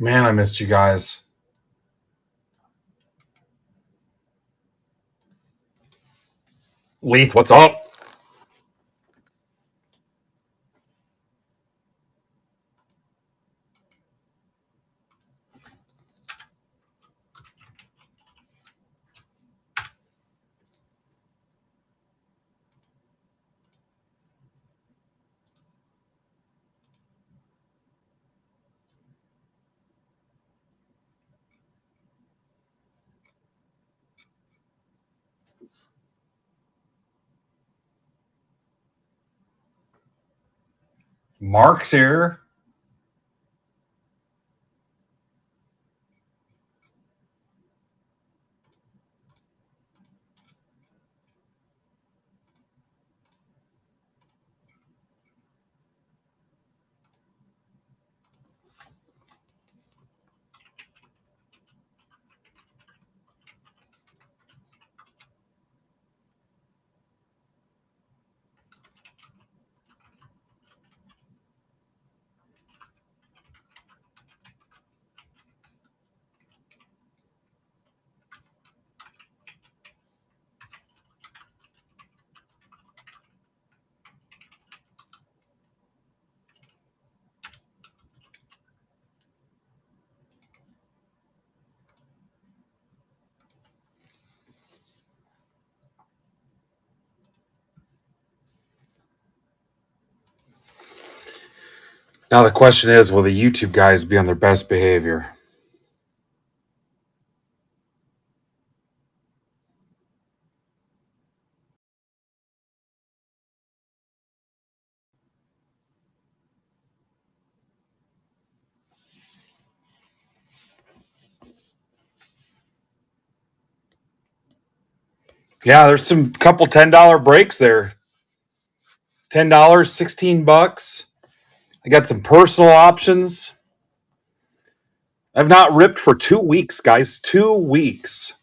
Man, I missed you guys. Leaf, what's up? Mark's here. Now the question is, will the YouTube guys be on their best behavior? Yeah, there's some couple $10 breaks there. $10, $16. I got some personal options. I've not ripped for 2 weeks, guys. 2 weeks.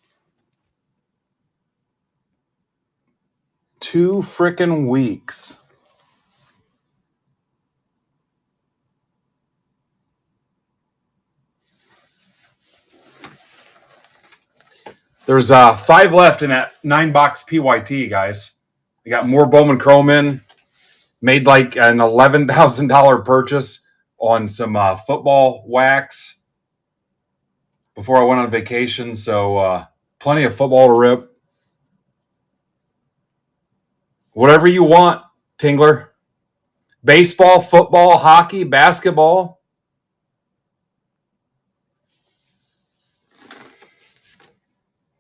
2 freaking weeks. There's 5 left in that 9-box PYT, guys. I got more Bowman Chrome in. Made like an $11,000 purchase on some football wax before I went on vacation. So plenty of football to rip. Whatever you want, Tingler. Baseball, football, hockey, basketball.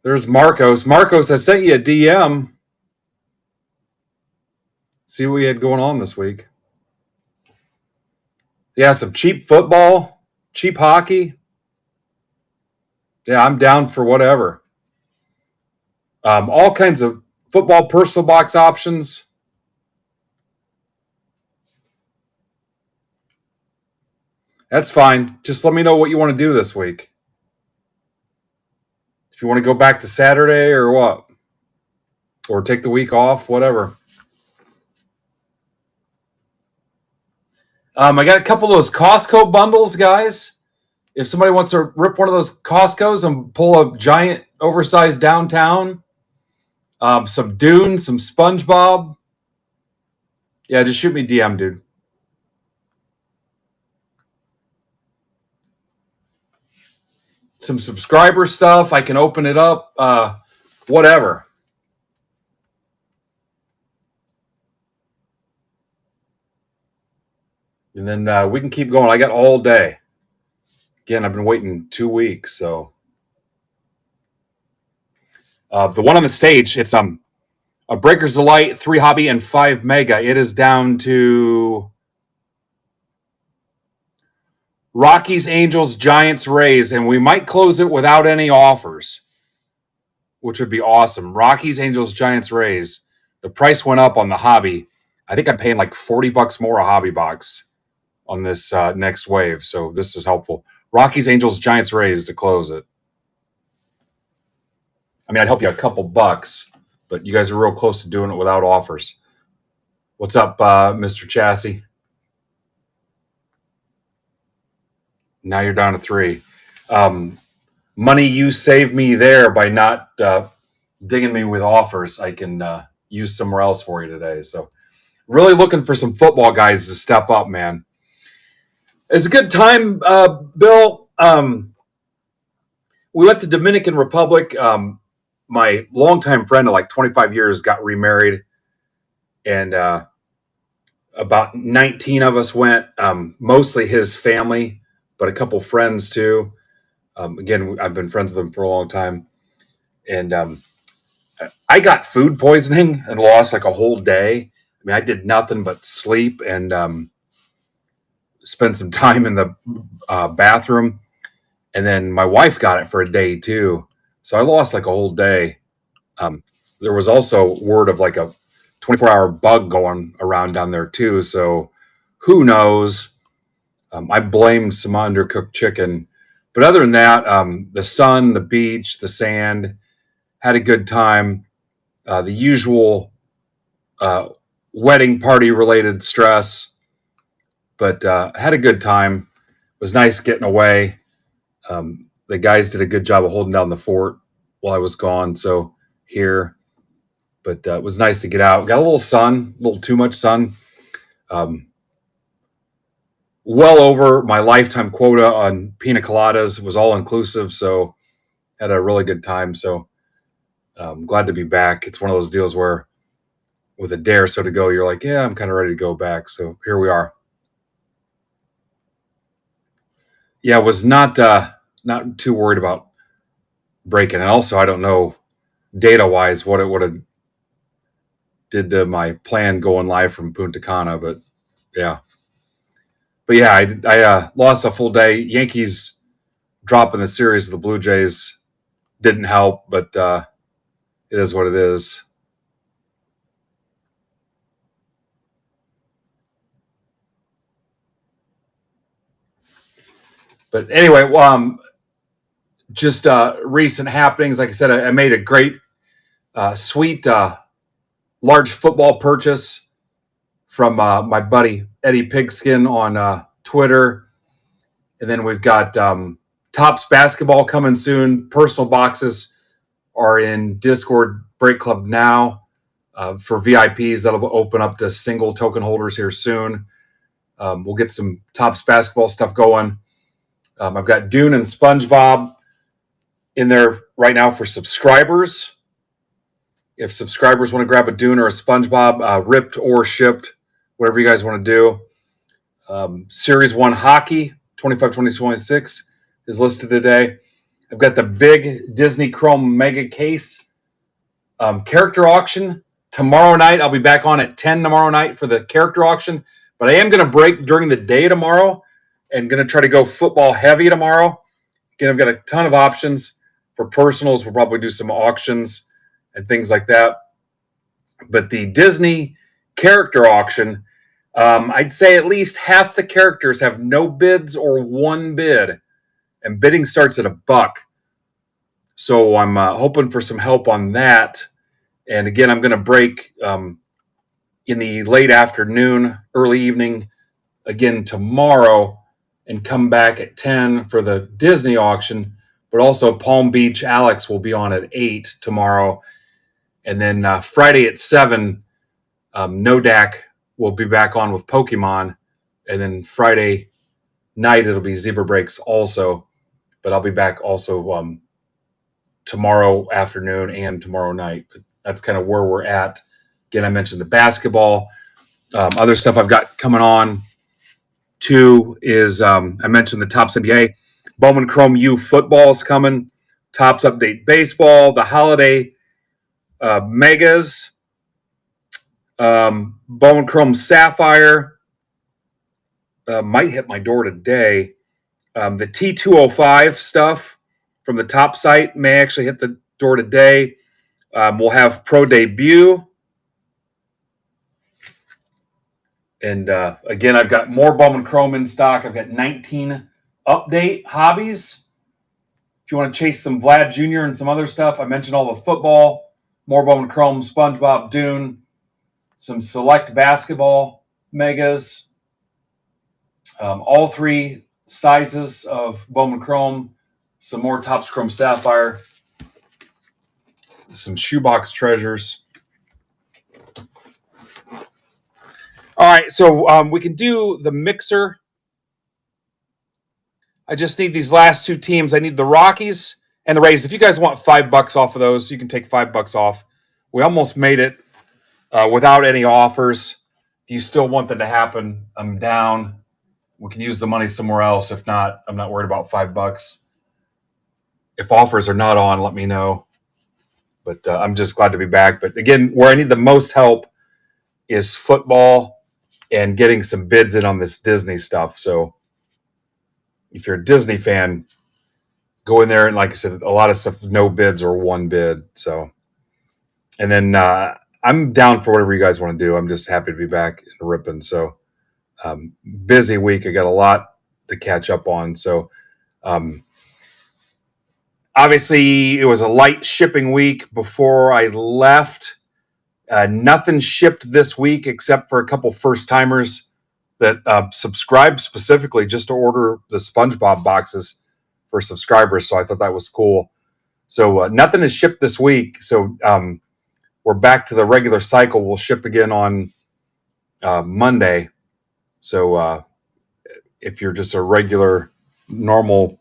There's Marcos. Marcos, I sent you a DM. See what we had going on this week. Yeah, some cheap football, cheap hockey. Yeah, I'm down for whatever. All kinds of football personal box options. That's fine. Just let me know what you want to do this week. If you want to go back to Saturday or what, or take the week off, whatever. I got a couple of those Costco bundles, guys. If somebody wants to rip one of those Costco's and pull a giant oversized downtown, some Dune, some SpongeBob. Yeah, just shoot me DM, dude. Some subscriber stuff. I can open it up. Whatever. And then we can keep going. I got all day. Again, I've been waiting 2 weeks. So the one on the stage, it's a Breakers Delight, 3 Hobby, and 5 Mega. It is down to Rockies, Angels, Giants, Rays, and we might close it without any offers, which would be awesome. Rockies, Angels, Giants, Rays. The price went up on the hobby. I think I'm paying like $40 more a hobby box on this next wave, so this is helpful. Rockies, Angels, Giants, Rays to close it. I mean, I'd help you a couple bucks, but you guys are real close to doing it without offers. What's up, Mr. Chassis? Now you're down to 3. Money you saved me there by not digging me with offers. I can use somewhere else for you today. So really looking for some football guys to step up, man. It's a good time, Bill. We went to Dominican Republic. My longtime friend of like 25 years got remarried, and about 19 of us went, mostly his family, but a couple friends too. Again, I've been friends with them for a long time. And I got food poisoning and lost like a whole day. I mean, I did nothing but sleep and spend some time in the bathroom. And then my wife got it for a day too. So I lost like a whole day. There was also word of like a 24-hour bug going around down there too. So who knows? I blamed some undercooked chicken. But other than that, the sun, the beach, the sand, had a good time. The usual wedding party related stress, but had a good time. It was nice getting away. The guys did a good job of holding down the fort while I was gone. So here, but it was nice to get out. Got a little sun, a little too much sun. Well over my lifetime quota on pina coladas. It was all inclusive, so had a really good time. So I'm glad to be back. It's one of those deals where with a day or so to go, you're like, yeah, I'm kind of ready to go back. So here we are. Yeah, I was not too worried about breaking. And also, I don't know data-wise what it would have did to my plan going live from Punta Cana, but yeah. But yeah, I lost a full day. Yankees dropping the series of the Blue Jays didn't help, but it is what it is. But anyway, just recent happenings. Like I said, I made a great, sweet, large football purchase from my buddy Eddie Pigskin on Twitter. And then we've got Topps basketball coming soon. Personal boxes are in Discord Break Club now for VIPs. That'll open up to single token holders here soon. We'll get some Topps basketball stuff going. I've got Dune and SpongeBob in there right now for subscribers. If subscribers want to grab a Dune or a SpongeBob, ripped or shipped, whatever you guys want to do. Series 1 hockey, 25-20-26 is listed today. I've got the big Disney Chrome Mega Case character auction tomorrow night. I'll be back on at 10 tomorrow night for the character auction, but I am going to break during the day tomorrow and going to try to go football heavy tomorrow. Again, I've got a ton of options for personals. We'll probably do some auctions and things like that. But the Disney character auction, I'd say at least half the characters have no bids or one bid, and bidding starts at $1. So I'm hoping for some help on that. And again, I'm going to break in the late afternoon, early evening, again tomorrow, and come back at 10 for the Disney auction. But also Palm Beach Alex will be on at 8 tomorrow. And then Friday at 7, Nodak will be back on with Pokemon. And then Friday night, it'll be Zebra Breaks also. But I'll be back also tomorrow afternoon and tomorrow night. But that's kind of where we're at. Again, I mentioned the basketball. Other stuff I've got coming on too is I mentioned the Topps NBA. Bowman Chrome U football is coming. Topps Update Baseball. The holiday megas. Bowman Chrome Sapphire might hit my door today. The T205 stuff from the top site may actually hit the door today. We'll have Pro Debut. And again, I've got more Bowman Chrome in stock. I've got 19 update hobbies. If you want to chase some Vlad Jr. and some other stuff, I mentioned all the football, more Bowman Chrome, SpongeBob, Dune, some select basketball megas. All three sizes of Bowman Chrome, some more Topps Chrome Sapphire, some shoebox treasures. All right, so we can do the mixer. I just need these last two teams. I need the Rockies and the Rays. If you guys want $5 off of those, you can take $5 off. We almost made it without any offers. If you still want that to happen, I'm down. We can use the money somewhere else. If not, I'm not worried about $5. If offers are not on, let me know. But I'm just glad to be back. But again, where I need the most help is football and getting some bids in on this Disney stuff. So if you're a Disney fan, go in there. And like I said, a lot of stuff, no bids or one bid. So, and then I'm down for whatever you guys want to do. I'm just happy to be back and ripping. So busy week. I got a lot to catch up on. So obviously it was a light shipping week before I left. Nothing shipped this week except for a couple first timers that subscribed specifically just to order the SpongeBob boxes for subscribers. So I thought that was cool. So nothing is shipped this week. So we're back to the regular cycle. We'll ship again on Monday. So if you're just a regular, normal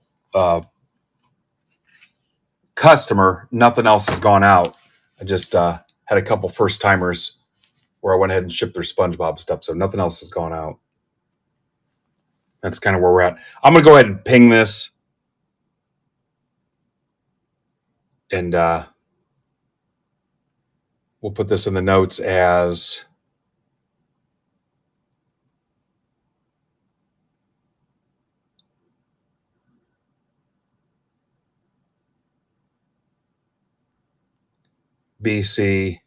customer, nothing else has gone out. I just had a couple first timers where I went ahead and shipped their SpongeBob stuff. So nothing else has gone out. That's kind of where we're at. I'm going to go ahead and ping this. And we'll put this in the notes as BC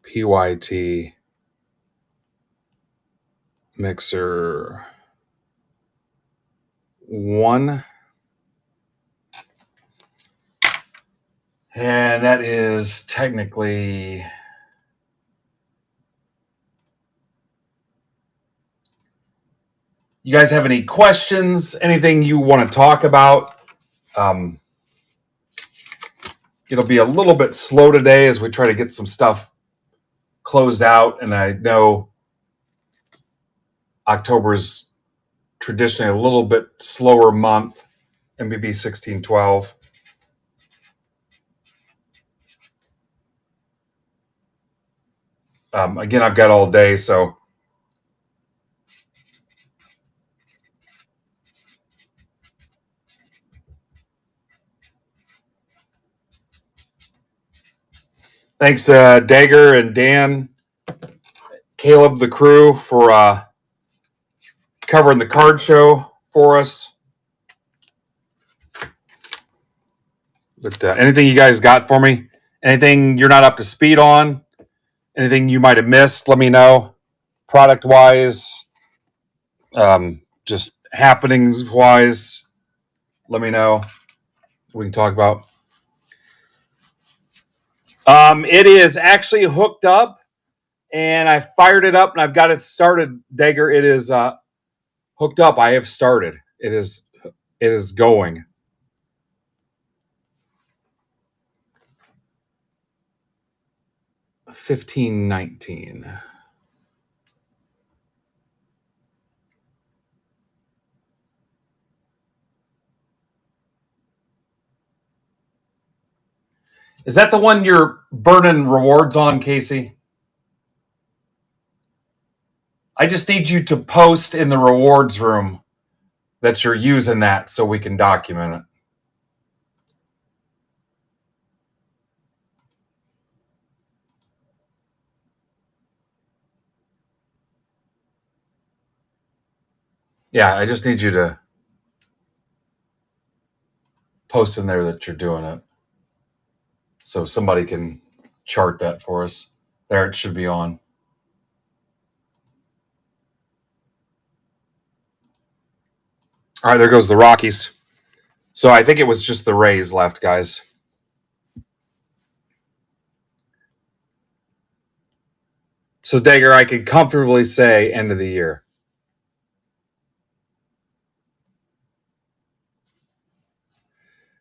PYT mixer 1. And that is technically you guys have any questions, anything you want to talk about? It'll be a little bit slow today as we try to get some stuff closed out. And I know October is traditionally a little bit slower month, MBB 1612. Again, I've got all day, so thanks to Dagger and Dan, Caleb, the crew, for covering the card show for us. But anything you guys got for me? Anything you're not up to speed on? Anything you might have missed? Let me know. Product-wise, just happenings-wise, let me know. We can talk about. It is actually hooked up, and I fired it up, and I've got it started. Dagger, it is hooked up. I have started. It is going. $15.19. Is that the one you're burning rewards on, Casey? I just need you to post in the rewards room that you're using that so we can document it. Yeah, I just need you to post in there that you're doing it so somebody can chart that for us. There it should be on. All right, there goes the Rockies. So I think it was just the Rays left, guys. So, Dagger, I could comfortably say end of the year.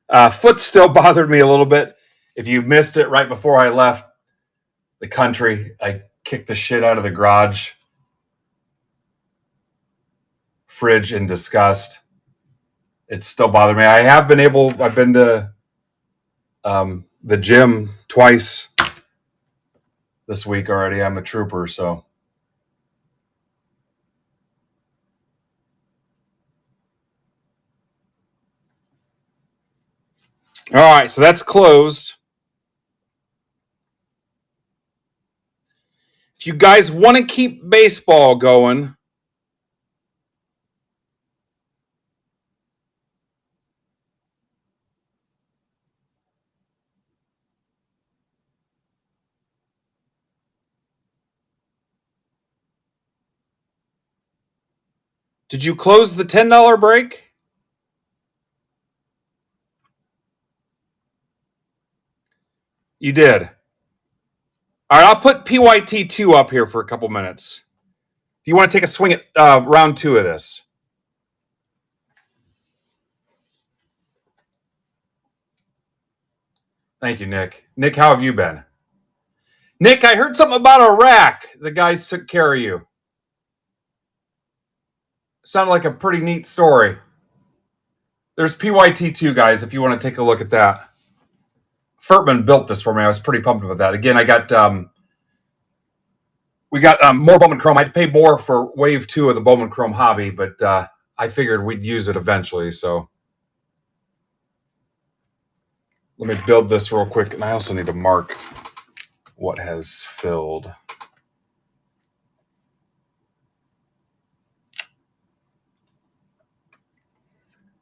Foot still bothered me a little bit. If you missed it right before I left the country, I kicked the shit out of the garage fridge in disgust. It still bothered me. I've been to the gym twice this week already. I'm a trooper, so. All right, so that's closed. If you guys want to keep baseball going, did you close the $10 break? You did. All right, I'll put PYT2 up here for a couple minutes. If you want to take a swing at round 2 of this. Thank you, Nick. Nick, how have you been? Nick, I heard something about Iraq. The guys took care of you. Sounded like a pretty neat story. There's PYT2, guys, if you want to take a look at that. Furtman built this for me. I was pretty pumped about that. Again, we got more Bowman Chrome. I had to pay more for Wave 2 of the Bowman Chrome hobby, but I figured we'd use it eventually, so. Let me build this real quick, and I also need to mark what has filled.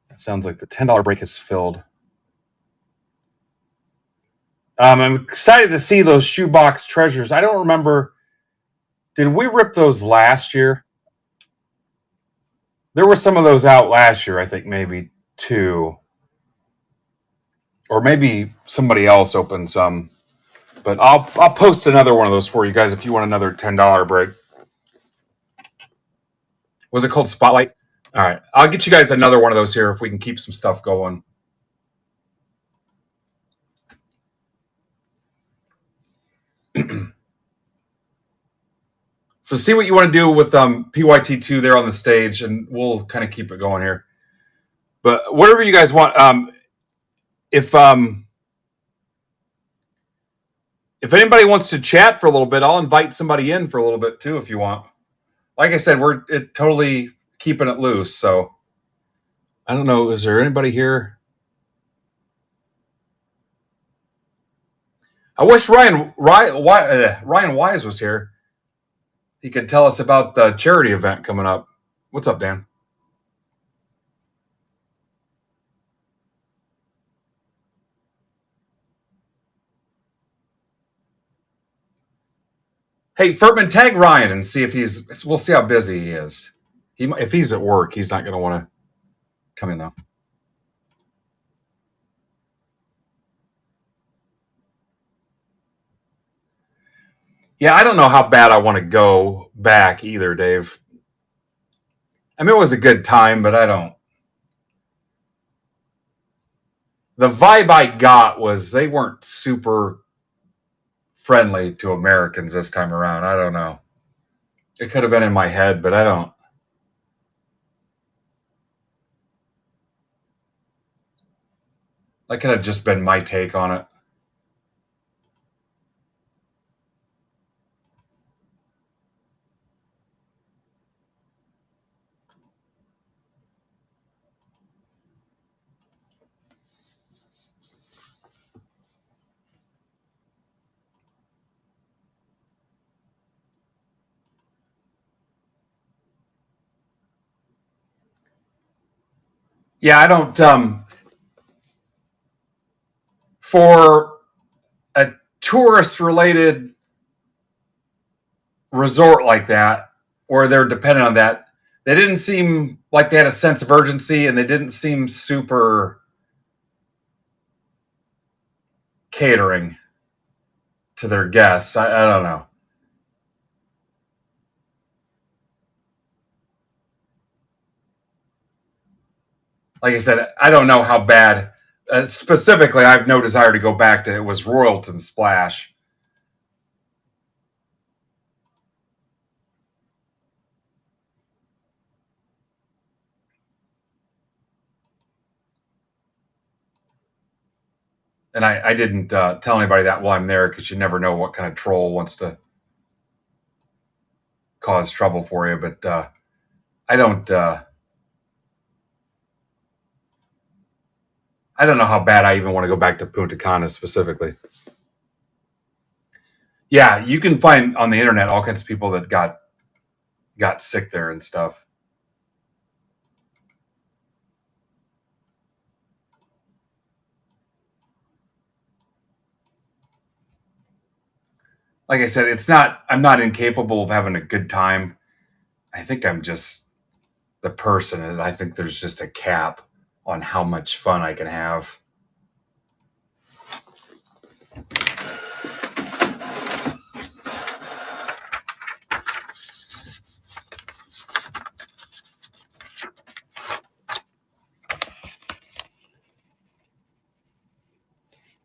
It sounds like the $10 break is filled. I'm excited to see those shoebox treasures. I don't remember. Did we rip those last year? There were some of those out last year, I think maybe 2. Or maybe somebody else opened some. But I'll post another one of those for you guys if you want another $10 break. Was it called Spotlight? All right. I'll get you guys another one of those here if we can keep some stuff going. So see what you want to do with PYT2 there on the stage, and we'll kind of keep it going here. But whatever you guys want. If anybody wants to chat for a little bit, I'll invite somebody in for a little bit too if you want. Like I said, we're totally keeping it loose. So I don't know. Is there anybody here? I wish Ryan Wise was here. He could tell us about the charity event coming up. What's up, Dan? Hey, Furtman, tag Ryan and see if we'll see how busy he is. If he's at work, he's not going to want to come in, though. Yeah, I don't know how bad I want to go back either, Dave. I mean, it was a good time, but I don't. The vibe I got was they weren't super friendly to Americans this time around. I don't know. It could have been in my head, but I don't. That could have just been my take on it. Yeah, I don't. For a tourist-related resort like that, or they're dependent on that, they didn't seem like they had a sense of urgency, and they didn't seem super catering to their guests. I don't know. Like I said, I don't know how bad Specifically, I have no desire to go back to it was Royalton Splash. And I didn't tell anybody that while I'm there because you never know what kind of troll wants to cause trouble for you. But I don't know how bad I even want to go back to Punta Cana specifically. Yeah, you can find on the internet all kinds of people that got sick there and stuff. Like I said, I'm not incapable of having a good time. I think I'm just the person, and I think there's just a cap on how much fun I can have.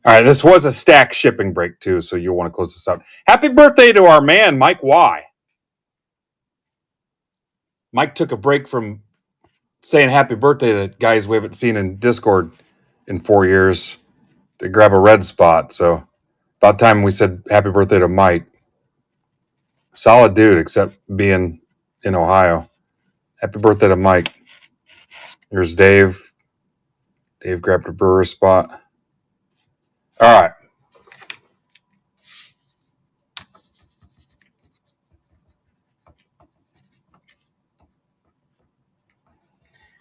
All right, this was a stack shipping break too, so you'll want to close this out. Happy birthday to our man, Mike Y. Mike took a break from saying happy birthday to guys we haven't seen in Discord in 4 years to grab a red spot. So about time we said happy birthday to Mike. Solid dude, except being in Ohio. Happy birthday to Mike. Here's Dave. Dave grabbed a brewer spot. All right.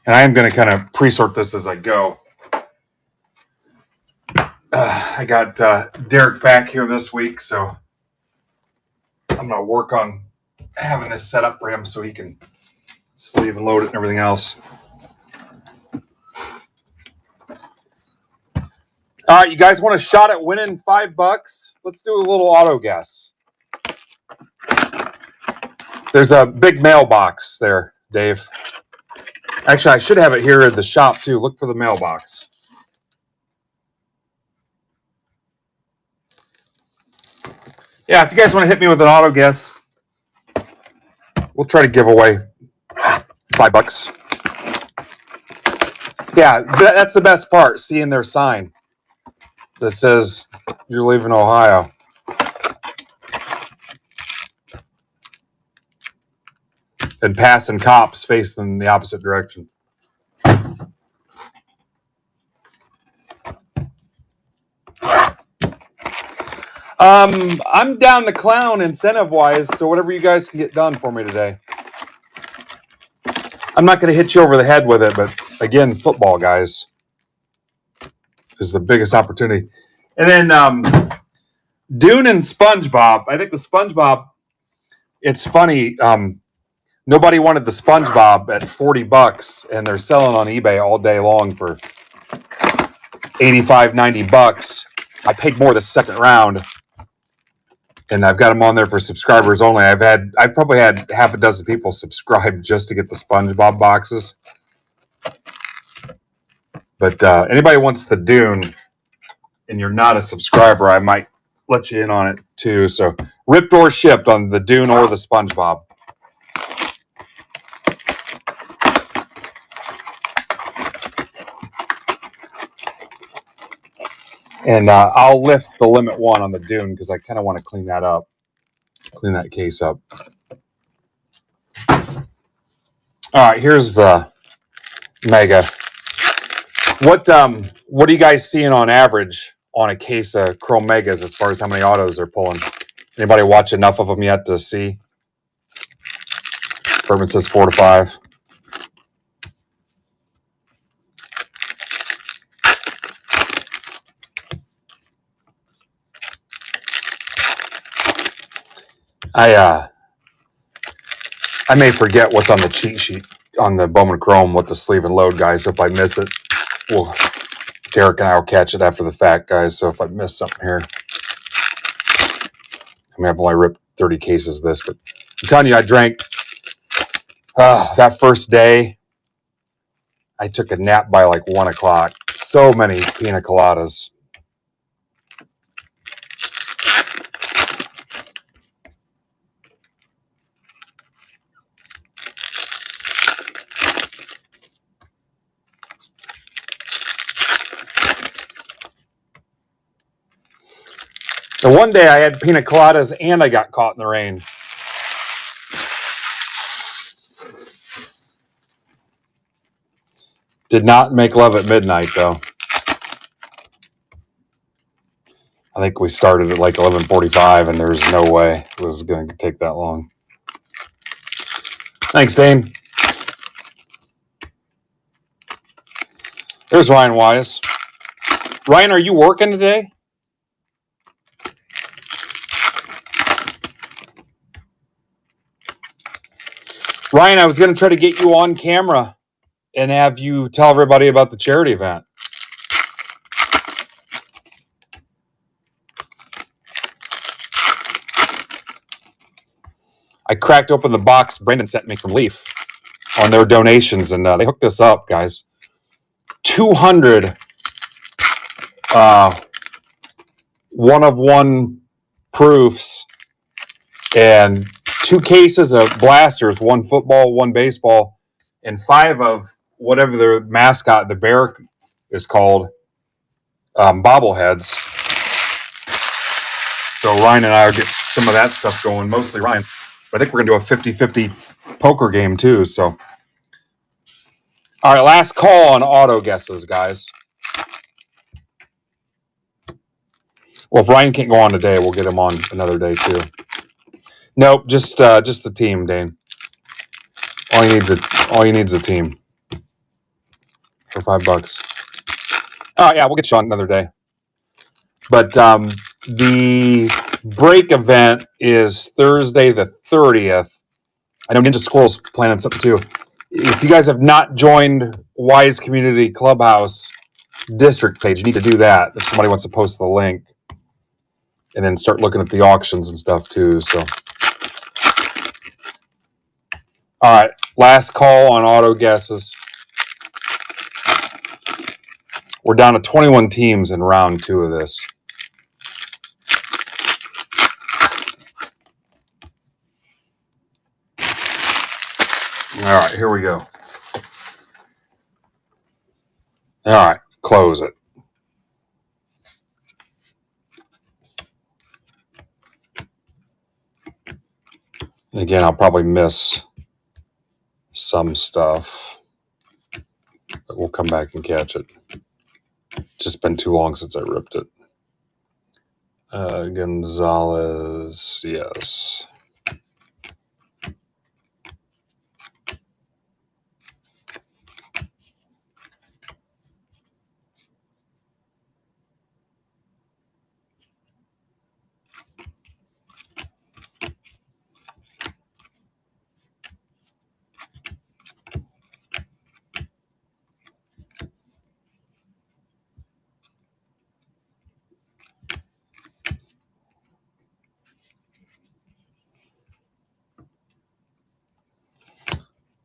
And I am going to kind of pre-sort this as I go. I got Derek back here this week, so I'm going to work on having this set up for him so he can sleeve and load it and everything else. All right, you guys want a shot at winning $5? Let's do a little auto guess. There's a big mailbox there, Dave. Actually, I should have it here at the shop, too. Look for the mailbox. Yeah, if you guys want to hit me with an auto guess, we'll try to give away $5. Yeah, that's the best part, seeing their sign that says you're leaving Ohio. And passing cops facing the opposite direction. I'm down to clown incentive-wise, so whatever you guys can get done for me today. I'm not going to hit you over the head with it, but again, football, guys, is the biggest opportunity. And then Dune and SpongeBob. I think the SpongeBob, it's funny. Nobody wanted the SpongeBob at $40, and they're selling on eBay all day long for $85, $90. I paid more the second round, and I've got them on there for subscribers only. I've probably had half a dozen people subscribe just to get the SpongeBob boxes. But anybody wants the Dune, and you're not a subscriber, I might let you in on it too. So ripped or shipped on the Dune or the SpongeBob. And I'll lift the limit 1 on the Dune because I kind of want to clean that case up. All right, here's the Mega. What are you guys seeing on average on a case of Chrome Megas as far as how many autos they're pulling? Anybody watch enough of them yet to see? Berman says 4 to 5. I may forget what's on the cheat sheet on the Bowman Chrome, what the sleeve and load, guys. So if I miss it, Derek and I will catch it after the fact, guys. So if I miss something here, I mean, I've only ripped 30 cases of this, but I'm telling you, I drank that first day. I took a nap by like 1 o'clock, so many pina coladas. And one day I had pina coladas and I got caught in the rain. Did not make love at midnight, though. I think we started at like 11:45, and there's no way it was going to take that long. Thanks, Dane. There's Ryan Wise. Ryan, are you working today? Ryan, I was going to try to get you on camera and have you tell everybody about the charity event. I cracked open the box Brandon sent me from Leaf on their donations, and they hooked us up, guys. 200 one-of-one proofs and 2 cases of blasters, 1 football, 1 baseball, and 5 of whatever the mascot, the bear is called, bobbleheads. So Ryan and I will get some of that stuff going, mostly Ryan. But I think we're going to do a 50-50 poker game too. So, all right, last call on auto guesses, guys. Well, if Ryan can't go on today, we'll get him on another day too. Nope, just the team, Dane. All you need is a team for $5. Oh yeah, we'll get you on another day. But the break event is Thursday the 30th. I know Ninja Squirrel's planning something too. If you guys have not joined Wise Community Clubhouse district page, you need to do that. If somebody wants to post the link, and then start looking at the auctions and stuff too. So, all right, last call on auto guesses. We're down to 21 teams in round 2 of this. All right, here we go. All right, close it. Again, I'll probably miss some stuff, but we'll come back and catch it. It's just been too long since I ripped it. Gonzalez, yes.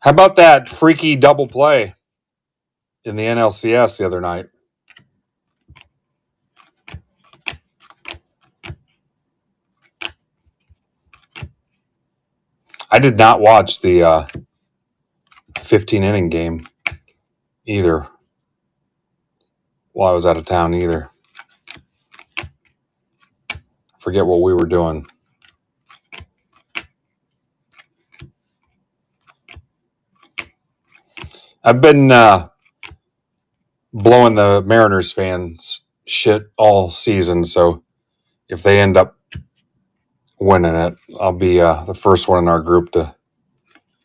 How about that freaky double play in the NLCS the other night? I did not watch the 15-inning game either while I was out of town either. I forget what we were doing. I've been blowing the Mariners fans shit all season, so if they end up winning it, I'll be the first one in our group to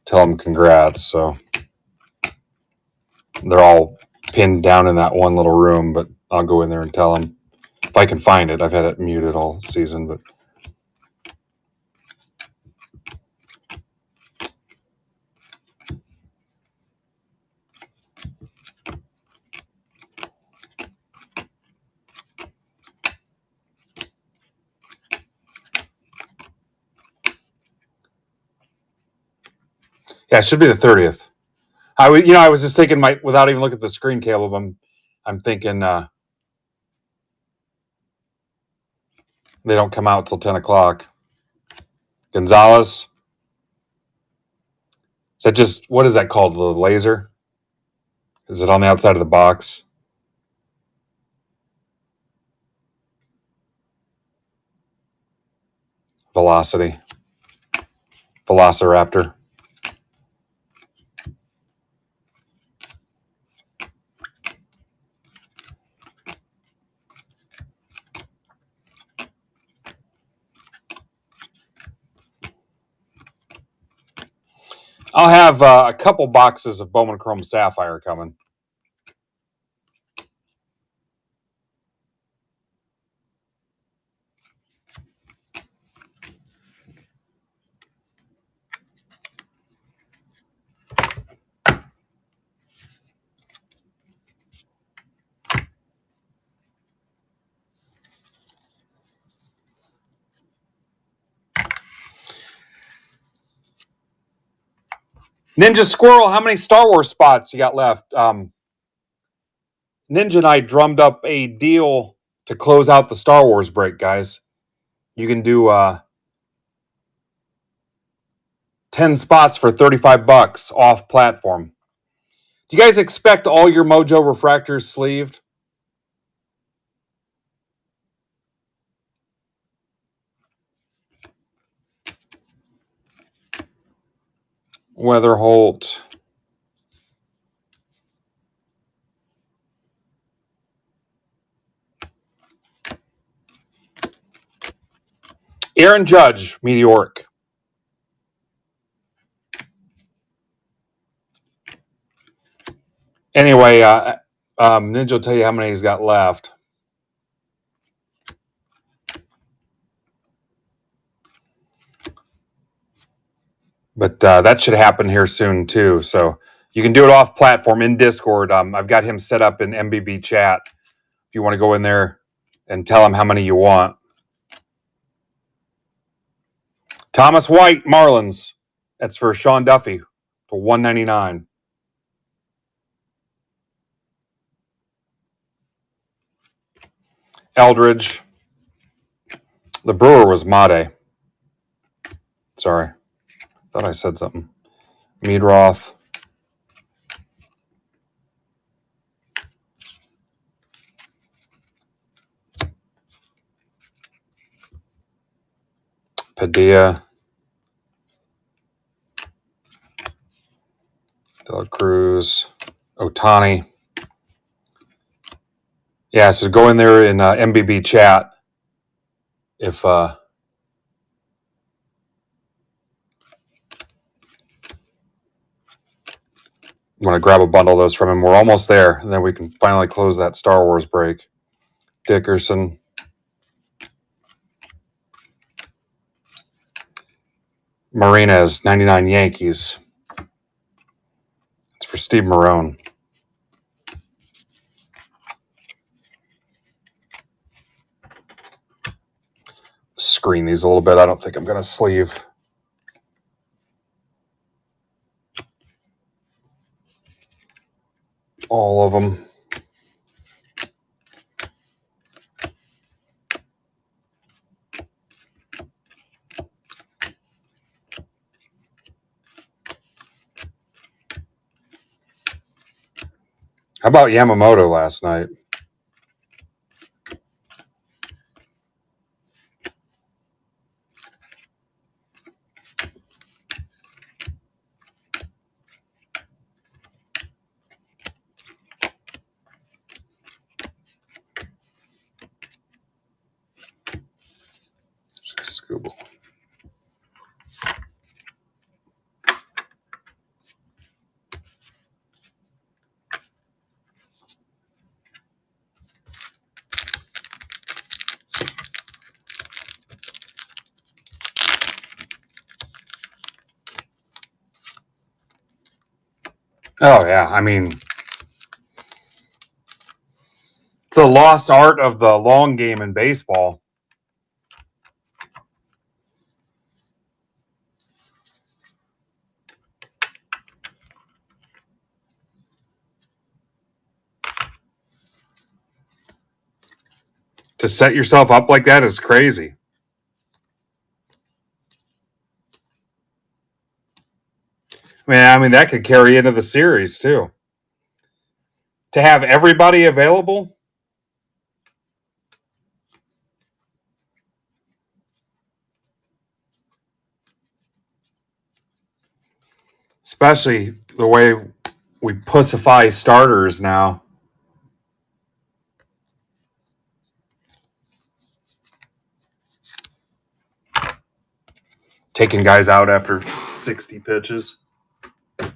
tell them congrats. So they're all pinned down in that one little room, but I'll go in there and tell them if I can find it. I've had it muted all season, but yeah, it should be the 30th. I was just taking without even looking at the screen, Caleb. I'm thinking they don't come out till 10 o'clock. Gonzalez. Is that just, what is that called? The laser? Is it on the outside of the box? Velocity. Velociraptor. I'll have a couple boxes of Bowman Chrome Sapphire coming. Ninja Squirrel, how many Star Wars spots you got left? Ninja and I drummed up a deal to close out the Star Wars break, guys. You can do 10 spots for $35 off platform. Do you guys expect all your Mojo refractors sleeved? Weatherholt. Aaron Judge, Meteoric. Anyway, Ninja will tell you how many he's got left. But that should happen here soon, too. So you can do it off platform in Discord. I've got him set up in MBB chat if you want to go in there and tell him how many you want. Thomas White, Marlins. That's for Sean Duffy to $199. Eldridge. The Brewer was Made. Sorry. Thought I said something. Meadroth. Padilla. De La Cruz. Otani. Yeah, so go in there in MBB chat if you want to grab a bundle of those from him. We're almost there, and then we can finally close that Star Wars break. Dickerson. Martinez, 99 Yankees. It's for Steve Marone. Screen these a little bit. I don't think I'm going to sleeve all of them. How about Yamamoto last night? Scooble. Oh, yeah. I mean, it's a lost art of the long game in baseball. To set yourself up like that is crazy. I mean that could carry into the series too. To have everybody available. Especially the way we pussify starters now. Taking guys out after 60 pitches. All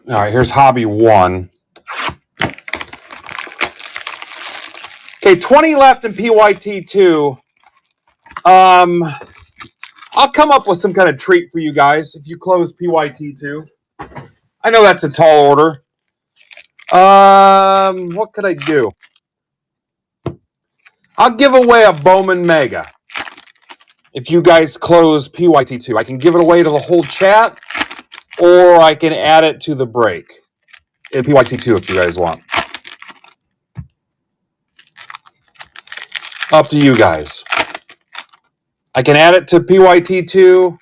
right, here's hobby 1. Okay, 20 left in PYT 2. I'll come up with some kind of treat for you guys if you close PYT 2. I know that's a tall order. What could I do? I'll give away a Bowman Mega if you guys close PYT 2. I can give it away to the whole chat, or I can add it to the break in PYT 2 if you guys want. Up to you guys. I can add it to PYT 2.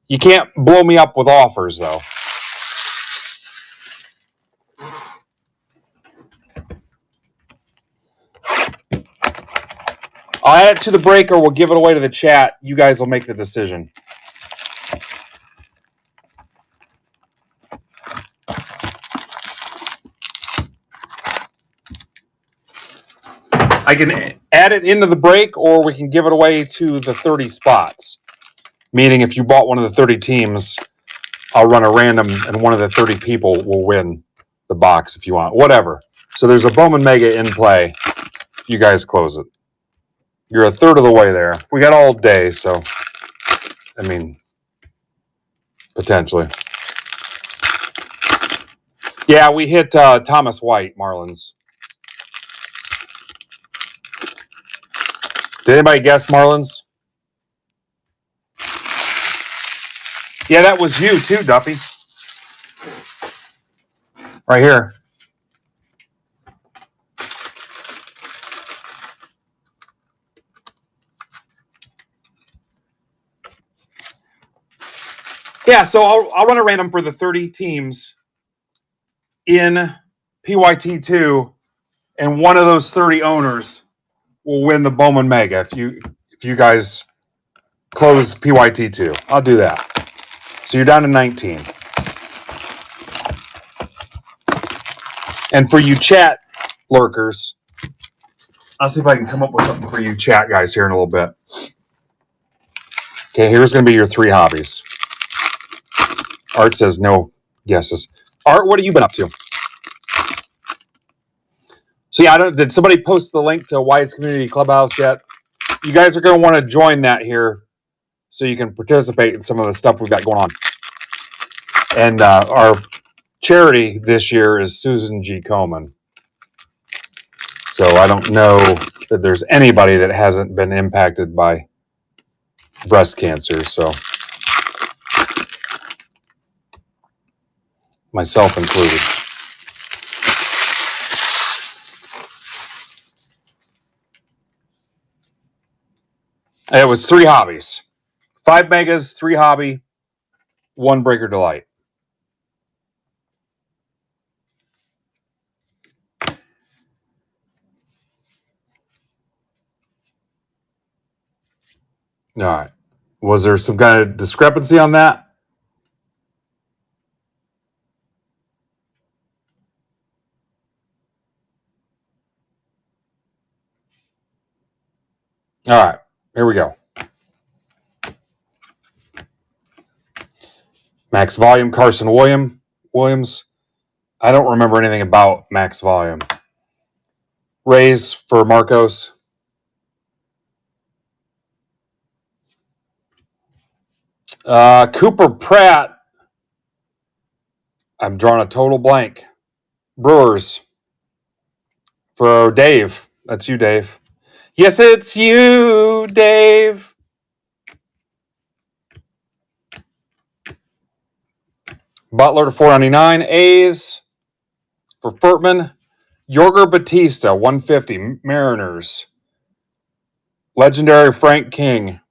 You can't blow me up with offers, though. I'll add it to the break, or we'll give it away to the chat. You guys will make the decision. I can add it into the break, or we can give it away to the 30 spots. Meaning if you bought one of the 30 teams, I'll run a random, and one of the 30 people will win the box if you want. Whatever. So there's a Bowman Mega in play. You guys close it. You're a third of the way there. We got all day, so, I mean, potentially. Yeah, we hit Thomas White, Marlins. Did anybody guess Marlins? Yeah, that was you too, Duffy. Right here. Yeah, so I'll run a random for the 30 teams in PYT 2, and one of those 30 owners will win the Bowman Mega if you guys close PYT 2. I'll do that. So you're down to 19. And for you chat lurkers, I'll see if I can come up with something for you chat guys here in a little bit. Okay, here's going to be your 3 hobbies. Art says no guesses. Art, what have you been up to? So yeah, did somebody post the link to Wise Community Clubhouse yet? You guys are going to want to join that here so you can participate in some of the stuff we've got going on. And our charity this year is Susan G. Komen. So I don't know that there's anybody that hasn't been impacted by breast cancer. So myself included. It was 3 hobbies. 5 megas, 3 hobby, 1 breaker delight. All right. Was there some kind of discrepancy on that? All right. Here we go. Max Volume, Carson Williams. I don't remember anything about Max Volume. Rays for Marcos. Cooper Pratt. I'm drawing a total blank. Brewers for Dave. That's you, Dave. Yes, it's you, Dave. Butler to 499. A's. For Furtman, Yorger Batista, 150, Mariners. Legendary Frank King.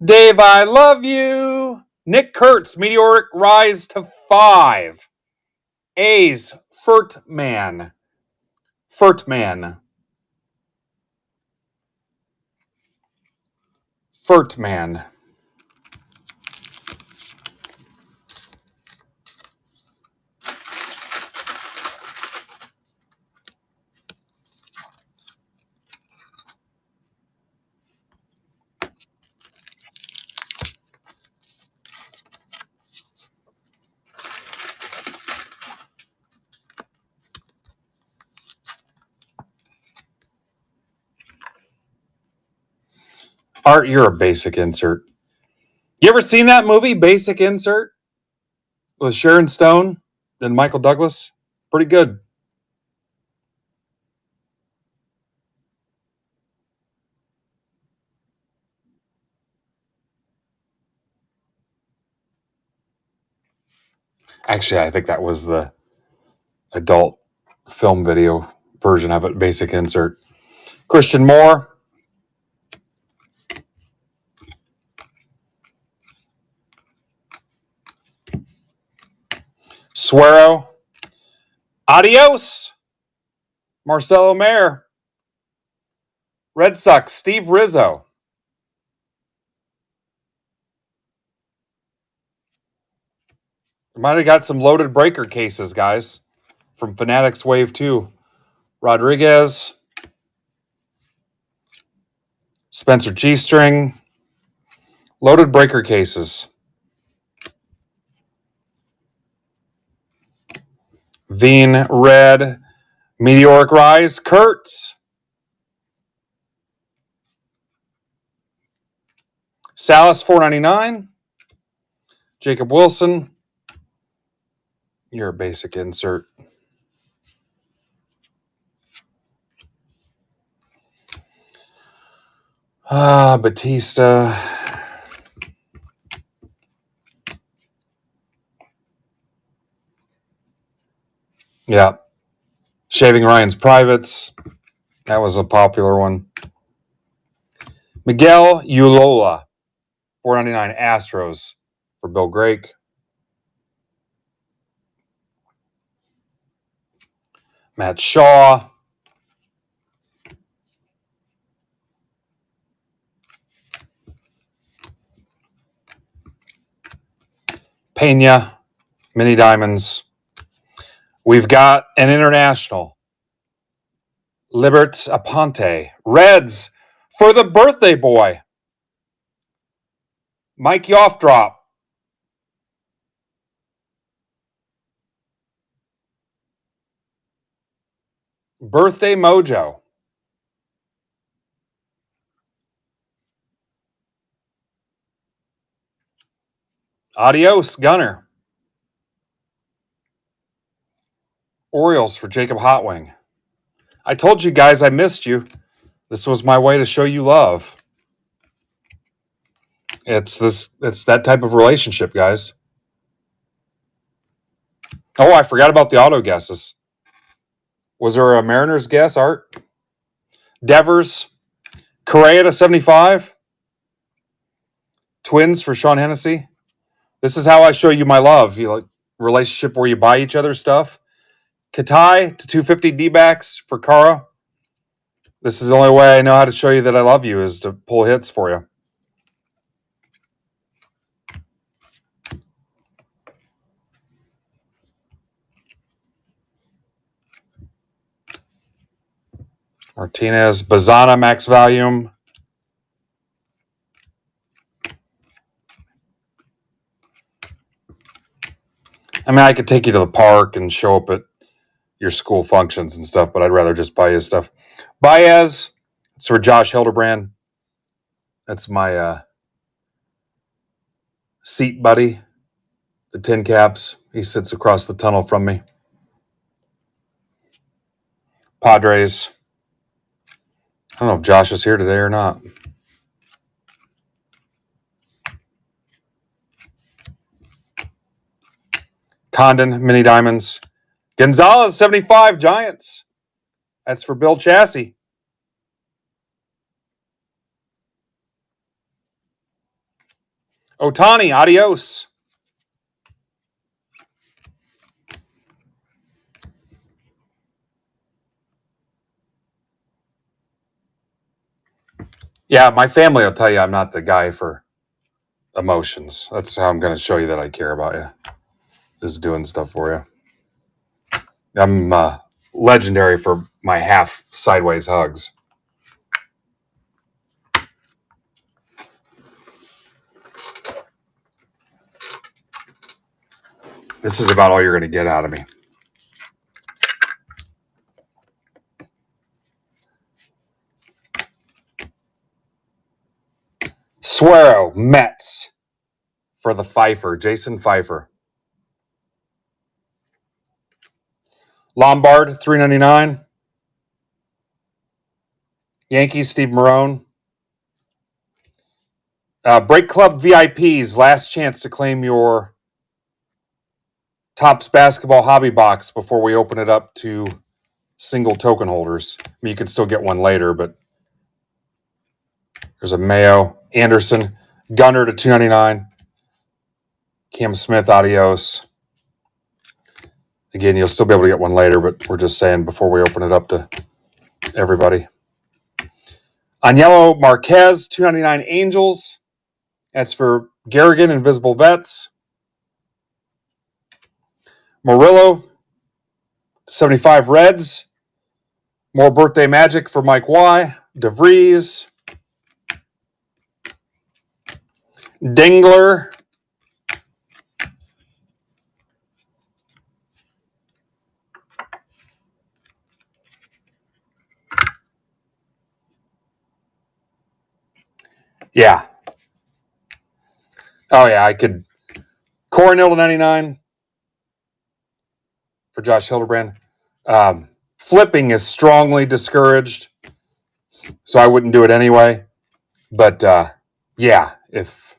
Dave, I love you. Nick Kurtz, meteoric rise to 5. A's, Furtman. Furtman. Furtman. Art, you're a basic insert. You ever seen that movie, Basic Insert? With Sharon Stone and Michael Douglas? Pretty good. Actually, I think that was the adult film video version of it, Basic Insert. Christian Moore. Suero. Adios. Marcelo Mayer. Red Sox, Steve Rizzo. Might have got some loaded breaker cases, guys, from Fanatics Wave 2. Rodriguez. Spencer G-String. Loaded breaker cases. Veen, red. Meteoric rise, Kurtz. Salas, $4.99. Jacob Wilson. You're a basic insert. Batista. Yeah. Shaving Ryan's Privates. That was a popular one. Miguel Ulola, $4.99. Astros for Bill Grake. Matt Shaw. Pena, Mini Diamonds. We've got an international. Libert Aponte. Reds for the birthday boy. Mike Yoffdrop. Birthday Mojo. Adios, Gunner. Orioles for Jacob Hotwing. I told you guys I missed you. This was my way to show you love. It's that type of relationship, guys. Oh, I forgot about the auto guesses. Was there a Mariners guess, Art? Devers. Correa to 75. Twins for Sean Hennessy. This is how I show you my love. You like relationship where you buy each other stuff. Katai to 250 D-backs for Kara. This is the only way I know how to show you that I love you is to pull hits for you. Martinez, Bazana, max volume. I mean, I could take you to the park and show up at your school functions and stuff, but I'd rather just buy you stuff. Baez, it's for Josh Hildebrand. That's my seat buddy, the tin caps. He sits across the tunnel from me. Padres. I don't know if Josh is here today or not. Condon, Mini Diamonds. Gonzalez, 75, Giants. That's for Bill Chassie. Otani, adios. Yeah, my family will tell you I'm not the guy for emotions. That's how I'm going to show you that I care about you. Just doing stuff for you. I'm legendary for my half sideways hugs. This is about all you're going to get out of me. Suero, Mets for the Pfeiffer, Jason Pfeiffer. Lombard, $3.99. Yankees, Steve Marone. Break Club VIPs, last chance to claim your Topps Basketball Hobby Box before we open it up to single token holders. I mean, you can still get one later, but there's a Mayo, Anderson, Gunner to $2.99. Cam Smith, adios. Again, you'll still be able to get one later, but we're just saying before we open it up to everybody. Añelo Marquez, $2.99 Angels. That's for Garrigan, Invisible Vets. Murillo, 75 Reds. More Birthday Magic for Mike Y. DeVries. Dingler. Yeah. Oh, yeah, I could. Coronel to 99 for Josh Hildebrand. Flipping is strongly discouraged, so I wouldn't do it anyway. But, yeah, if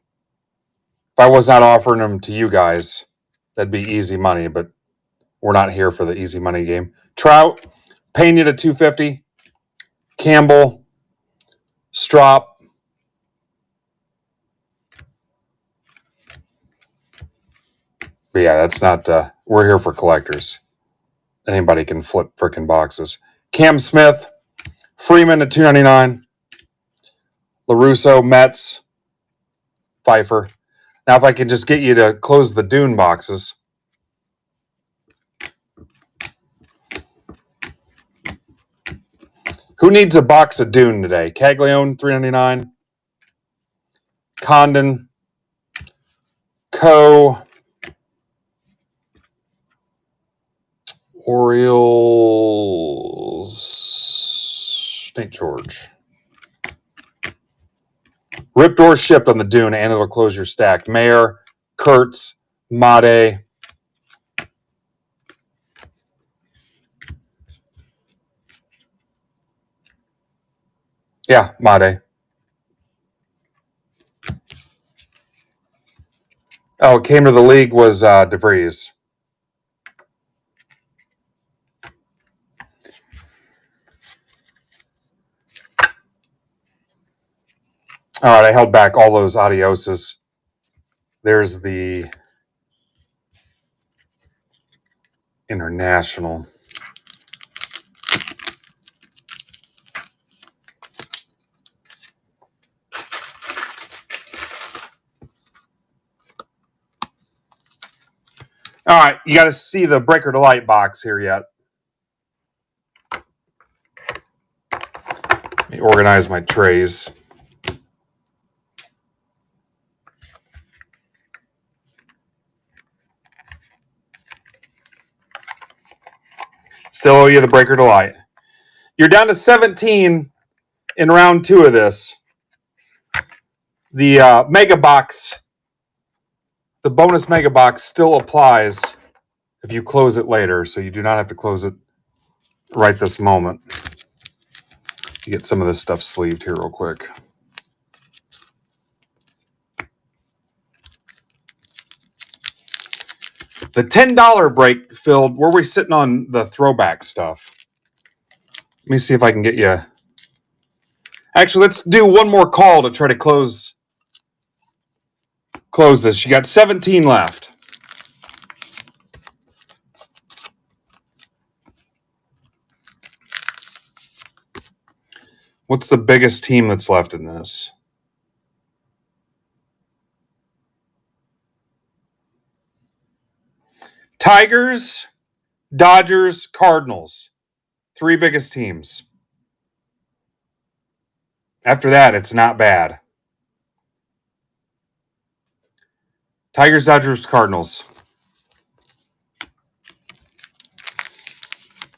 I was not offering them to you guys, that'd be easy money, but we're not here for the easy money game. Trout, Pena to 250. Campbell, Strop. But yeah, that's not, we're here for collectors. Anybody can flip freaking boxes. Cam Smith, Freeman at $2.99. LaRusso, Mets, Pfeiffer. Now, if I can just get you to close the Dune boxes. Who needs a box of Dune today? Caglione, $3.99. Condon, Orioles, St. George. Ripped or shipped on the Dune, and it'll close your stack. Mayer, Kurtz, Made. Yeah, Made. Oh, it came to the league was DeVries. All right, I held back all those adioses. There's the International. All right, you got to see the Breaker Delight box here yet. Let me organize my trays. Still owe you the Breaker Delight. You're down to 17 in round 2 of this. The Mega Box, the bonus Mega Box still applies if you close it later, so you do not have to close it right this moment. You get some of this stuff sleeved here real quick. The $10 break filled. Where we sitting on the throwback stuff? Let me see if I can get you. Actually, let's do one more call to try to close this. You got 17 left. What's the biggest team that's left in this? Tigers, Dodgers, Cardinals. 3 biggest teams. After that, it's not bad. Tigers, Dodgers, Cardinals.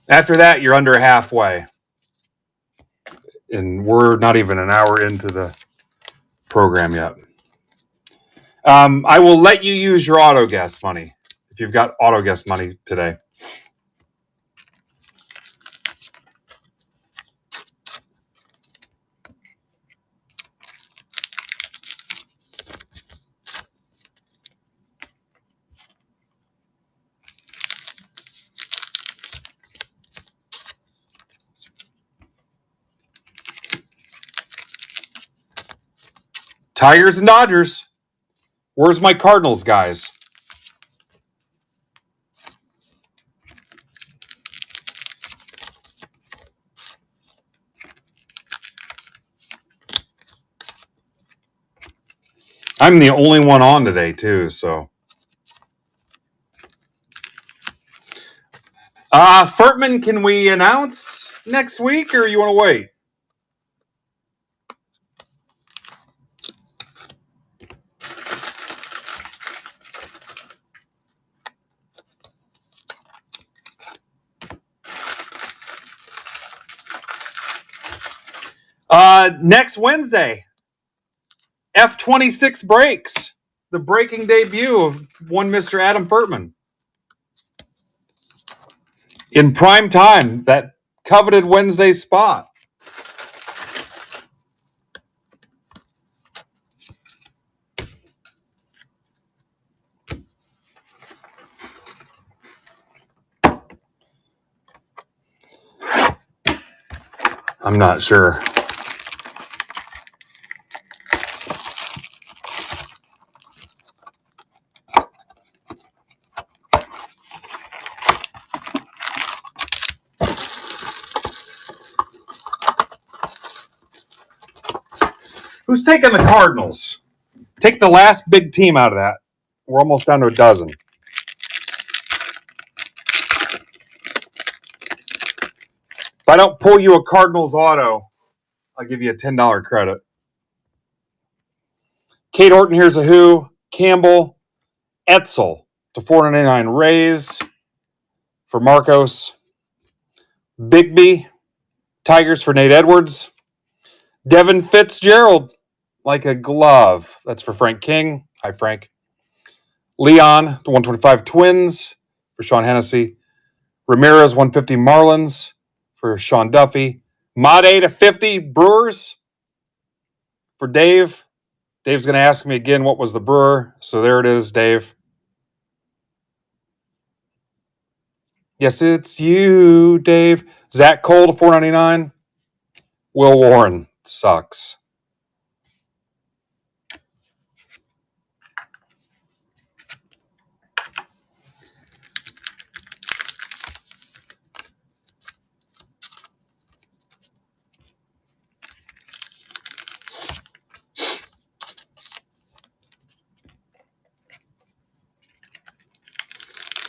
After that, you're under halfway. And we're not even an hour into the program yet. I will let you use your auto guess money if you've got auto guess money today. Tigers and Dodgers. Where's my Cardinals, guys? I'm the only one on today, too, so. Furtman, can we announce next week, or you want to wait? Next Wednesday, F26 breaks. The breaking debut of one Mr. Adam Furtman. In prime time, that coveted Wednesday spot. I'm not sure. Who's taking the Cardinals? Take the last big team out of that. We're almost down to a dozen. If I don't pull you a Cardinals auto, I'll give you a $10 credit. Kate Horton, here's a who. Campbell, Etzel to 499 Rays for Marcos. Bigby, Tigers for Nate Edwards. Devin Fitzgerald, like a glove. That's for Frank King. Hi, Frank. Leon, the 125 Twins for Sean Hennessy. Ramirez, 150 Marlins for Sean Duffy. Made to 50 Brewers for Dave. Dave's going to ask me again what was the Brewer. So there it is, Dave. Yes, it's you, Dave. Zach Cole to 499. Will Warren sucks.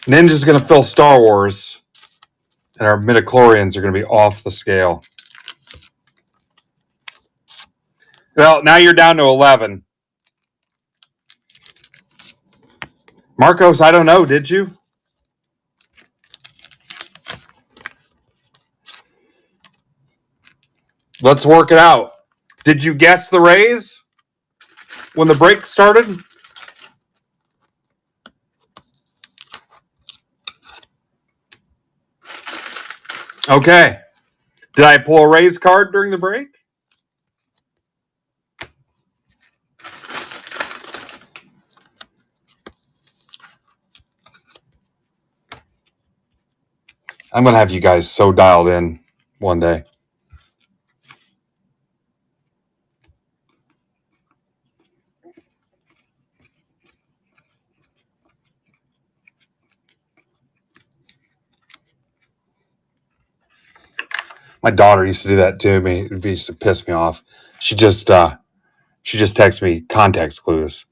Ninja's going to fill Star Wars, and our midichlorians are going to be off the scale. Well, now you're down to 11. Marcos, I don't know, did you? Let's work it out. Did you guess the Rays when the break started? Okay. Did I pull a Rays card during the break? I'm going to have you guys so dialed in one day. My daughter used to do that to me. It used to piss me off. She just texts me context clues.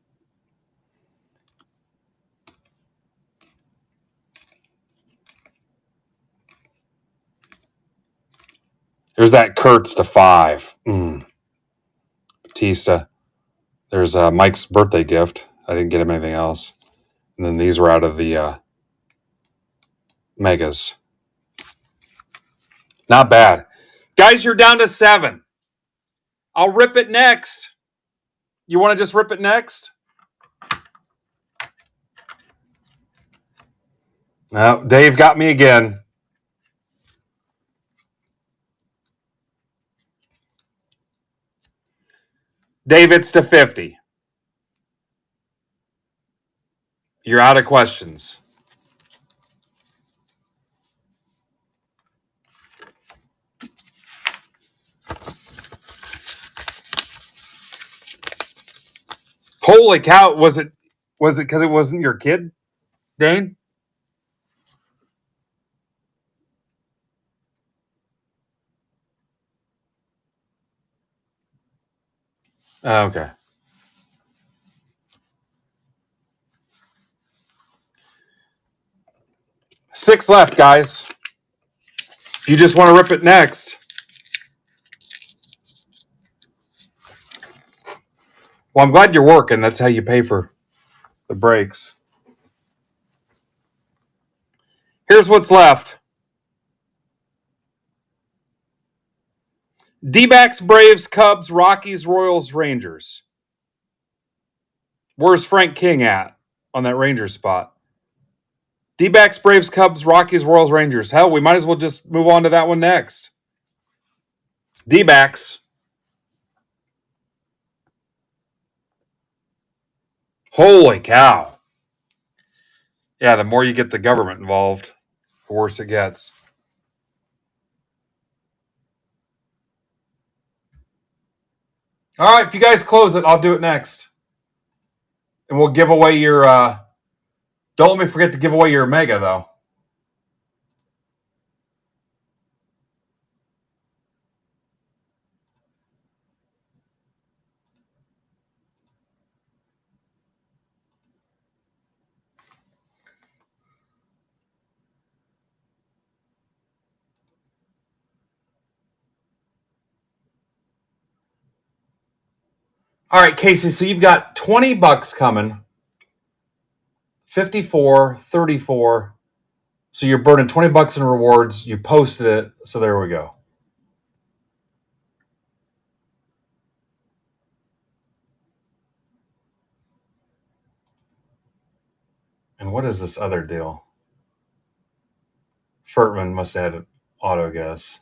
There's that Kurtz to 5. Batista. There's Mike's birthday gift. I didn't get him anything else. And then these were out of the megas. Not bad. Guys, you're down to 7. I'll rip it next. You want to just rip it next? No, Dave got me again. Dave, it's to 50. You're out of questions. Holy cow! Was it because it wasn't your kid, Dane? Okay. 6 left, guys. If you just want to rip it next. Well, I'm glad you're working. That's how you pay for the breaks. Here's what's left. D-backs, Braves, Cubs, Rockies, Royals, Rangers. Where's Frank King at on that Rangers spot? D-backs, Braves, Cubs, Rockies, Royals, Rangers. Hell, we might as well just move on to that one next. D-backs. Holy cow. Yeah, the more you get the government involved, the worse it gets. All right, if you guys close it, I'll do it next. And we'll give away your... don't let me forget to give away your Mega, though. All right, Casey, so you've got $20 coming. 54, 34. So you're burning $20 in rewards. You posted it, so there we go. And what is this other deal? Furtman must have had an auto guess.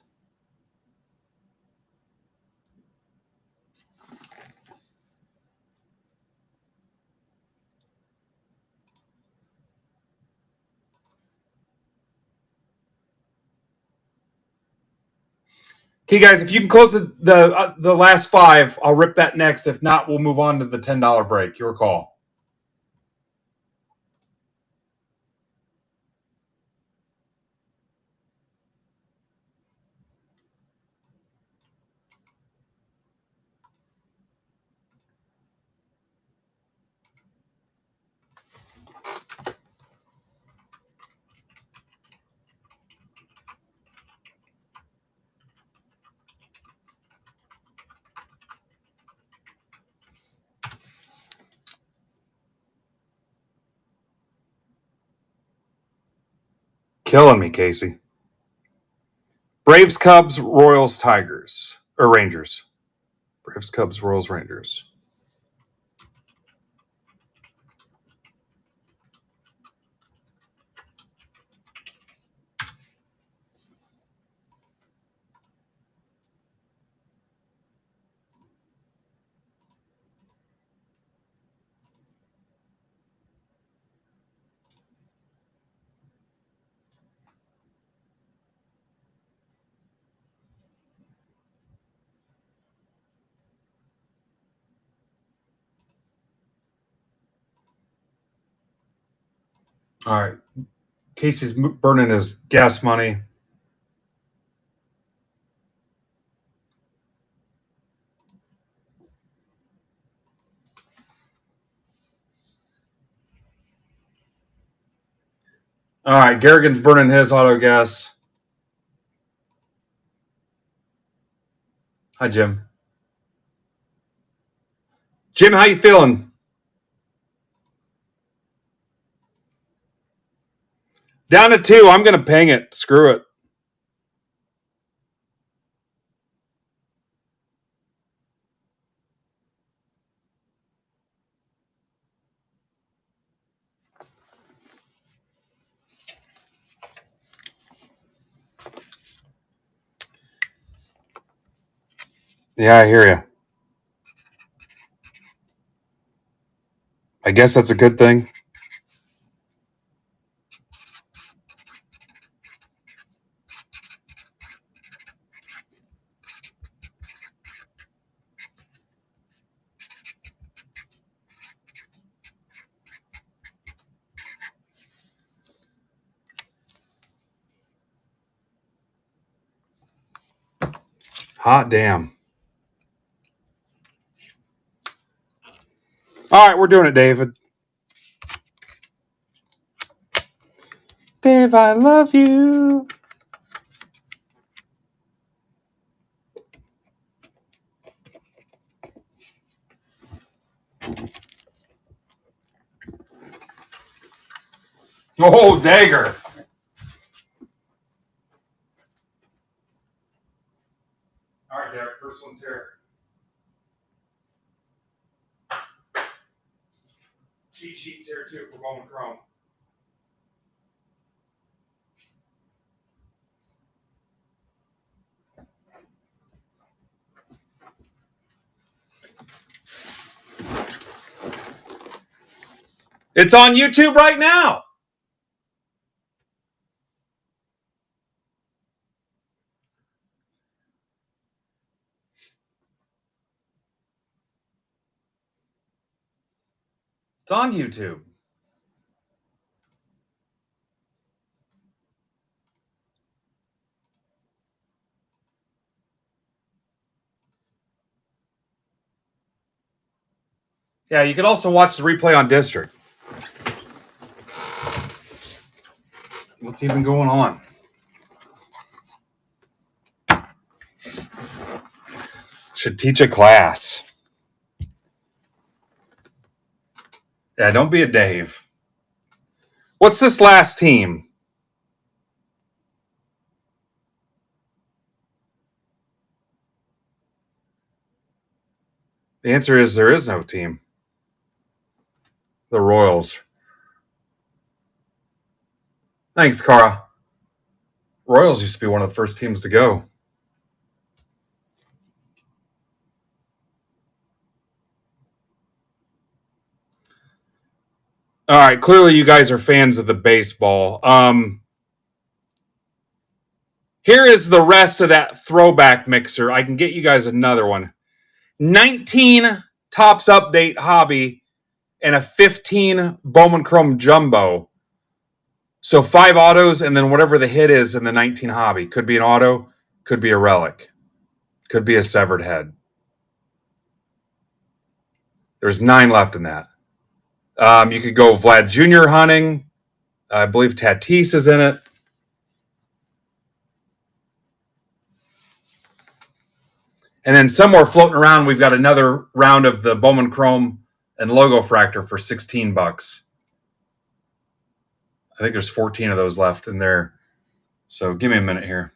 Okay, guys, if you can close the last 5, I'll rip that next. If not, we'll move on to the $10 break. Your call. Killing me, Casey. Braves, Cubs, Royals, Tigers. Or Rangers. Braves, Cubs, Royals, Rangers. All right. Casey's burning his gas money. All right. Garrigan's burning his auto gas. Hi, Jim. Jim, how you feeling? Down to 2. I'm going to ping it. Screw it. Yeah, I hear you. I guess that's a good thing. Hot damn. All right, we're doing it, David. Dave, I love you. Oh, dagger. All right, Derek, first one's here. Cheat sheets here, too, for Bowman Chrome. It's on YouTube right now. It's on YouTube. Yeah, you can also watch the replay on District. What's even going on? Should teach a class. Yeah, don't be a Dave. What's this last team? The answer is there is no team. The Royals. Thanks, Cara. Royals used to be one of the first teams to go. All right, clearly you guys are fans of the baseball. Here is the rest of that throwback mixer. I can get you guys another one. 19 Topps Update Hobby and a 15 Bowman Chrome Jumbo. So 5 autos and then whatever the hit is in the 19 Hobby. Could be an auto, could be a relic, could be a severed head. There's 9 left in that. You could go Vlad Jr. hunting. I believe Tatis is in it. And then somewhere floating around, we've got another round of the Bowman Chrome and Logo Fractor for $16. I think there's 14 of those left in there. So give me a minute here.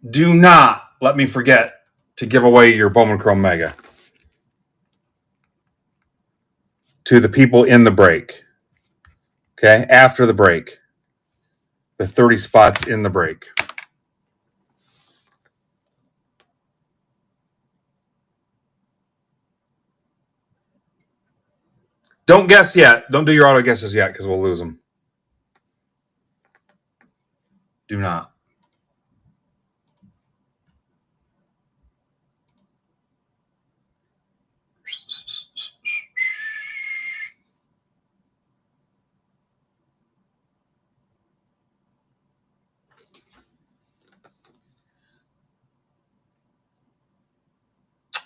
Do not let me forget to give away your Bowman Chrome Mega to the people in the break. Okay, after the break. The 30 spots in the break. Don't guess yet. Don't do your auto guesses yet because we'll lose them. Do not.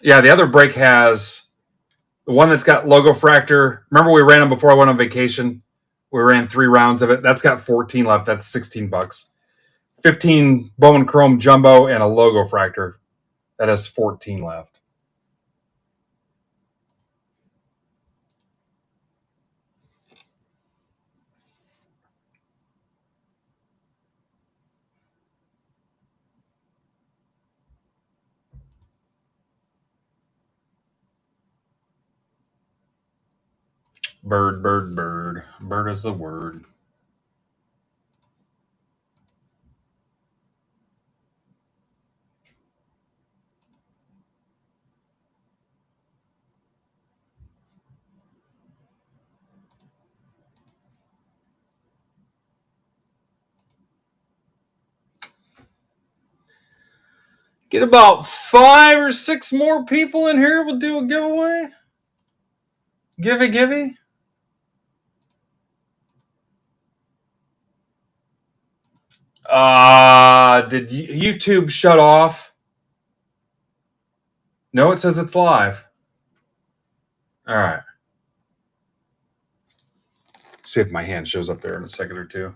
Yeah, the other break has the one that's got logo fractor. Remember we ran them before I went on vacation? We ran 3 rounds of it. That's got 14 left. That's $16. 15 Bowman Chrome Jumbo and a logo fractor. That has 14 left. Bird, bird, bird. Bird is the word. Get about 5 or 6 more people in here. We'll do a giveaway. Givey. Did YouTube shut off? No, it says it's live. All right. See if my hand shows up there in a second or two.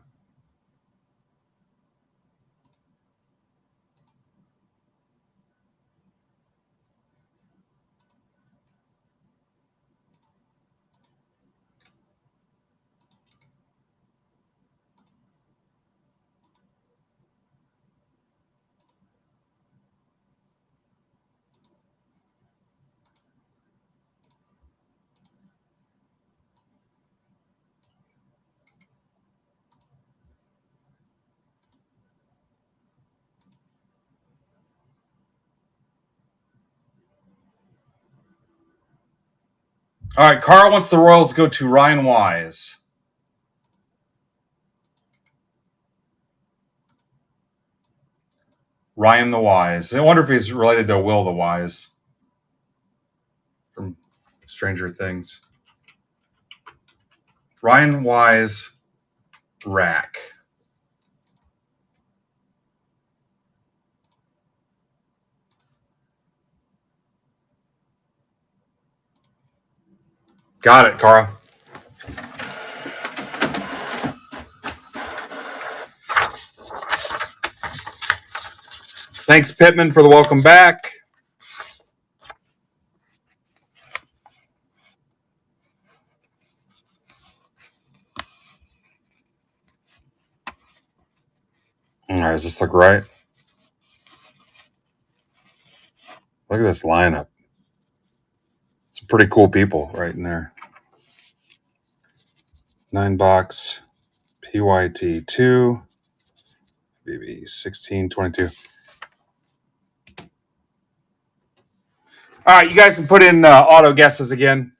All right, Carl wants the Royals go to Ryan Wise. Ryan the Wise. I wonder if he's related to Will the Wise from Stranger Things. Ryan Wise, Rack. Got it, Carl. Thanks, Pittman, for the welcome back. All right, does this look right? Look at this lineup. Some pretty cool people right in there. 9-box, PYT 2, MBB 1622. All right, you guys can put in auto guesses again.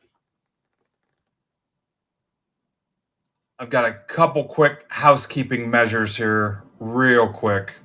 I've got a couple quick housekeeping measures here, real quick.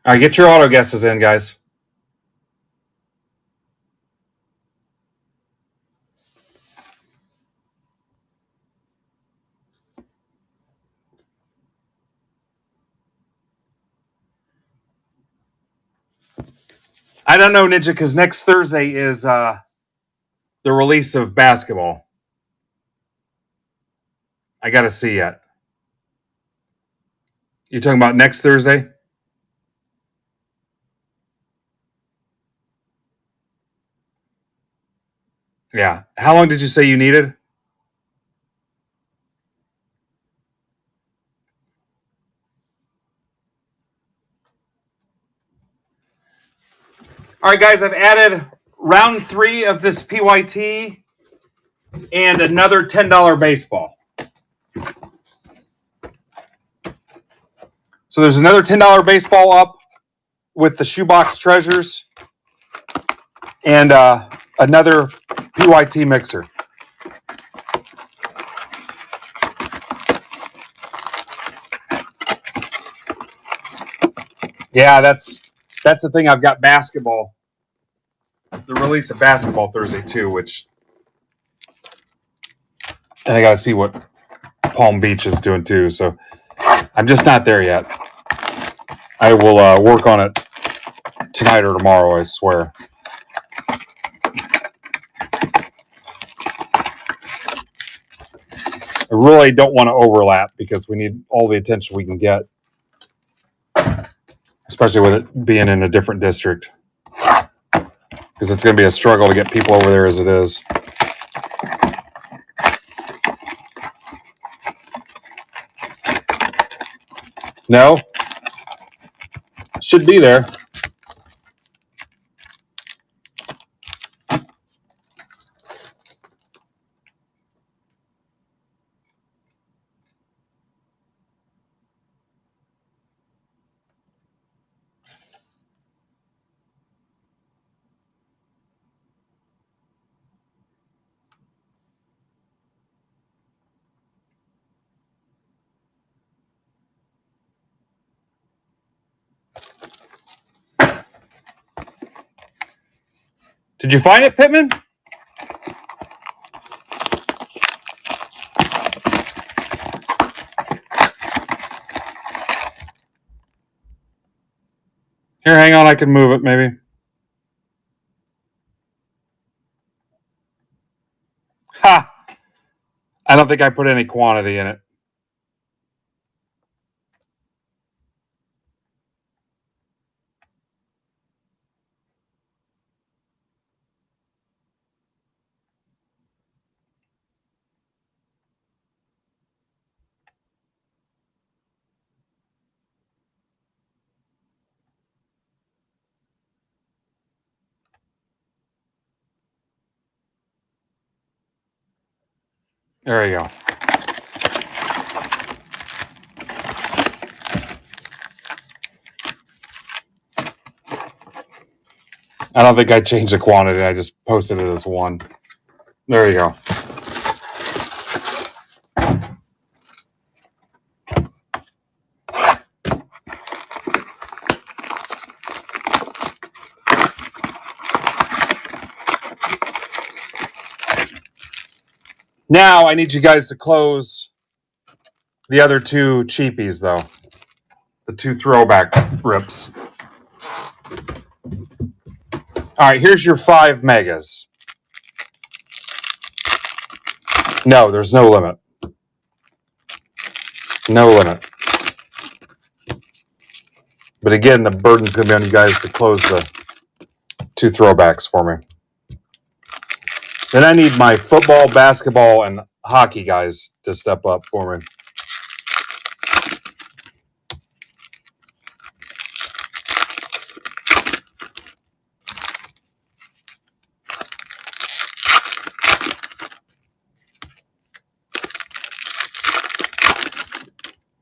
All right, get your auto guesses in, guys. I don't know, Ninja, because next Thursday is the release of basketball. I got to see yet. You talking about next Thursday? Yeah. How long did you say you needed? All right, guys, I've added round 3 of this PYT and another $10 baseball. So there's another $10 baseball up with the shoebox treasures and another PYT mixer. Yeah, that's the thing. I've got basketball, the release of basketball Thursday too, and I got to see what Palm Beach is doing too. So I'm just not there yet. I will work on it tonight or tomorrow, I swear. I really don't want to overlap because we need all the attention we can get, especially with it being in a different district, because it's going to be a struggle to get people over there as it is. No? Should be there. Did you find it, Pittman? Here, hang on. I can move it, maybe. Ha! I don't think I put any quantity in it. There you go. I don't think I changed the quantity. I just posted it as 1. There you go. Now I need you guys to close the other 2 cheapies, though. The 2 throwback rips. All right, here's your 5 megas. No, there's no limit. No limit. But again, the burden's going to be on you guys to close the 2 throwbacks for me. Then I need my football, basketball, and hockey guys to step up for me.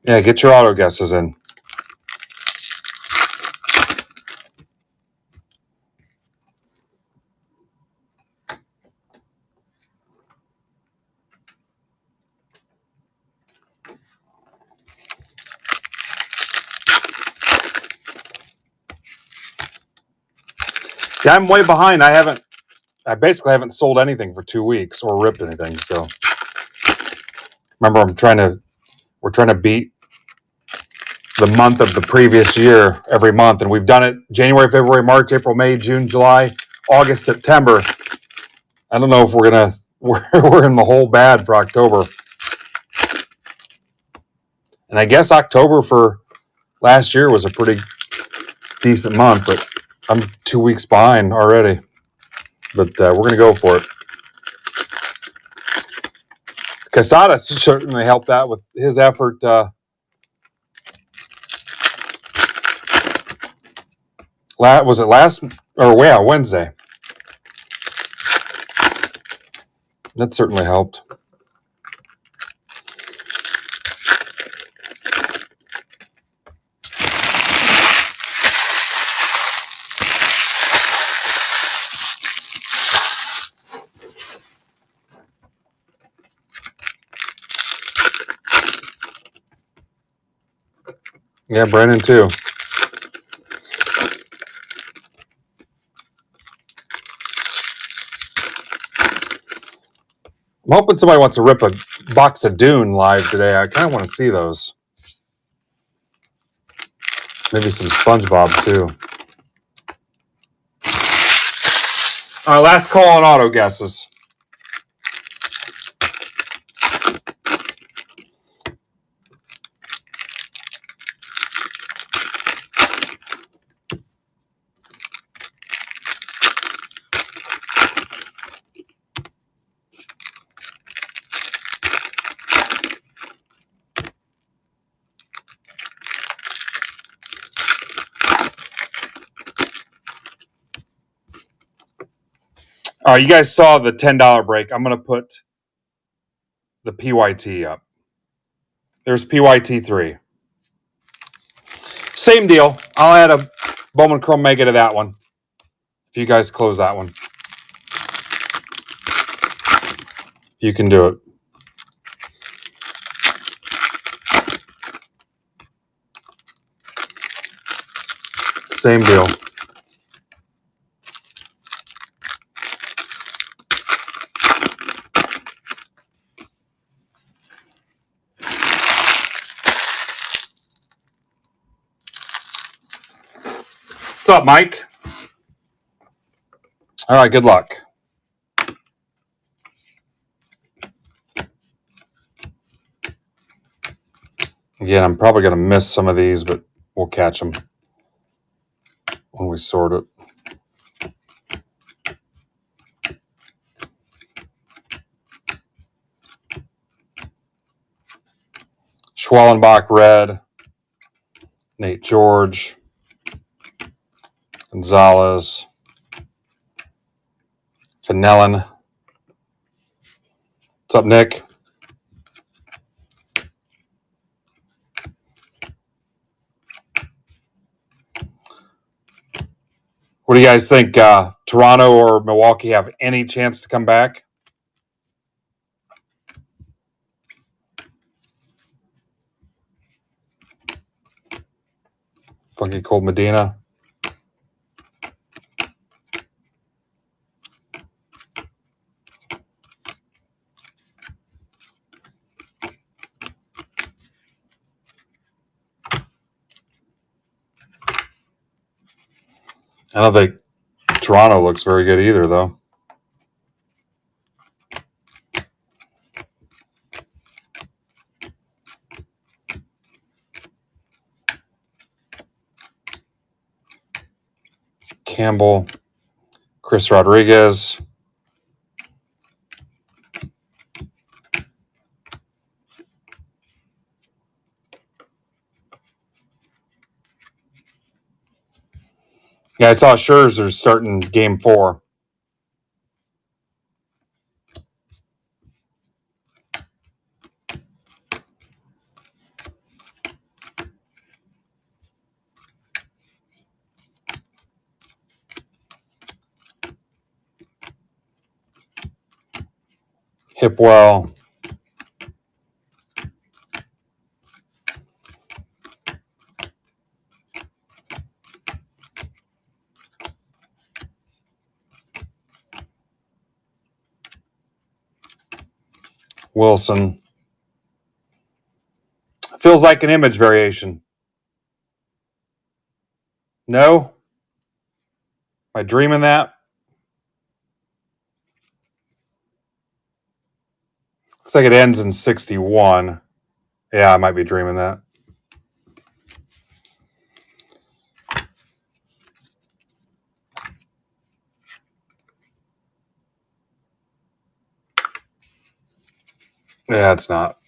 Yeah, get your auto guesses in. Yeah, I'm way behind. I basically haven't sold anything for 2 weeks or ripped anything. So remember, we're trying to beat the month of the previous year every month. And we've done it January, February, March, April, May, June, July, August, September. I don't know if we're in the hole bad for October. And I guess October for last year was a pretty decent month, but I'm 2 weeks behind already. But we're going to go for it. Casada certainly helped out with his effort. Was it Wednesday? That certainly helped. Yeah, Brandon too. I'm hoping somebody wants to rip a box of Dune live today. I kind of want to see those. Maybe some SpongeBob too. All right, last call on auto guesses. All right, you guys saw the $10 break. I'm going to put the PYT up. There's PYT 3. Same deal. I'll add a Bowman Chrome Mega to that one. If you guys close that one, you can do it. Same deal. What's up, Mike? All right, good luck. Again, I'm probably going to miss some of these, but we'll catch them when we sort it. Schwallenbach red. Nate George. Gonzalez. Fenelon. What's up, Nick? What do you guys think? Toronto or Milwaukee have any chance to come back? Funky Cold Medina. I don't think Toronto looks very good either, though. Campbell, Chris Rodriguez. Yeah, I saw Scherzer starting game 4. Hipwell. Wilson. Feels like an image variation. No? Am I dreaming that? Looks like it ends in 61. Yeah, I might be dreaming that. Yeah, it's not.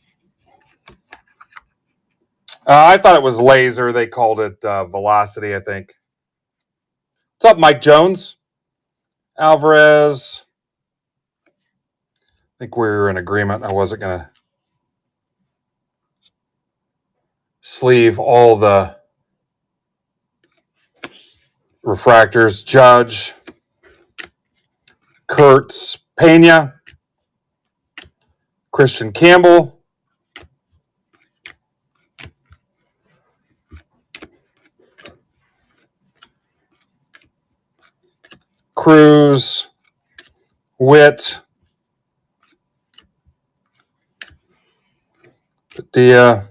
I thought it was laser. They called it velocity, I think. What's up, Mike Jones? Alvarez. I think we were in agreement. I wasn't going to sleeve all the refractors. Judge. Kurtz. Pena. Christian Campbell. Cruz, Witt, Padilla,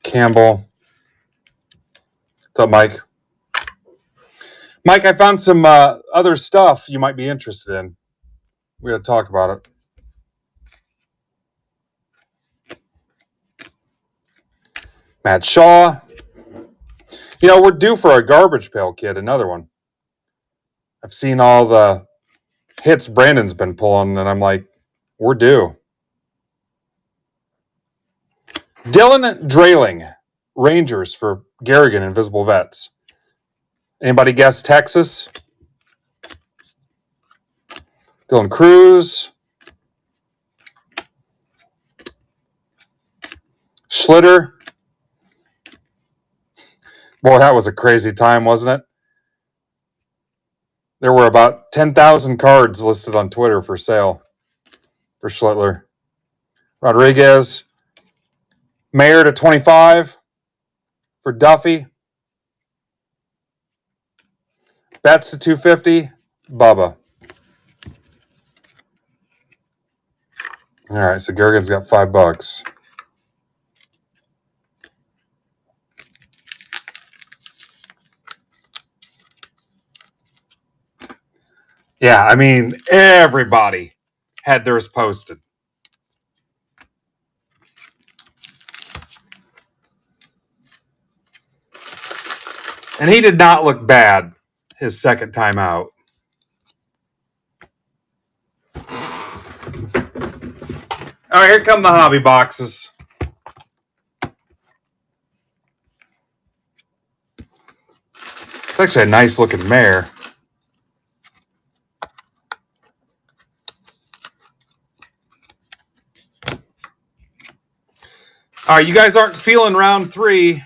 Campbell. What's up, Mike? Mike, I found some other stuff you might be interested in. We're going to talk about it. Matt Shaw. You know, we're due for a garbage pail kid, another one. I've seen all the hits Brandon's been pulling, and I'm like, we're due. Dylan Drayling, Rangers for Garrigan, Invisible Vets. Anybody guess Texas? Dylan Cruz. Schlitter. Boy, that was a crazy time, wasn't it? There were about 10,000 cards listed on Twitter for sale for Schlittler. Rodriguez. Mayer to 25 for Duffy. Betts to 250. Bubba. All right, so Garrigan's got $5. Yeah, I mean, everybody had theirs posted. And he did not look bad his second time out. All right, here come the hobby boxes. It's actually a nice looking mare. All right, you guys aren't feeling round 3.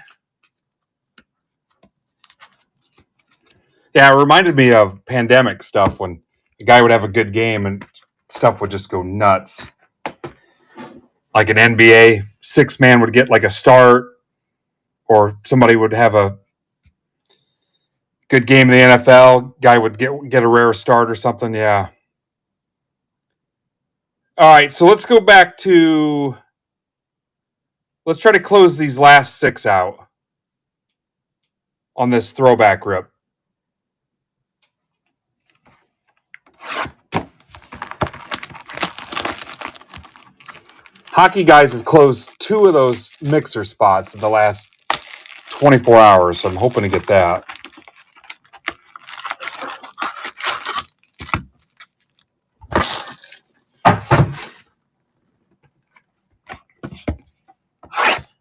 Yeah, it reminded me of pandemic stuff when a guy would have a good game and stuff would just go nuts. Like an NBA 6-man would get like a start, or somebody would have a good game in the NFL. Guy would get a rare start or something. Yeah. All right, so let's go back to. Let's try to close these last 6 out on this throwback rip. Hockey guys have closed 2 of those mixer spots in the last 24 hours, so I'm hoping to get that.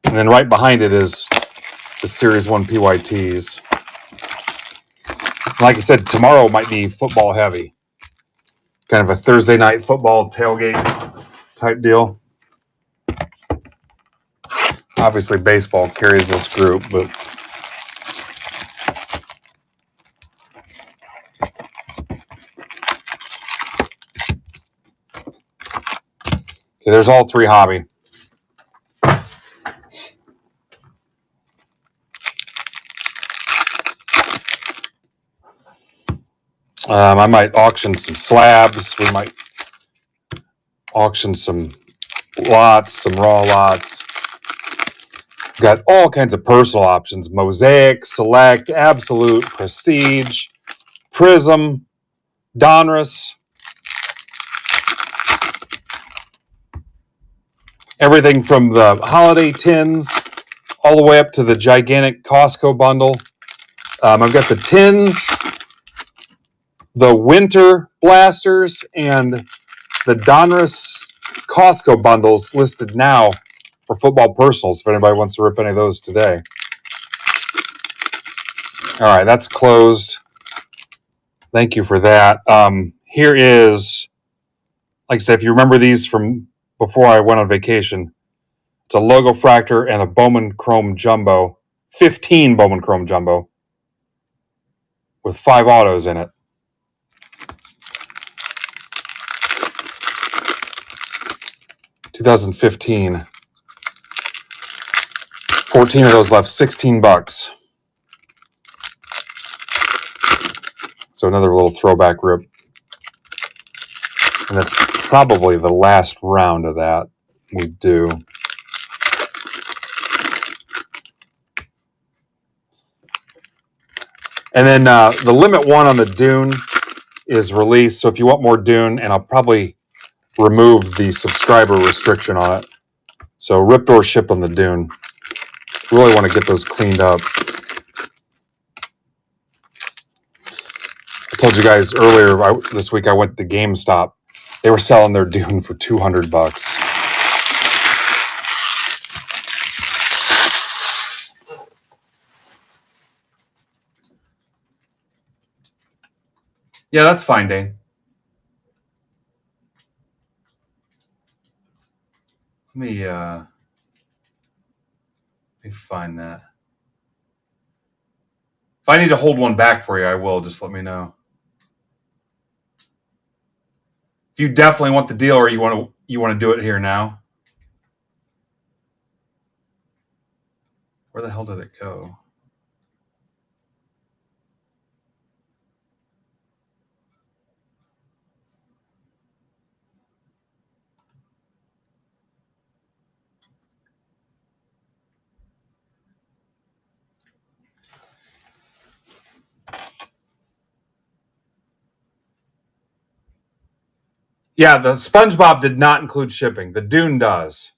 And then right behind it is the Series 1 PYTs. Like I said, tomorrow might be football heavy. Kind of a Thursday night football tailgate type deal. Obviously, baseball carries this group, but okay, there's all 3 hobby. I might auction some slabs. We might auction some lots, some raw lots. Got all kinds of personal options: Mosaic, Select, Absolute, Prestige, Prism, Donruss. Everything from the holiday tins all the way up to the gigantic Costco bundle. I've got the tins, the winter blasters, and the Donruss Costco bundles listed now for football personals if anybody wants to rip any of those today. All right, that's closed. Thank you for that. Here is, like I said, if you remember these from before I went on vacation, it's a Logo Fractor and a Bowman Chrome Jumbo, 15 Bowman Chrome Jumbo with 5 autos in it. $2015. 14 of those left, $16. So another little throwback rip. And that's probably the last round of that we do. And then the limit 1 on the Dune is released. So if you want more Dune, and I'll probably remove the subscriber restriction on it. So ripped or ship on the Dune. Really want to get those cleaned up. I told you guys earlier this week I went to GameStop. They were selling their Dune for $200. Yeah, that's fine, Dane. Let me find that. If I need to hold one back for you, I will. Just let me know. If you definitely want the deal, or you want to do it here now. Where the hell did it go? Yeah, the SpongeBob did not include shipping. The Dune does.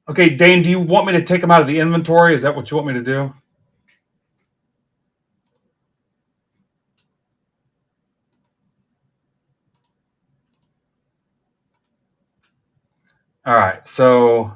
Okay, Dane, do you want me to take them out of the inventory? Is that what you want me to do? All right, so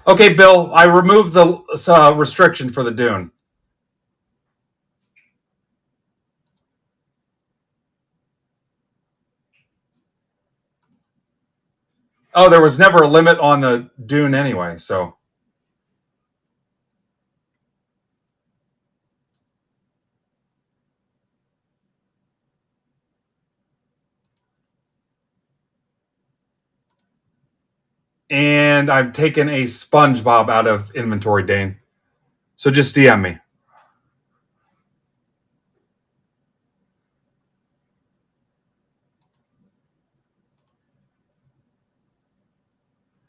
okay, Bill, I removed the restriction for the Dune. Oh, there was never a limit on the Dune anyway, so. And I've taken a SpongeBob out of inventory, Dane. So just DM me.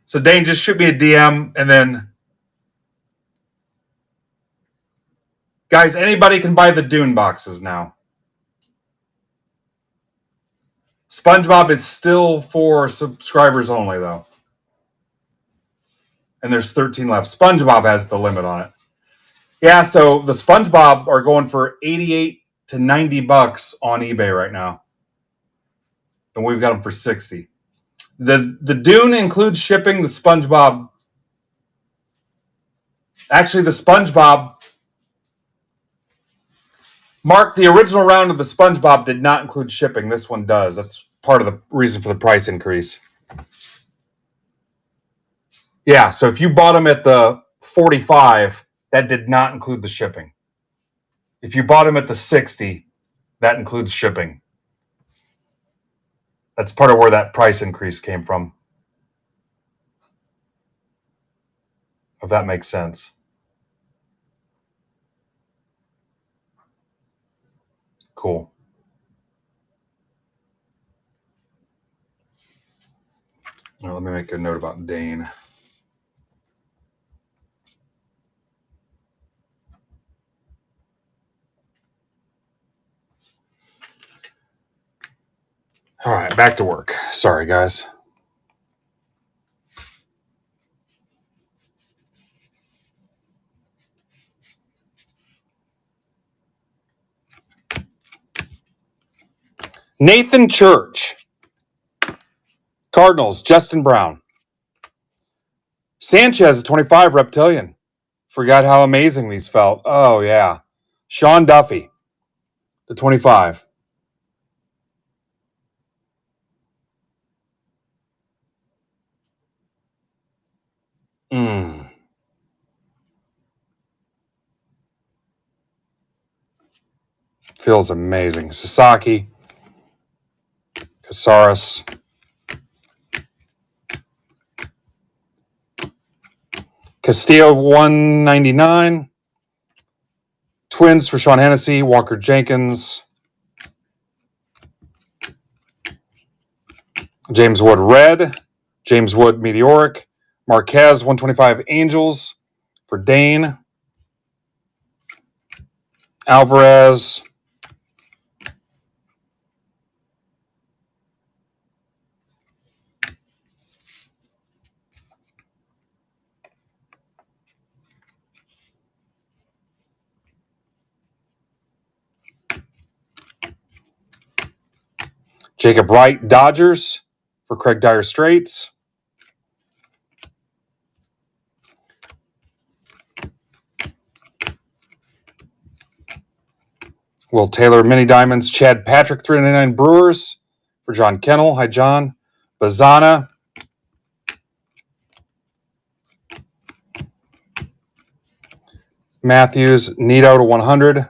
So Dane, just shoot me a DM, and then guys, anybody can buy the Dune boxes now. SpongeBob is still for subscribers only, though. And there's 13 left. SpongeBob has the limit on it. Yeah, so the SpongeBob are going for 88 to 90 bucks on eBay right now. And we've got them for 60. The Dune includes shipping. The SpongeBob, actually the SpongeBob, Mark, the original round of the SpongeBob did not include shipping. This one does. That's part of the reason for the price increase. Yeah, so if you bought them at the 45, that did not include the shipping. If you bought them at the 60, that includes shipping. That's part of where that price increase came from. If that makes sense. Cool. Well, let me make a note about Dane. All right, back to work. Sorry, guys. Nathan Church. Cardinals, Justin Brown. Sanchez, 25, Reptilian. Forgot how amazing these felt. Oh, yeah. Sean Duffy, the 25. Feels amazing. Sasaki, Casares, Castillo, 199. Twins for Sean Hennessy, Walker Jenkins, James Wood Red, James Wood Meteoric, Marquez, 125 Angels for Dane, Alvarez, Jacob Wright, Dodgers for Craig Dyer Straits, Will Taylor Mini Diamonds, Chad Patrick, 399 Brewers for John Kennel. Hi, John. Bazana, Matthews, Nito to 100.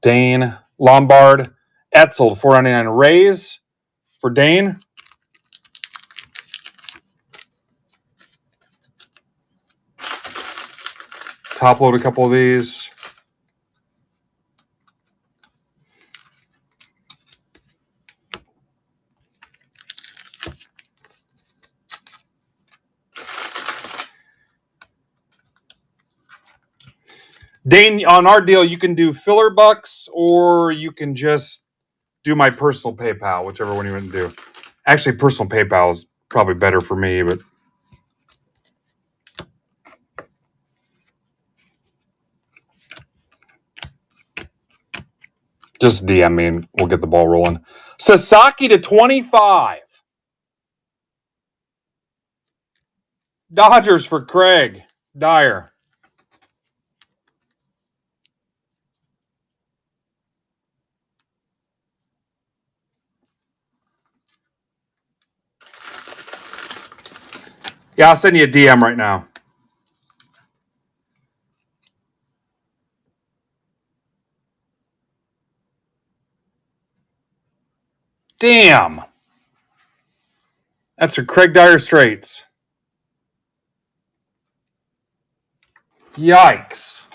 Dane, Lombard, Etzel, 499 Rays for Dane. Top load a couple of these. Dane, on our deal, you can do filler bucks or you can just do my personal PayPal, whichever one you want to do. Actually, personal PayPal is probably better for me, but just DM me and we'll get the ball rolling. Sasaki to 25. Dodgers for Craig Dyer. Yeah, I'll send you a DM right now. Damn. That's for Craig Dyer Straits. Yikes.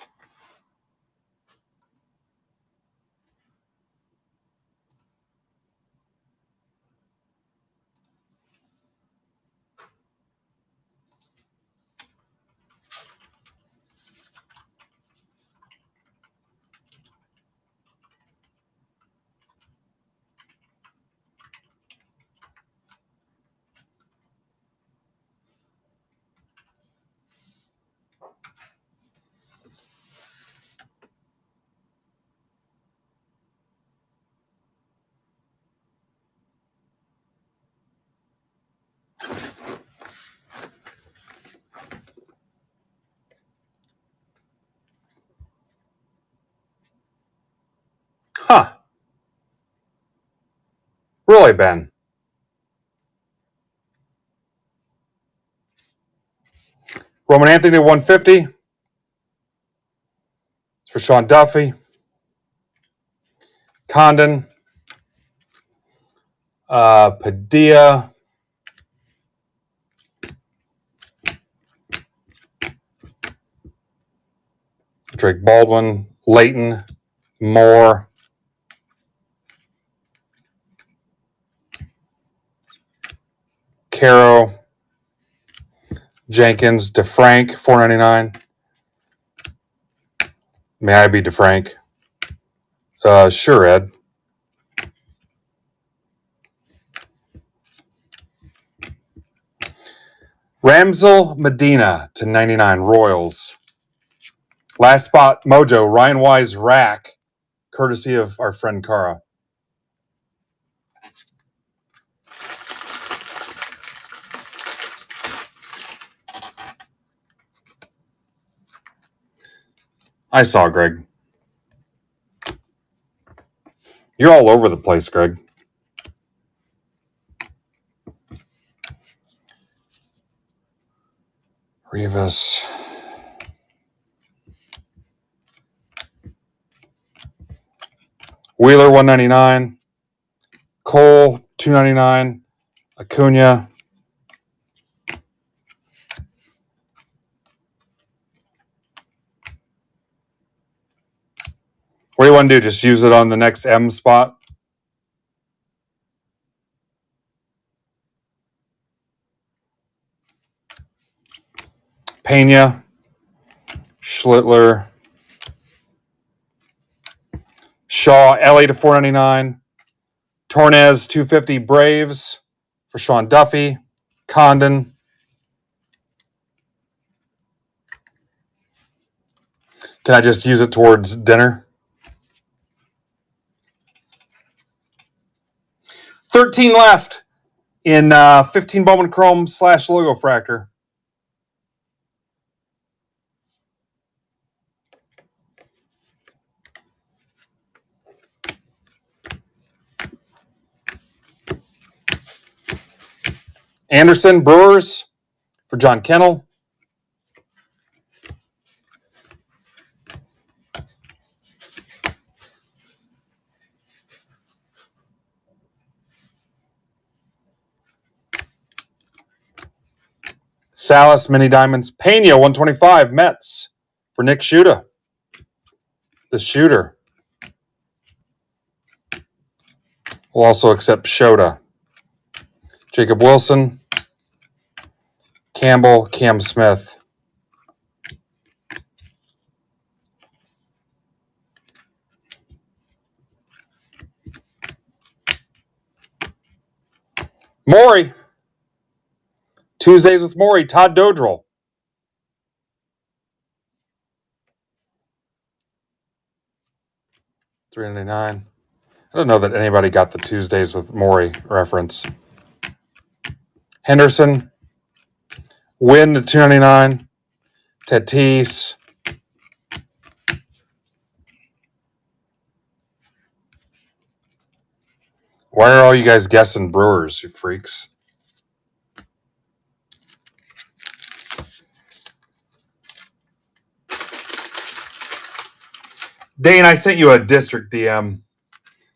really been? Roman Anthony 150. It's for Sean Duffy. Condon. Padilla. Drake Baldwin. Leighton. Moore. Caro. Jenkins. DeFrank. $4.99. May I be DeFrank? Sure, Ed. Ramsel Medina /99 Royals. Last spot, Mojo, Ryan Wise Rack, courtesy of our friend Cara. I saw Greg. You're all over the place, Greg. Rivas. Wheeler $199. Cole $299. Acuna. What do you want to do? Just use it on the next M spot? Pena. Schlittler. Shaw, LA /499. Tornez $250 Braves for Sean Duffy. Condon. Can I just use it towards dinner? 13 left in 15 Bowman Chrome / Logo Fractor. Anderson, Brewers for John Kennel. Salas, Mini Diamonds. Pena, 125, Mets for Nick Schuta. The shooter. We'll also accept Shota. Jacob Wilson. Campbell, Cam Smith. Maury. Tuesdays with Maury, Todd Dodrell. $3.99. I don't know that anybody got the Tuesdays with Maury reference. Henderson. Win to $2.99. Tatis. Why are all you guys guessing Brewers, you freaks? Dane, I sent you a district DM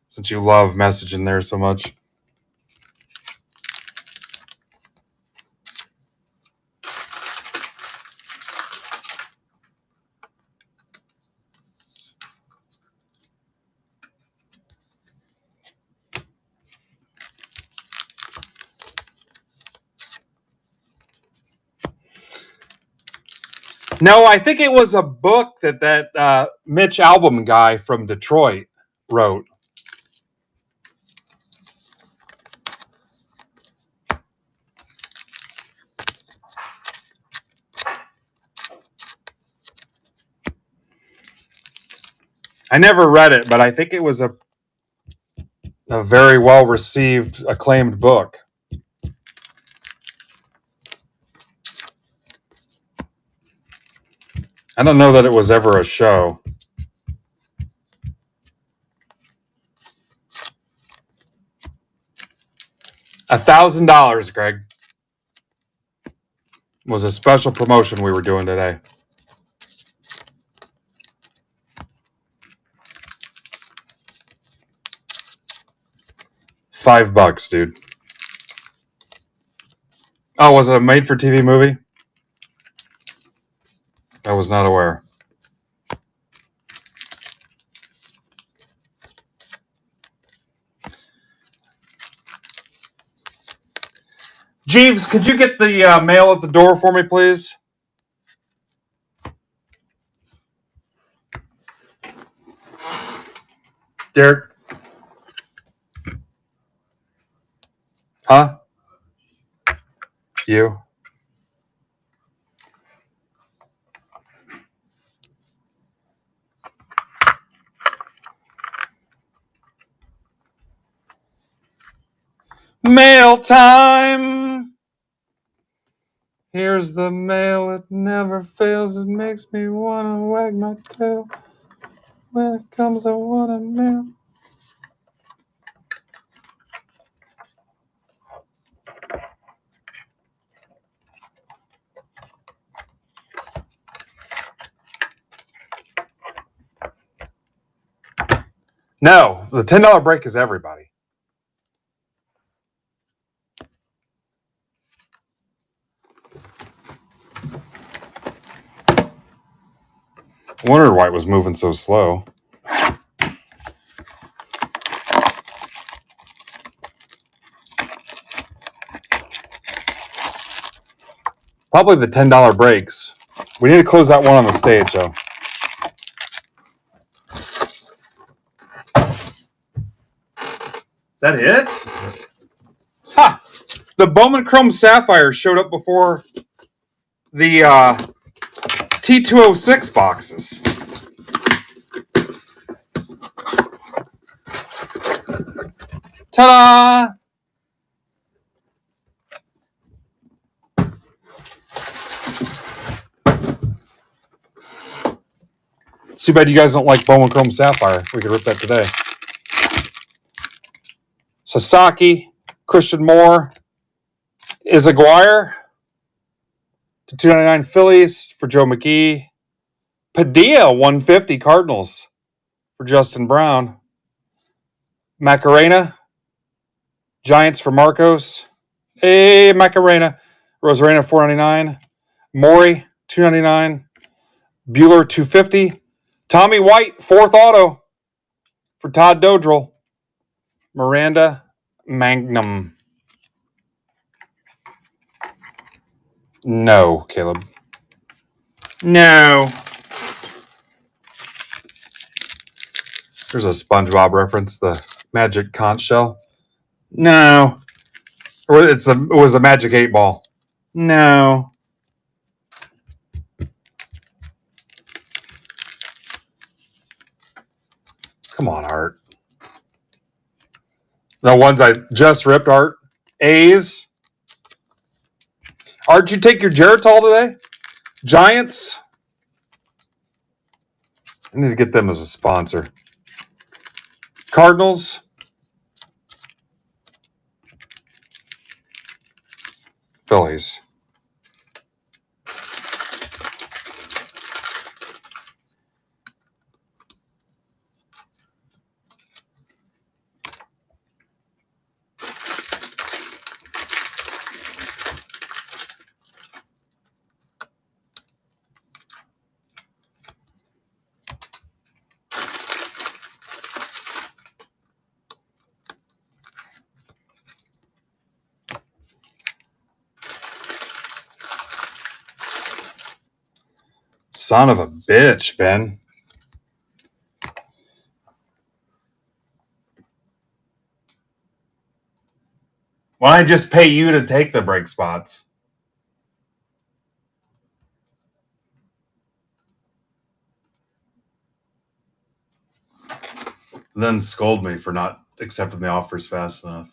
since you love messaging there so much. No, I think it was a book that Mitch Albom guy from Detroit wrote. I never read it, but I think it was a very well-received, acclaimed book. I don't know that it was ever a show. $1,000, Greg. Was a special promotion we were doing today. $5, dude. Oh, was it a made-for-TV movie? I was not aware. Jeeves, could you get the mail at the door for me, please? Derek? Huh? You? Mail time! Here's the mail, it never fails. It makes me want to wag my tail. When it comes, I want a mail. No, the $10 break is everybody. I wondered why it was moving so slow. Probably the $10 breaks. We need to close that one on the stage, though. Is that it? Ha! The Bowman Chrome Sapphire showed up before the T206 boxes. Ta-da! It's too bad you guys don't like Bowman Chrome Sapphire. We could rip that today. Sasaki, Christian Moore, Izaguirre to 299 Phillies for Joe McGee. Padilla, 150 Cardinals for Justin Brown. Macarena, Giants for Marcos. Hey, Macarena. Rosarena, 499. Maury, 299. Bueller, 250. Tommy White, 4th auto for Todd Dodrell. Miranda, Magnum. No, Caleb. No. There's a SpongeBob reference, the magic conch shell. No. Or it was a magic 8-ball. No. Come on, Art. The ones I just ripped, Art. A's. Art, you take your Geritol today? Giants. I need to get them as a sponsor. Cardinals. Phillies. Son of a bitch, Ben. Why don't I just pay you to take the break spots? And then scold me for not accepting the offers fast enough.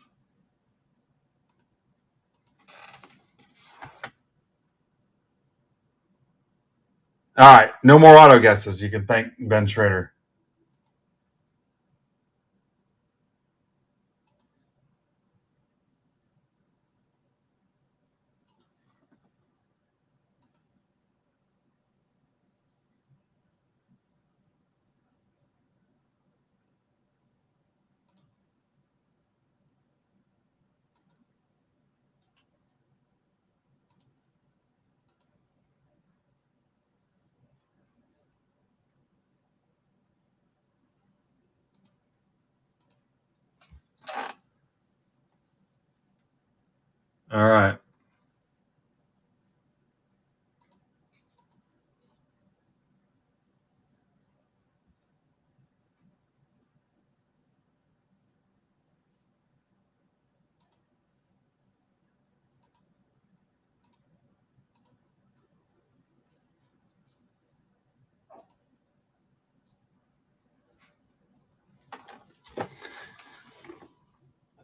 All right, no more auto guesses. You can thank Ben Schrader. All right.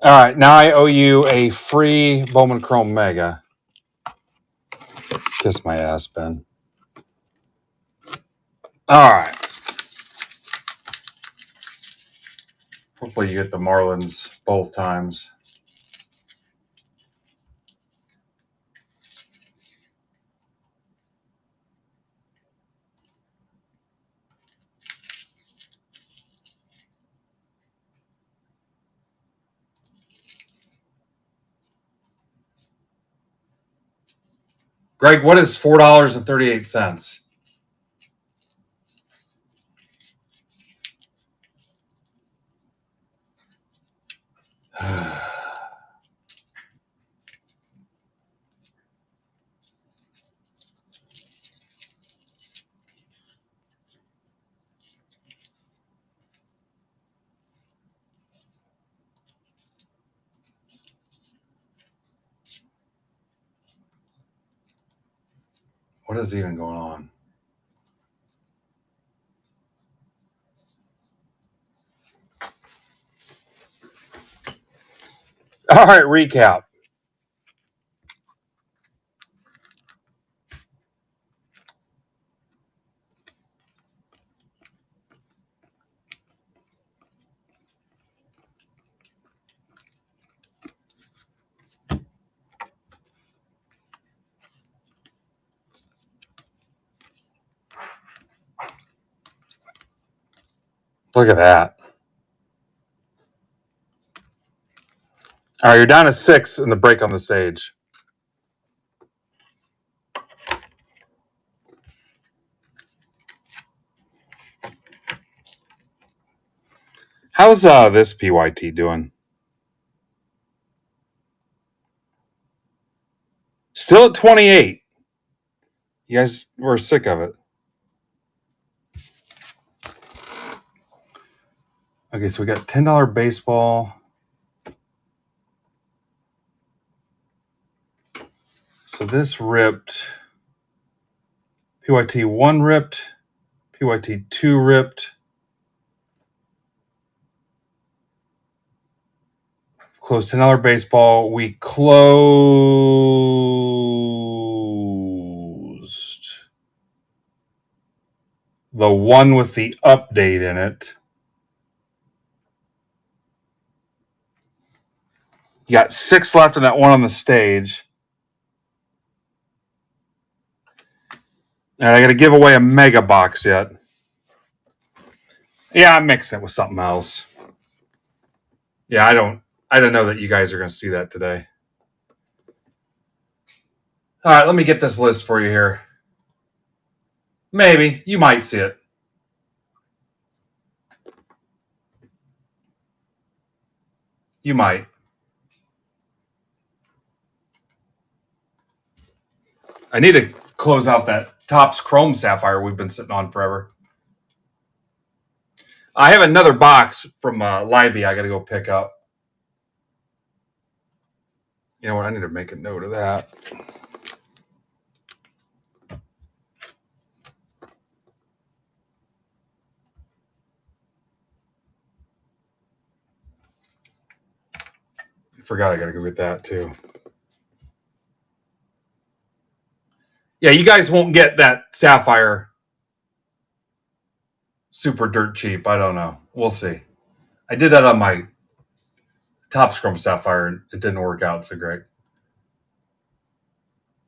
All right. Now I owe you a free Bowman Chrome Mega. Kiss my ass, Ben. All right. Hopefully you get the Marlins both times. Greg, what is $4.38? What is even going on? All right, recap. Look at that. All right, you're down to 6 in the break on the stage. How's this PYT doing? Still at 28. You guys were sick of it. Okay, so we got $10 baseball. So this ripped. PYT 1 ripped. PYT 2 ripped. Closed $10 baseball. We closed the one with the update in it. You got 6 left in that one on the stage. And I got to give away a mega box yet. Yeah, I'm mixing it with something else. Yeah, I don't know that you guys are going to see that today. All right, let me get this list for you here. Maybe. You might see it. You might. I need to close out that Topps Chrome Sapphire we've been sitting on forever. I have another box from Libby I got to go pick up. You know what? I need to make a note of that. I forgot I got to go get that too. Yeah, you guys won't get that Sapphire super dirt cheap. I don't know. We'll see. I did that on my Topps Chrome Sapphire and it didn't work out so great.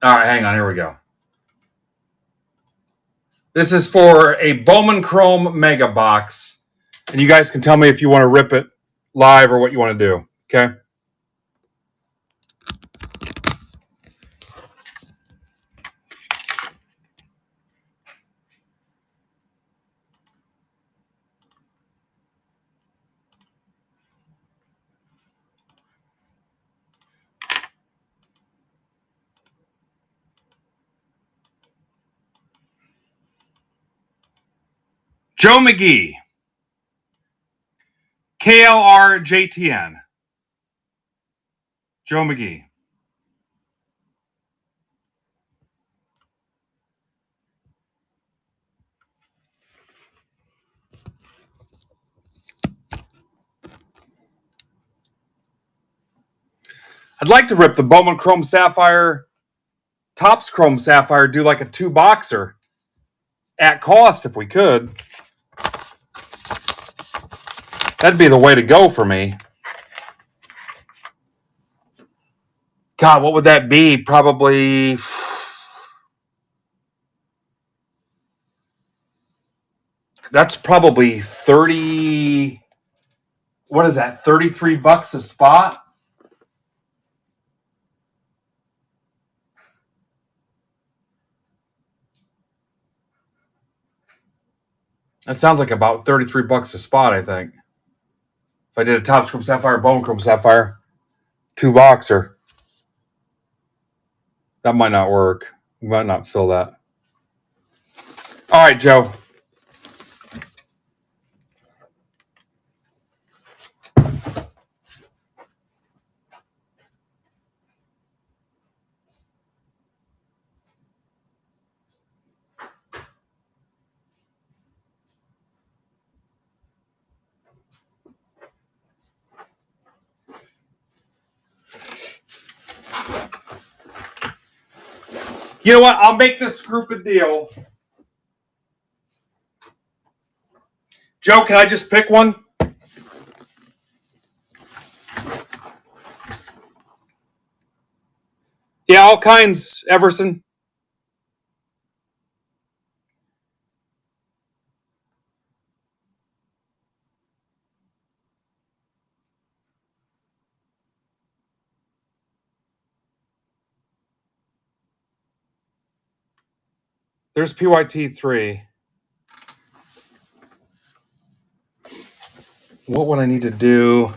All right, hang on. Here we go. This is for a Bowman Chrome Mega Box. And you guys can tell me if you want to rip it live or what you want to do. Okay? Joe McGee. KLRJTN. Joe McGee. I'd like to rip the Bowman Chrome Sapphire, Topps Chrome Sapphire, do like a 2-boxer at cost if we could. That'd be the way to go for me. God, what would that be? Probably... That's probably 30... What is that? $33 a spot? That sounds like about $33 a spot, I think. If I did a Topps Chrome Sapphire, Bowman Chrome Sapphire, 2-boxer. That might not work. We might not fill that. All right, Joe. You know what? I'll make this group a deal. Joe, can I just pick one? Yeah, all kinds, Everson. There's PYT3. What would I need to do?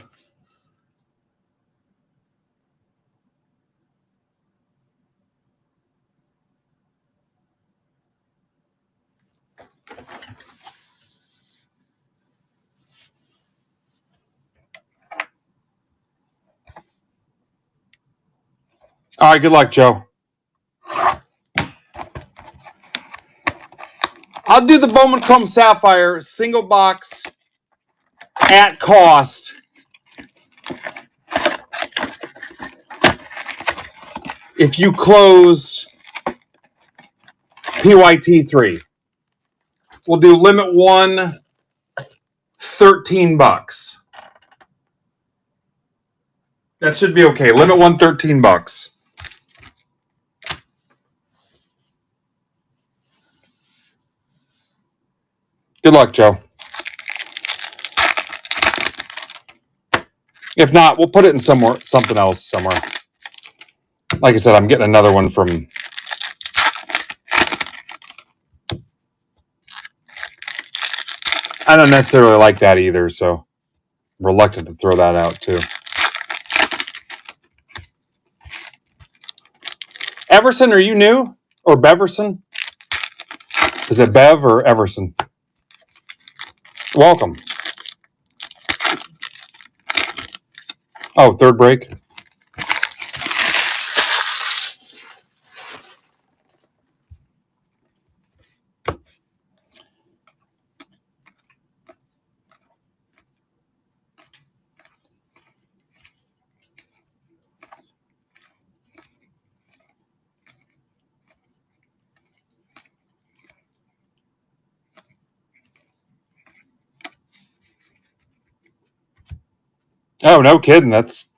All right, good luck, Joe. I'll do the Bowman Chrome Sapphire single box at cost. If you close PYT3, we'll do limit 1, $13. That should be okay. Limit 1, $13. Good luck, Joe. If not, we'll put it in something else somewhere. Like I said, I'm getting another one from... I don't necessarily like that either, so I'm reluctant to throw that out too. Everson, are you new? Or Beverson? Is it Bev or Everson? Welcome. Oh, third break. Oh, no kidding. That's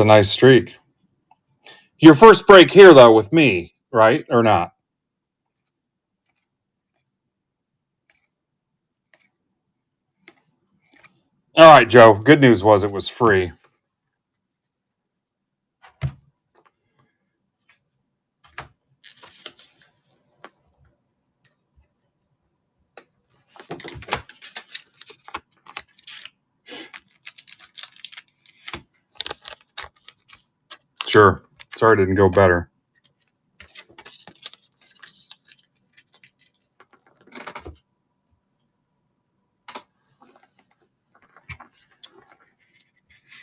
a nice streak. Your first break here, though, with me, right? Or not? All right, Joe. Good news was it was free. Sure. Sorry it didn't go better.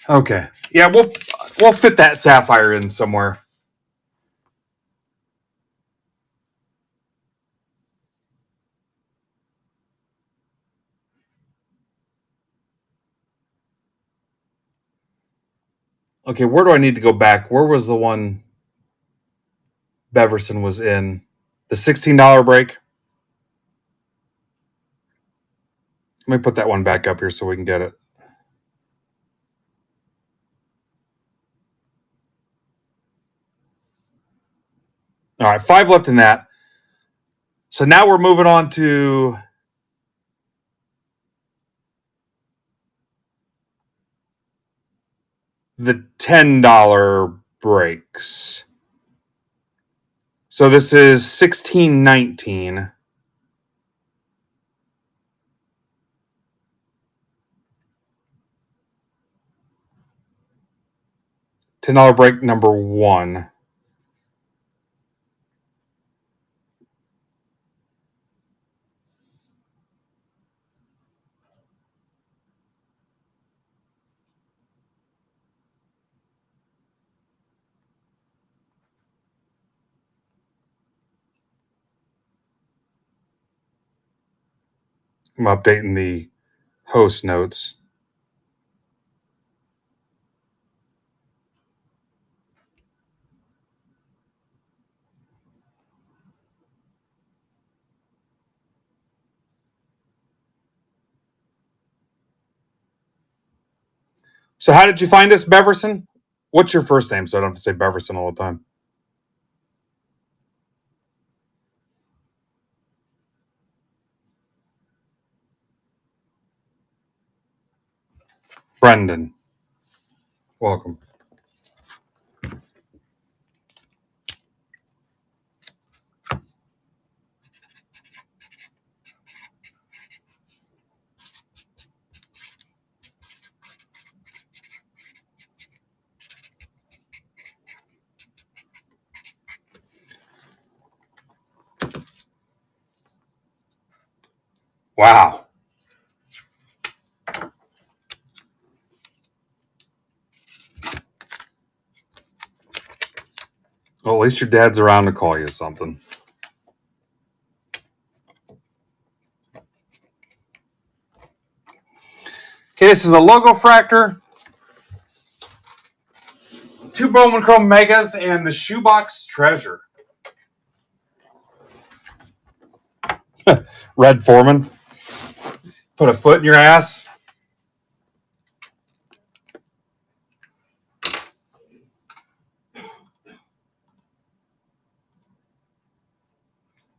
Okay. Yeah, we'll fit that sapphire in somewhere. Okay, where do I need to go back? Where was the one Beverson was in? The $16 break? Let me put that one back up here so we can get it. All right, 5 left in that. So now we're moving on to the $10 breaks. So this is 16.19. $10 break number 1. I'm updating the host notes. So how did you find us, Beverson? What's your first name so I don't have to say Beverson all the time? Brendan. Welcome. Wow. Well, at least your dad's around to call you something. Okay, this is a logo fractor, 2 Bowman Chrome Megas, and the Shoebox Treasure. Red Foreman. Put a foot in your ass.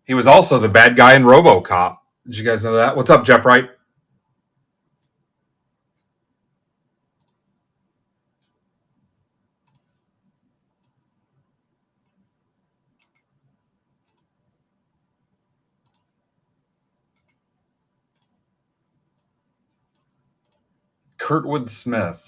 He was also the bad guy in RoboCop. Did you guys know that? What's up, Jeff Wright? Kurtwood Smith.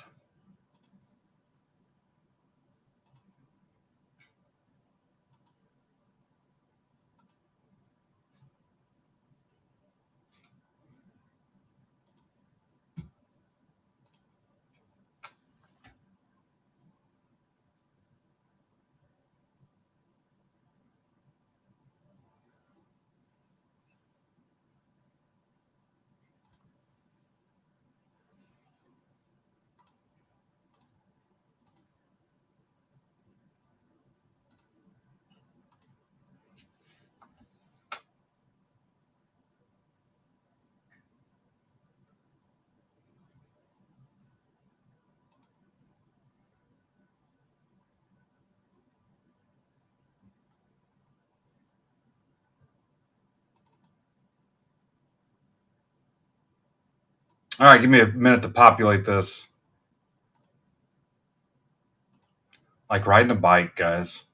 All right, give me a minute to populate this. Like riding a bike, guys.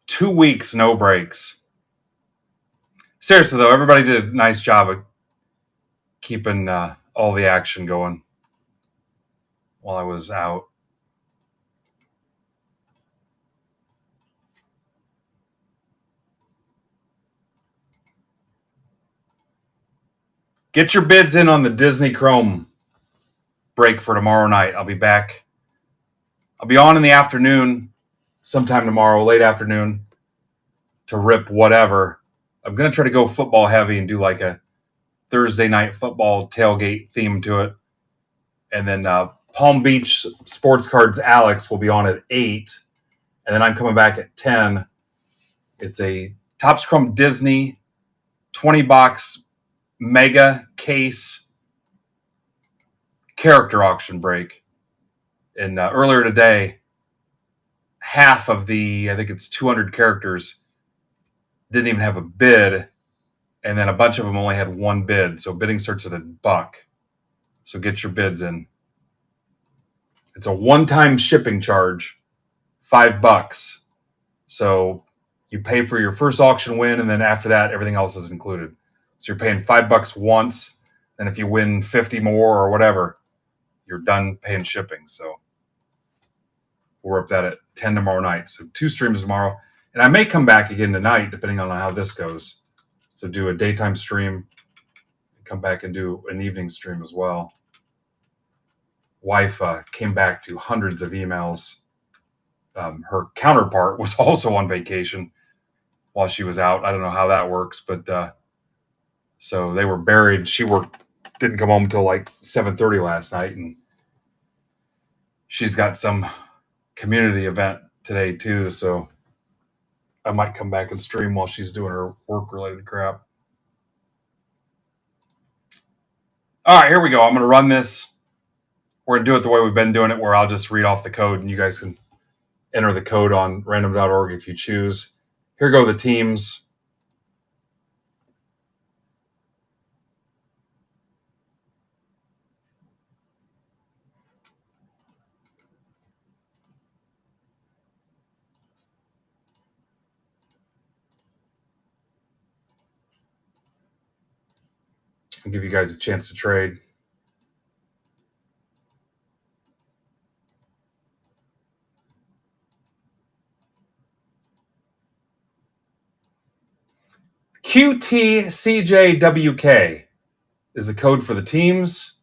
2 weeks, no breaks. Seriously, though, everybody did a nice job of keeping all the action going while I was out. Get your bids in on the Disney Chrome. break for tomorrow night. I'll be back. I'll be on in the afternoon, sometime tomorrow, late afternoon, to rip whatever. I'm going to try to go football heavy and do like a Thursday night football tailgate theme to it. And then Palm Beach Sports Cards Alex will be on at 8. And then I'm coming back at 10. It's a Topps Chrome Disney 20-box mega case character auction break. And earlier today, half of the, I think it's 200 characters, didn't even have a bid. And then a bunch of them only had one bid. So bidding starts at $1. So get your bids in. It's a one-time shipping charge, $5. So you pay for your first auction win, and then after that, everything else is included. So you're paying $5 once, and if you win 50 more or whatever, you're done paying shipping. So we're up that at 10 tomorrow night. So 2 streams tomorrow. And I may come back again tonight, depending on how this goes. So do a daytime stream, and come back and do an evening stream as well. Wife came back to hundreds of emails. Her counterpart was also on vacation while she was out. I don't know how that works, but so they were buried. She didn't come home until like 7:30 last night, and she's got some community event today too. So I might come back and stream while she's doing her work-related crap. All right, here we go. I'm going to run this. We're going to do it the way we've been doing it, where I'll just read off the code, and you guys can enter the code on random.org if you choose. Here go the teams. I'll give you guys a chance to trade. QTCJWK is the code for the teams.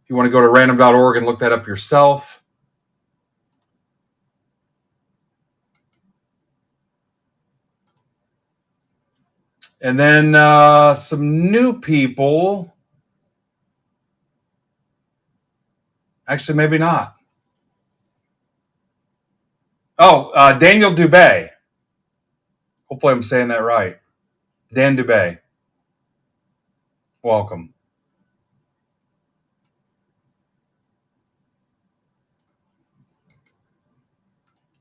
If you want to go to random.org and look that up yourself. And then some new people. Actually, maybe not. Oh, Daniel Dubé. Hopefully I'm saying that right. Dan Dubé. Welcome.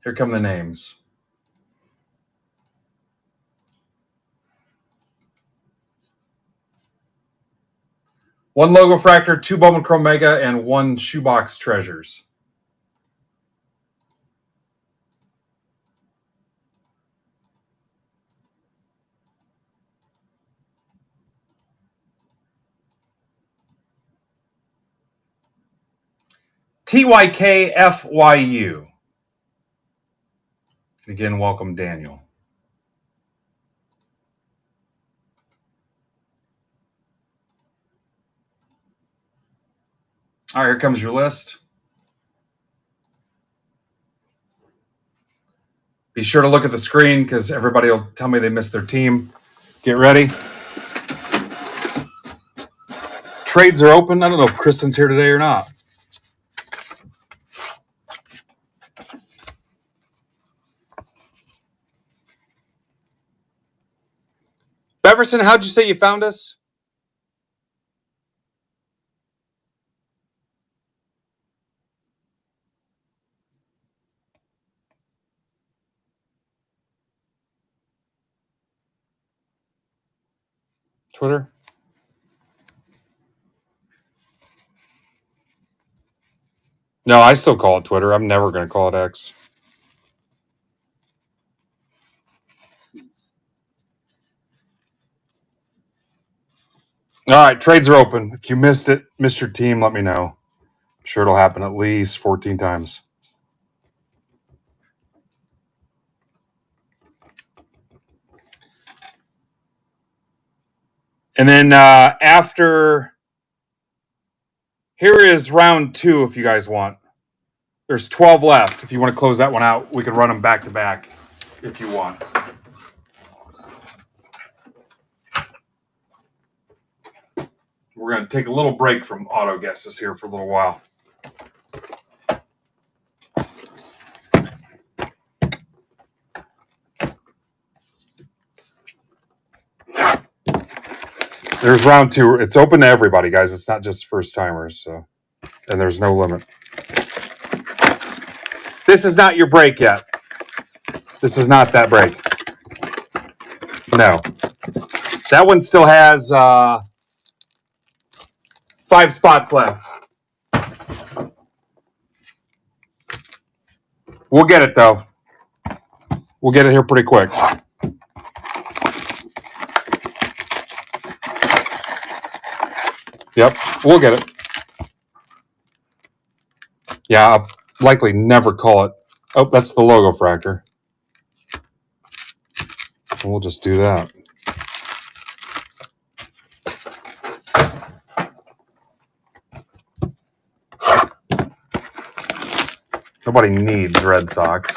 Here come the names. One Logo Fractor, 2 Bowman Chrome Mega, and 1 Shoebox Treasures. TYKFYU. Again, welcome, Daniel. All right, here comes your list. Be sure to look at the screen because everybody will tell me they missed their team. Get ready. Trades are open. I don't know if Kristen's here today or not. Beverson, how'd you say you found us? Twitter? No, I still call it Twitter. I'm never going to call it X. All right, trades are open. If you missed your team, let me know. I'm sure it'll happen at least 14 times. And then after Here is round 2 if you guys want. There's 12 left. If you want to close that one out, we can run them back to back if you want. We're going to take a little break from auto guesses here for a little while. There's round 2. It's open to everybody, guys. It's not just first timers, so, and there's no limit. This is not your break yet. This is not that break. No. That one still has 5 spots left. We'll get it, though. We'll get it here pretty quick. Yep, we'll get it. Yeah, I'll likely never call it. Oh, that's the logo fractor. We'll just do that. Nobody needs Red Sox.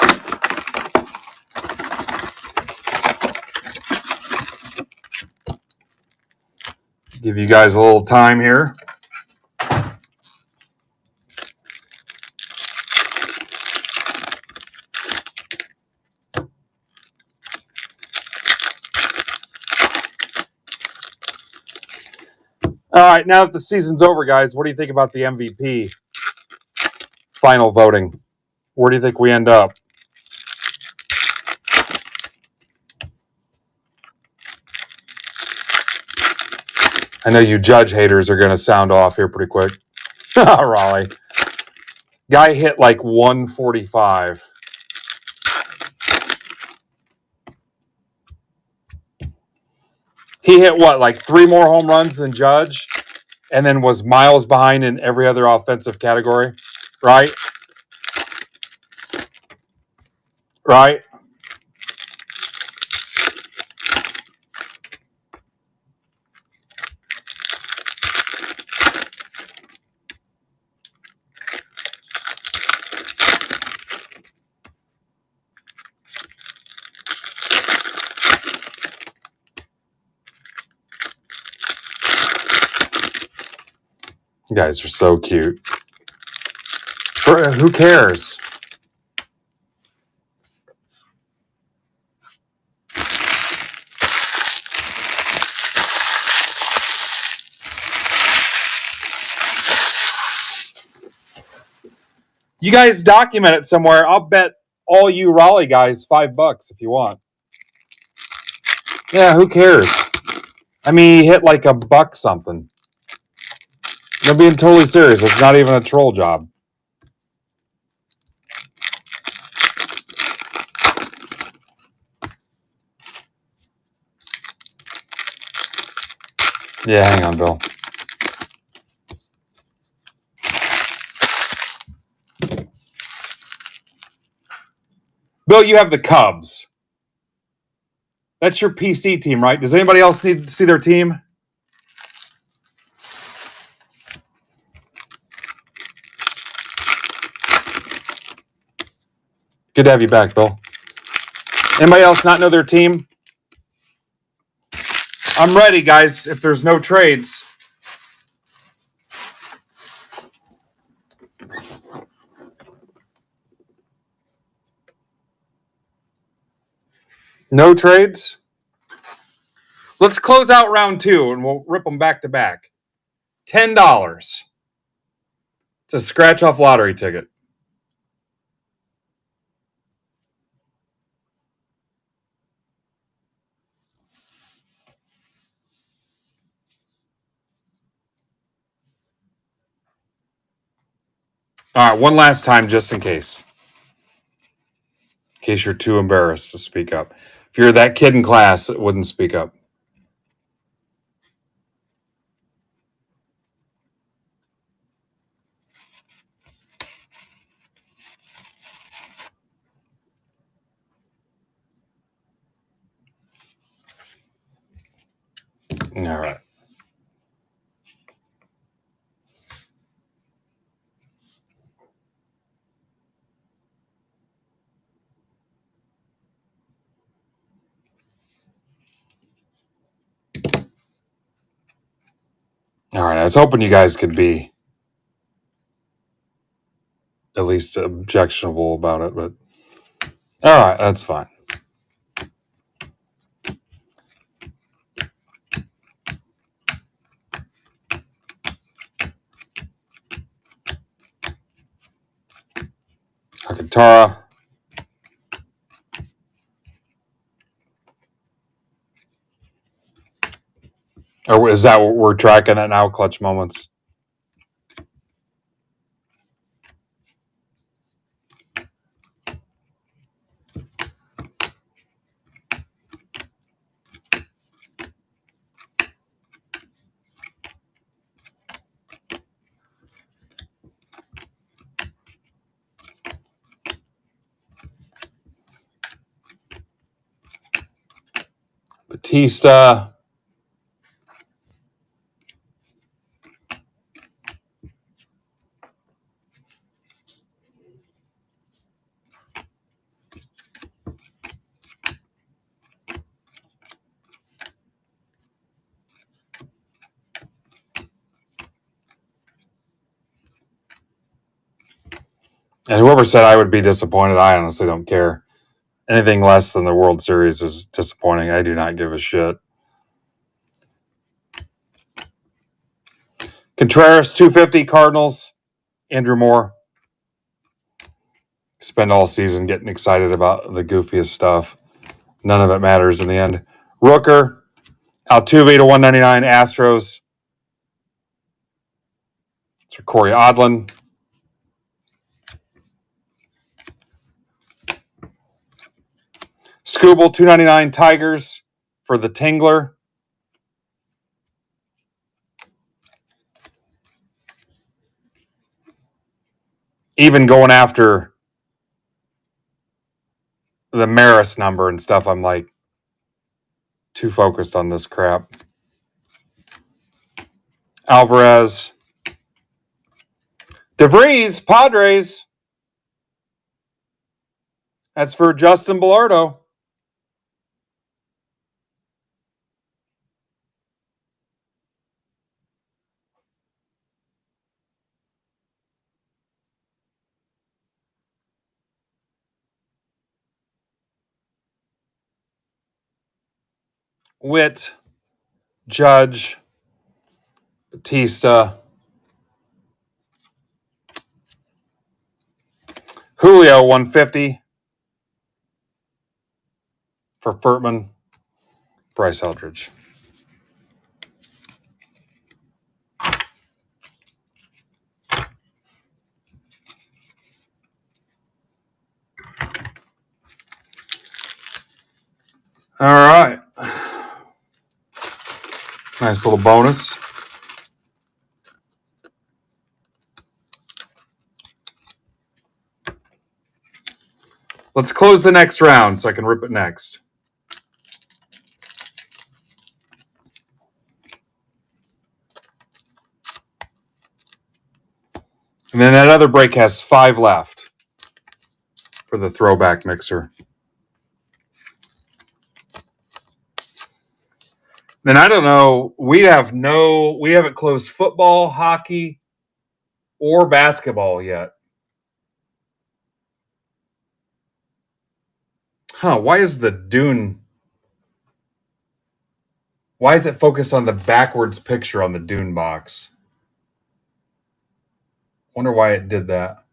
Give you guys a little time here. All right, now that the season's over, guys, what do you think about the MVP final voting? Where do you think we end up? I know you Judge haters are going to sound off here pretty quick. Raleigh. Guy hit like 145. He hit what, like 3 more home runs than Judge, and then was miles behind in every other offensive category, right? Right? You guys are so cute. Who cares? You guys document it somewhere. I'll bet all you Raleigh guys $5 if you want. Yeah, who cares? I mean, he hit like $1 something. I'm being totally serious. It's not even a troll job. Yeah, hang on, Bill. Bill, you have the Cubs. That's your PC team, right? Does anybody else need to see their team? Good to have you back, Bill. Anybody else not know their team? I'm ready, guys, if there's no trades. No trades? Let's close out round 2 and we'll rip them back to back. $10. It's a scratch-off lottery ticket. All right, one last time just in case. In case you're too embarrassed to speak up. If you're that kid in class that wouldn't speak up. All right. All right, I was hoping you guys could be at least objectionable about it, but all right, that's fine. Alcantara. Or is that what we're tracking at now? Clutch moments. Batista. And whoever said I would be disappointed, I honestly don't care. Anything less than the World Series is disappointing. I do not give a shit. Contreras, 250 Cardinals. Andrew Moore. Spend all season getting excited about the goofiest stuff. None of it matters in the end. Rooker, Altuve to 199 Astros. It's for Corey Odlin. Scooble, 299 Tigers for the Tingler. Even going after the Maris number and stuff, I'm like too focused on this crap. Alvarez. DeVries, Padres. That's for Justin Bilardo. Witt, Judge, Batista, Julio 150 for Furtman, Bryce Eldridge. All right. Nice little bonus. Let's close the next round so I can rip it next. And then that other break has 5 left for the throwback mixer. Then I don't know. We haven't closed football, hockey, or basketball yet. Huh, why is it focused on the backwards picture on the Dune box? Wonder why it did that.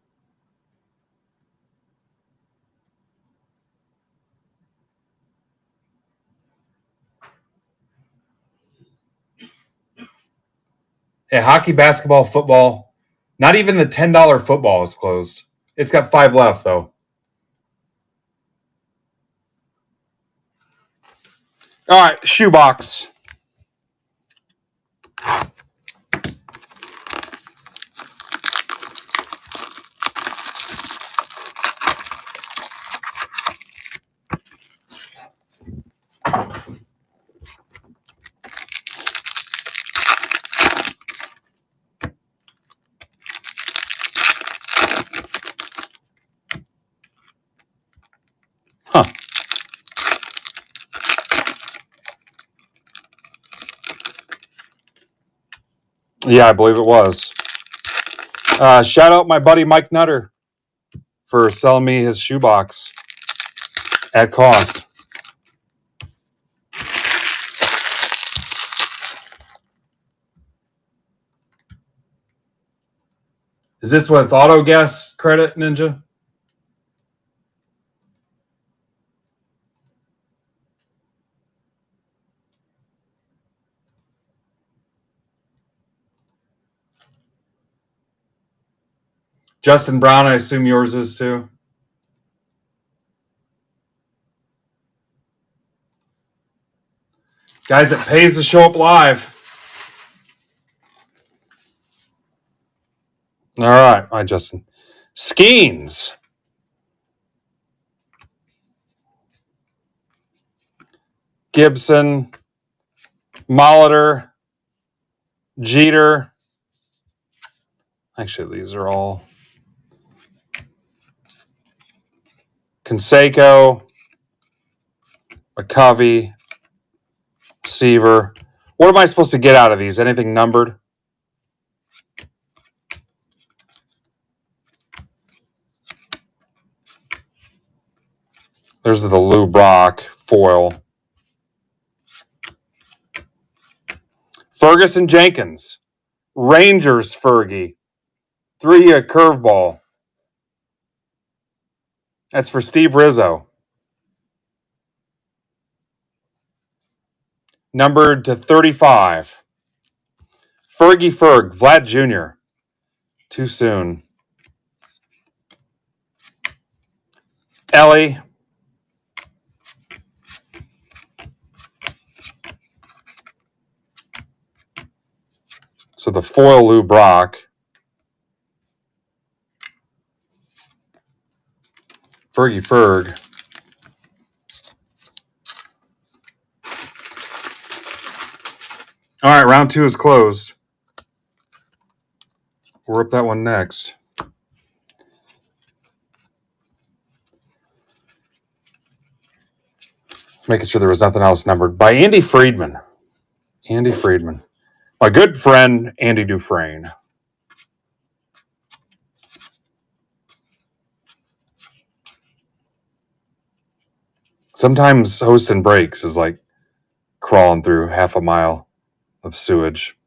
Hey, hockey, basketball, football. Not even the $10 football is closed. It's got 5 left, though. All right, shoebox. Huh. Yeah, I believe it was. Shout out my buddy Mike Nutter for selling me his shoebox at cost. Is this with auto guess credit, Ninja? Justin Brown, I assume yours is too. Guys, it pays to show up live. All right. Hi, Justin. Skeens. Gibson. Molitor. Jeter. Actually, these are all Canseco. McCovey. Seaver. What am I supposed to get out of these? Anything numbered? There's the Lou Brock foil. Ferguson Jenkins. Rangers Fergie. 3 curveball. That's for Steve Rizzo. Numbered to 35. Fergie Ferg. Vlad Jr. Too soon. Ellie. So the foil Lou Brock. Fergie Ferg. All right, round 2 is closed. We'll rip that one next. Making sure there was nothing else numbered. By Andy Friedman. Andy Friedman. My good friend, Andy Dufresne. Sometimes hosting breaks is like crawling through half a mile of sewage.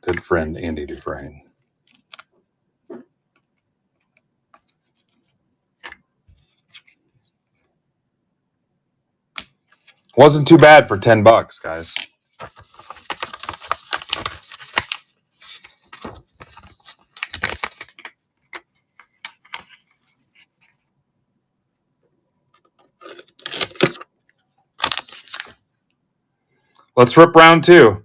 Good friend, Andy Dufresne. Wasn't too bad for $10, guys. Let's rip round 2.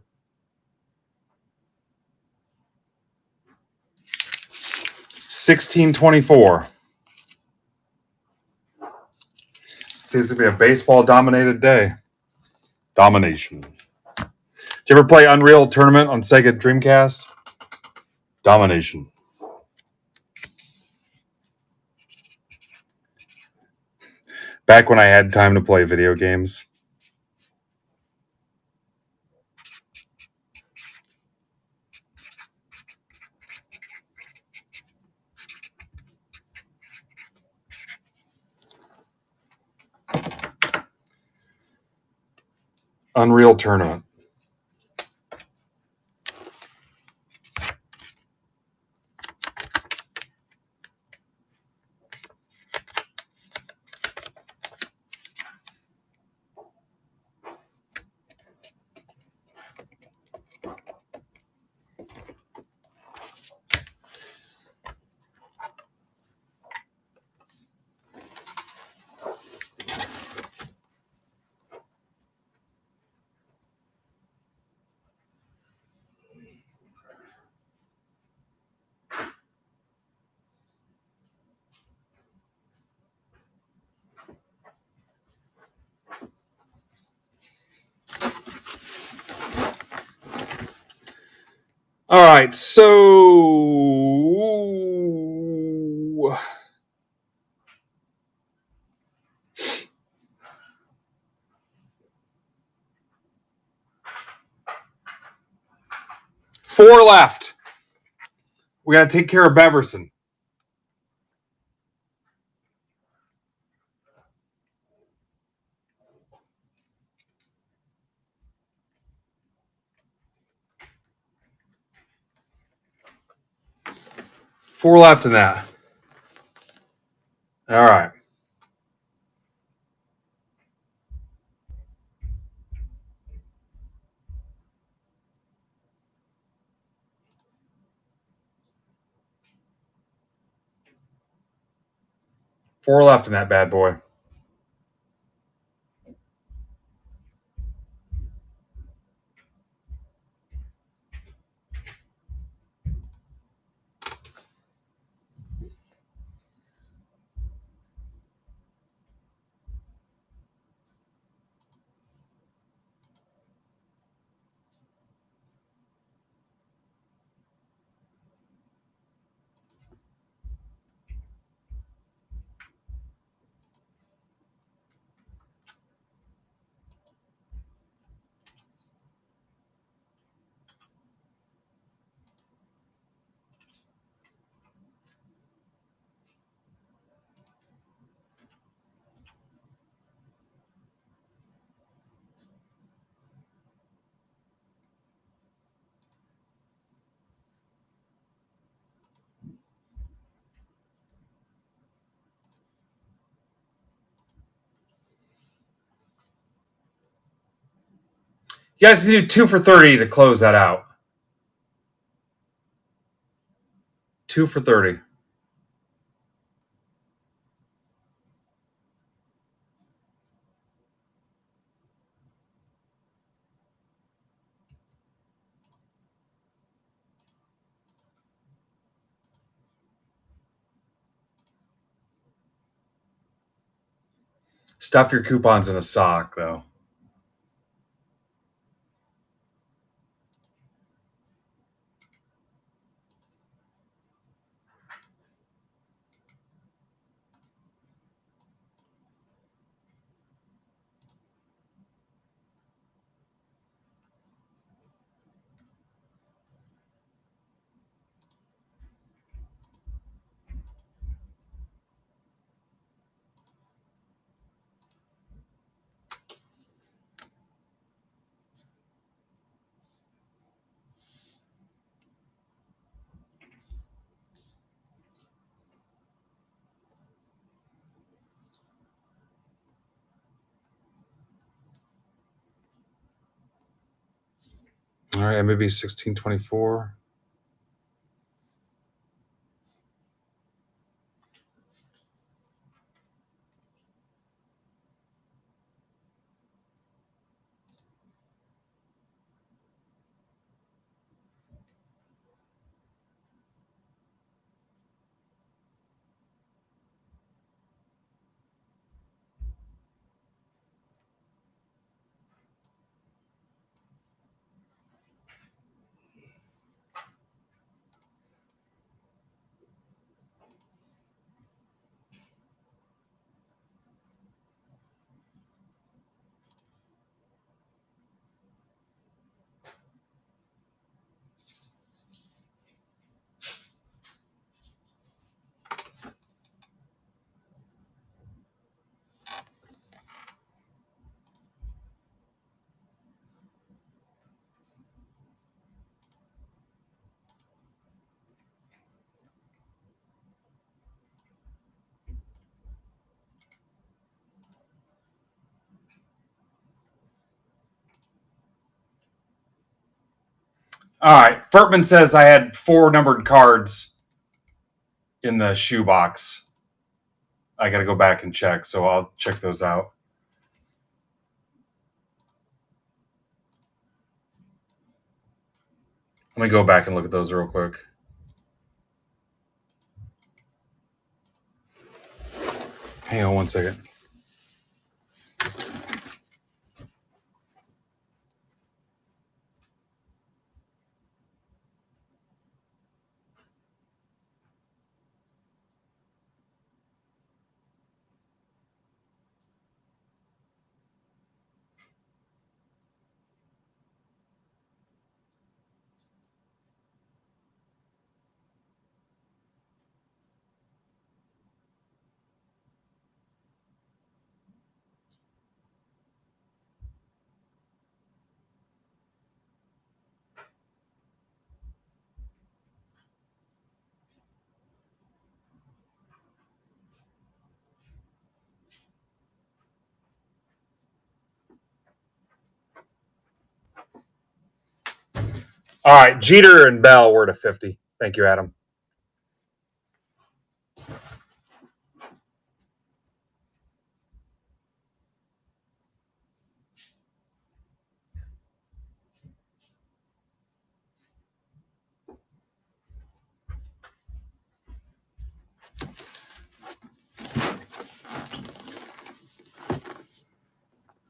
1624. Seems to be a baseball-dominated day. Domination. Did you ever play Unreal Tournament on Sega Dreamcast? Domination. Back when I had time to play video games. Unreal Tournament. All right, so four left. We got to take care of Beverson. Four left in that. All right. Four left in that bad boy. You guys can do 2 for 30 to close that out. 2 for 30. Stuff your coupons in a sock, though. All right, MBB 1624. All right. Furtman says I had 4 numbered cards in the shoebox. I got to go back and check, so I'll check those out. Let me go back and look at those real quick. Hang on one second. All right, Jeter and Bell were to 50. Thank you, Adam.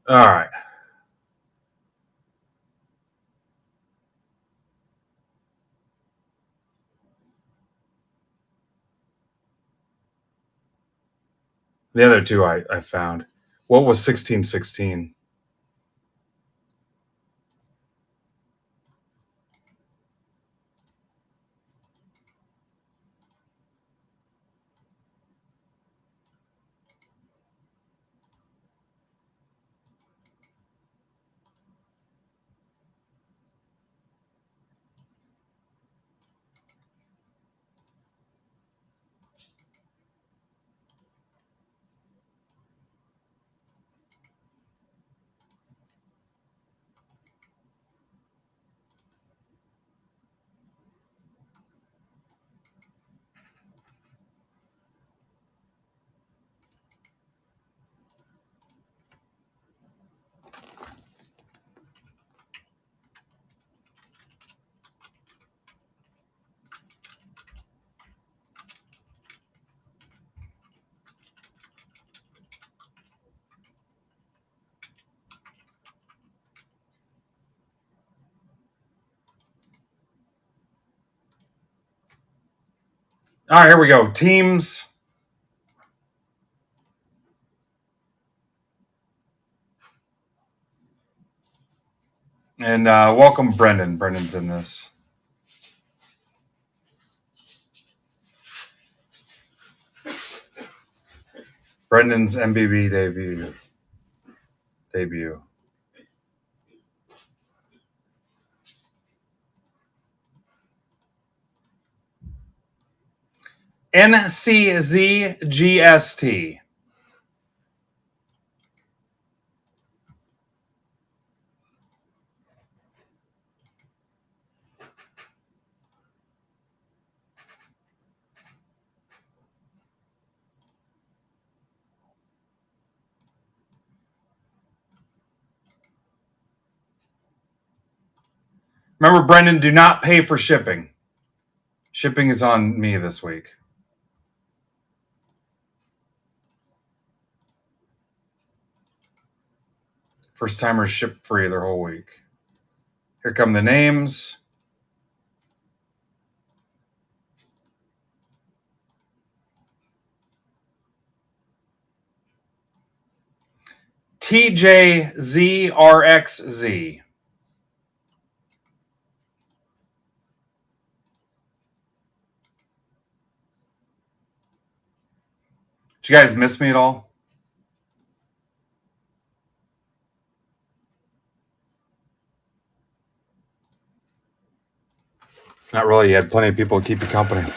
All right. The other two I found. What was 1616? All right, here we go. Teams. And welcome, Brendan. Brendan's in this. Brendan's MBB debut. NCZGST. Remember, Brendan, do not pay for shipping. Shipping is on me this week. First timers ship free their whole week. Here come the names. TJZRXZ. Did you guys miss me at all? Not really. You had plenty of people to keep you company.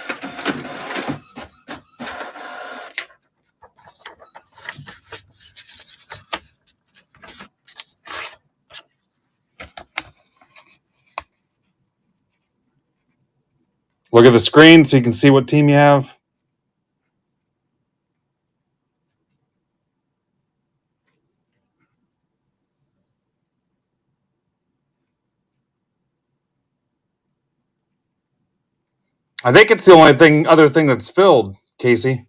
Look at the screen so you can see what team you have. I think it's the only other thing that's filled, Casey.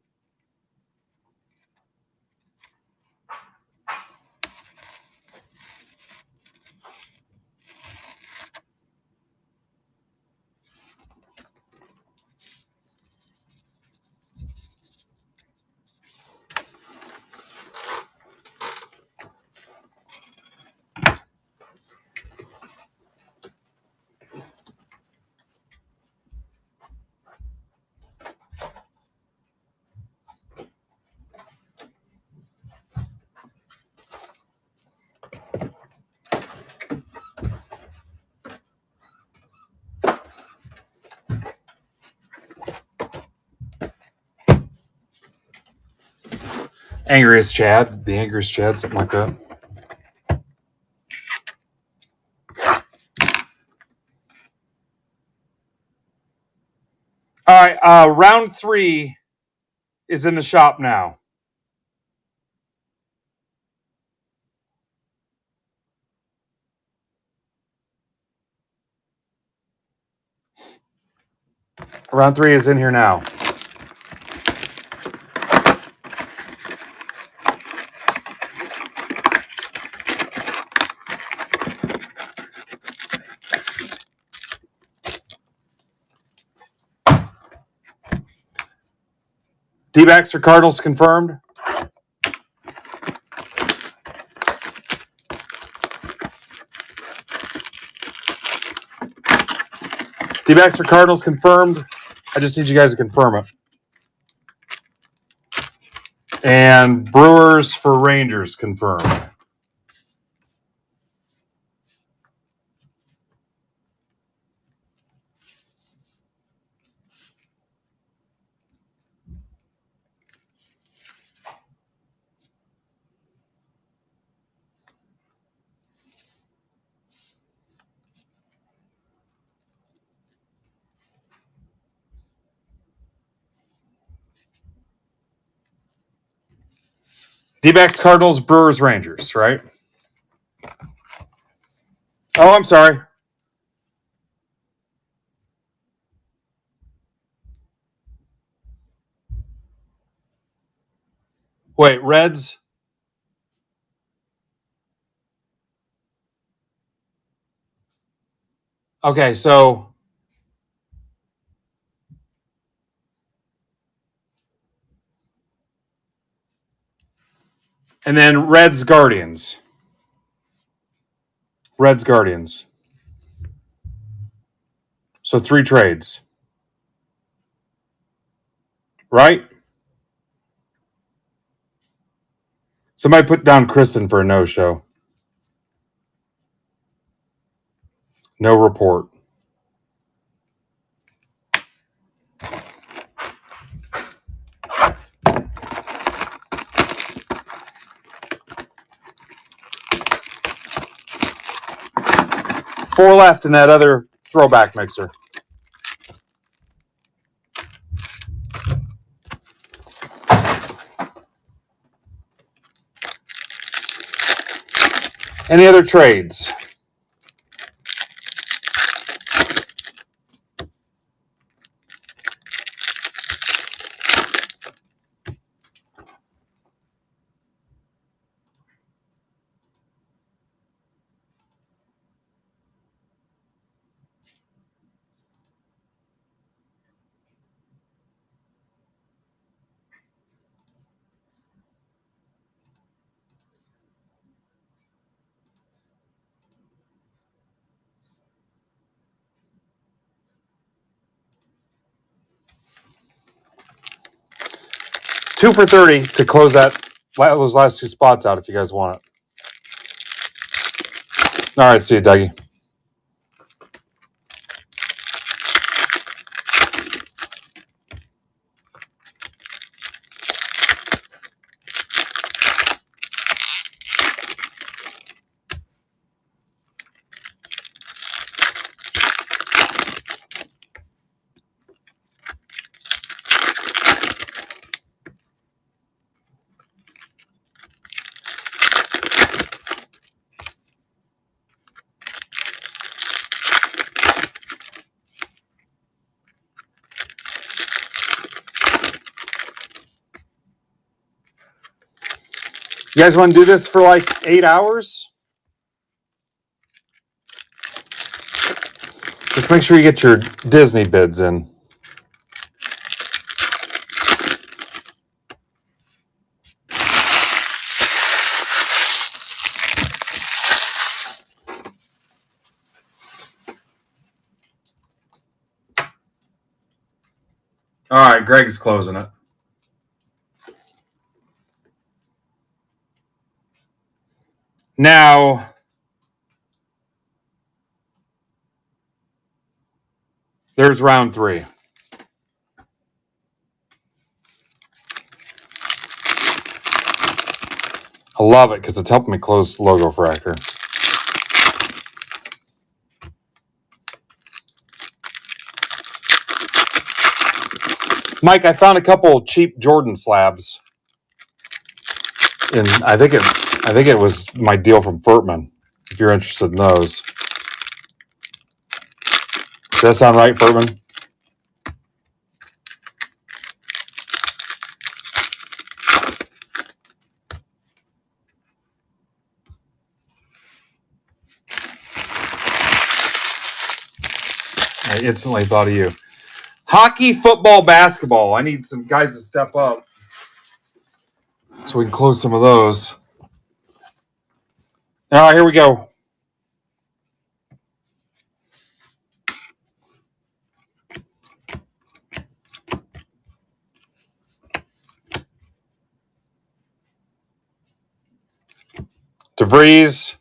Angriest Chad, the Angriest Chad, something like that. All right, round 3 is in the shop now. Round 3 is in here now. D-backs or Cardinals confirmed? D-backs or Cardinals confirmed? I just need you guys to confirm it. And Brewers for Rangers confirmed. D-backs, Cardinals, Brewers, Rangers, right? Oh, I'm sorry. Wait, Reds? Okay, so and then Reds, Guardians. Reds, Guardians. So 3 trades. Right? Somebody put down Kristen for a no-show. No report. Four left in that other throwback mixer. Any other trades? Two for 30 to close those last 2 spots out if you guys want it. All right, see you, Dougie. You guys want to do this for like 8 hours? Just make sure you get your Disney bids in. All right, Greg's closing it. Now, there's round 3. I love it because it's helping me close Logo Fractor. Mike, I found a couple cheap Jordan slabs, and I think it was my deal from Furtman. If you're interested in those, does that sound right, Furtman? I instantly thought of you. Hockey, football, basketball. I need some guys to step up so we can close some of those. All right, here we go. DeVries.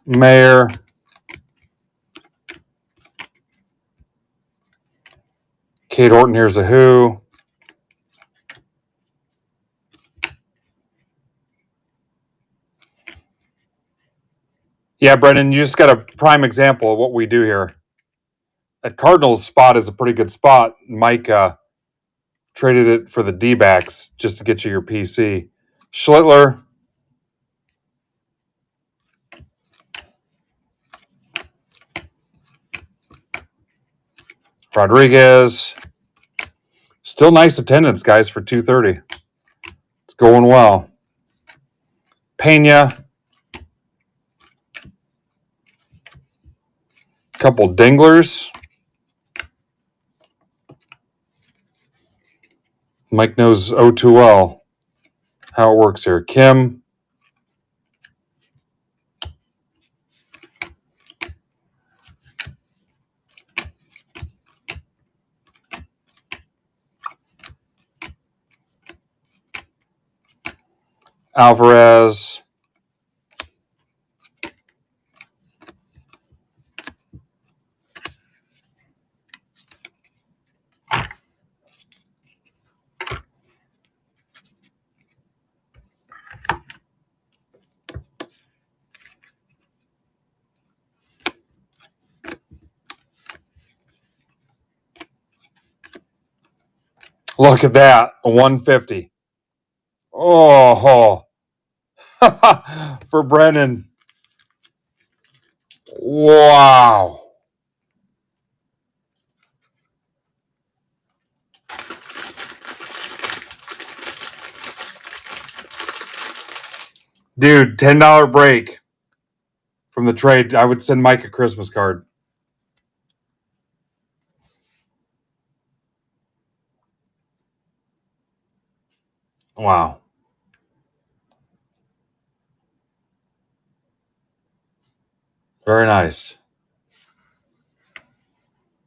Mayer. Kate Horton, here's a who. Yeah, Brendan, you just got a prime example of what we do here. That Cardinals spot is a pretty good spot. Mike traded it for the D-backs just to get you your PC. Schlittler. Rodriguez. Still nice attendance, guys, for 2:30. It's going well. Pena. Couple dinglers. Mike knows oh too well how it works here. Kim. Alvarez. Look at that, a 150. Oh, for Brennan. Wow. Dude, $10 break from the trade. I would send Mike a Christmas card. Wow. Very nice.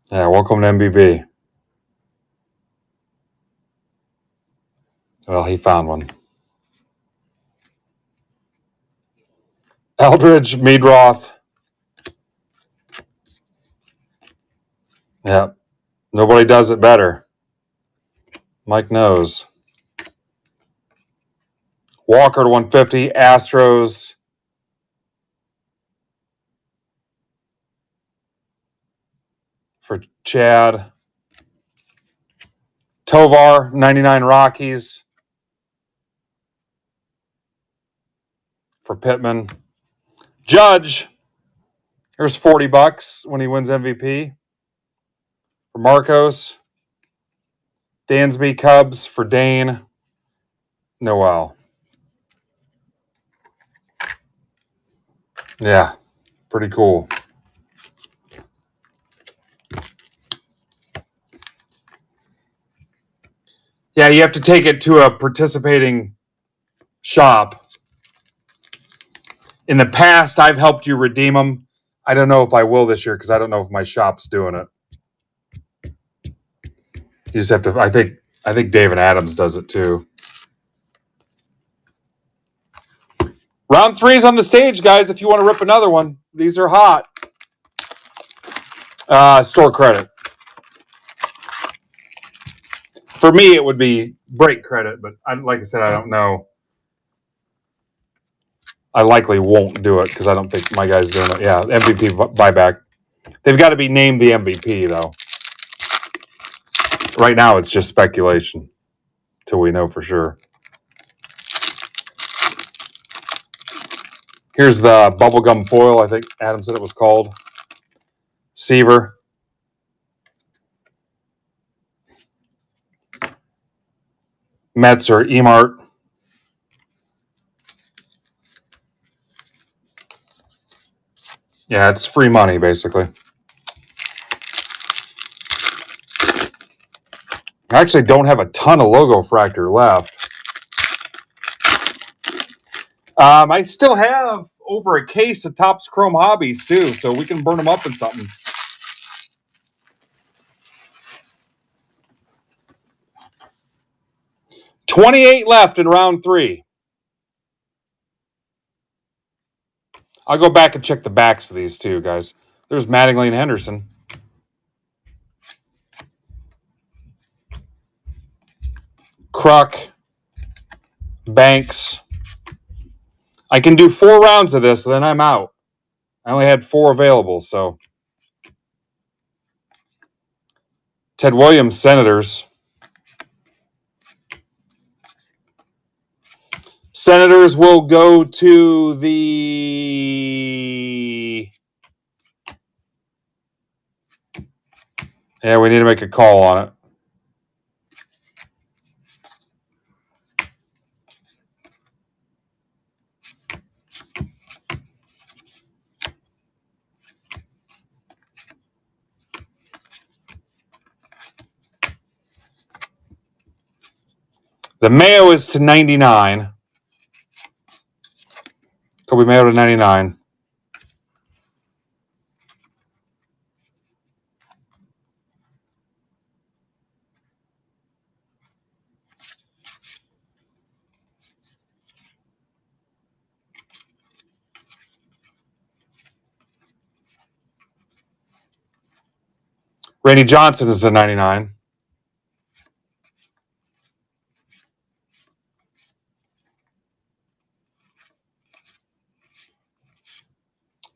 Yeah, welcome to MBB. Well, he found one. Eldridge, Meadroth. Yep. Nobody does it better. Mike knows. Walker to 150. Astros. For Chad. Tovar, 99 Rockies. For Pittman. Judge. Here's $40 when he wins MVP. For Marcos. Dansby, Cubs. For Dane. Noel. Yeah, pretty cool. Yeah, you have to take it to a participating shop. In the past, I've helped you redeem them. I don't know if I will this year because I don't know if my shop's doing it. You just have to. I think David Adams does it too. Round 3's on the stage, guys. If you want to rip another one, these are hot. Store credit. For me, it would be break credit, but like I said, I don't know. I likely won't do it because I don't think my guy's doing it. Yeah, MVP buyback. They've got to be named the MVP, though. Right now, it's just speculation till we know for sure. Here's the bubblegum foil, I think Adam said it was called. Seaver. Mets or Emart. Yeah, it's free money, basically. I actually don't have a ton of logo fractor left. I still have over a case of Topps Chrome Hobbies, too, so we can burn them up in something. $28 left in round 3. I'll go back and check the backs of these, too, guys. There's Mattingly and Henderson. Kruk. Banks. I can do 4 rounds of this, then I'm out. I only had 4 available, so. Ted Williams, Senators. Senators will go to the... Yeah, we need to make a call on it. The Mayo is to 99. Kobe Mayo to 99. Randy Johnson is to 99.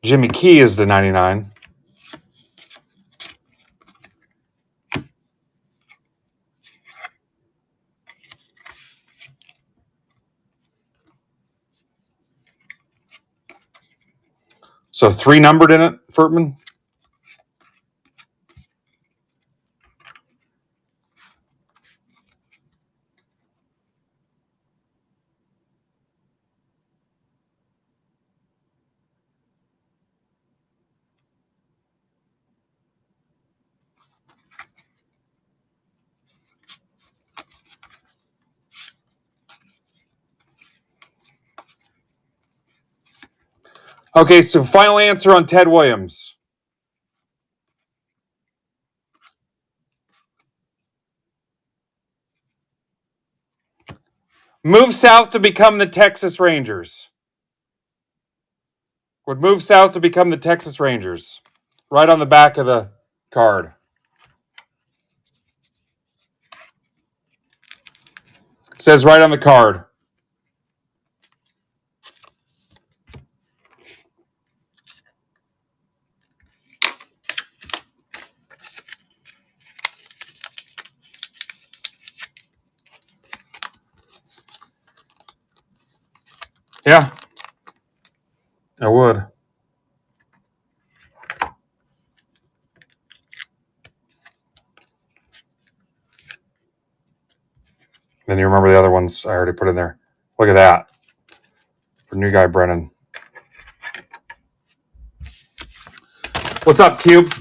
Jimmy Key is to 99. So 3 numbered in it, Furtman. Okay, so final answer on Ted Williams. Move south to become the Texas Rangers. Would move south to become the Texas Rangers. Right on the back of the card. It says right on the card. Yeah, I would. Then you remember the other ones I already put in there. Look at that. For new guy Brennan. What's up, Cube?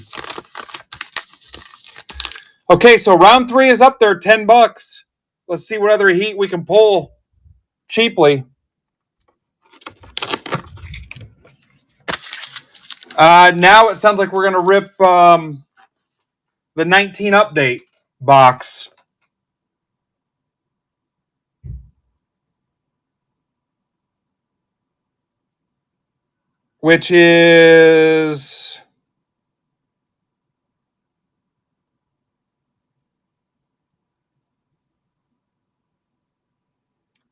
Okay, so round 3 is up there, $10. Let's see what other heat we can pull cheaply. Now it sounds like we're going to rip the 19 update box. Which is...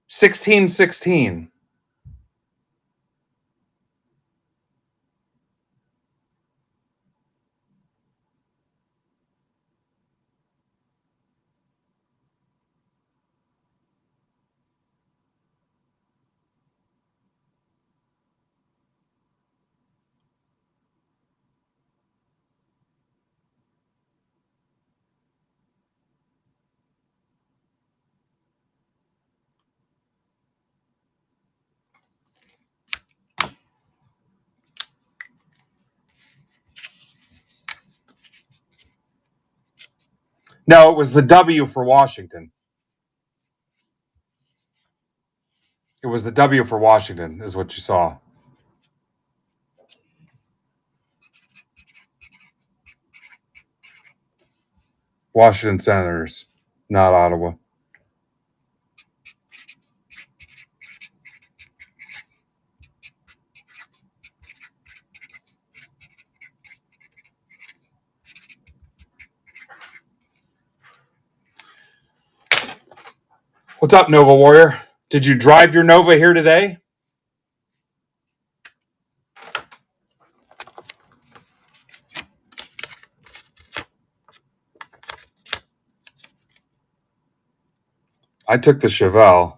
$16.16. No, it was the W for Washington. It was the W for Washington, is what you saw. Washington Senators, not Ottawa. What's up, Nova Warrior? Did you drive your Nova here today? I took the Chevelle.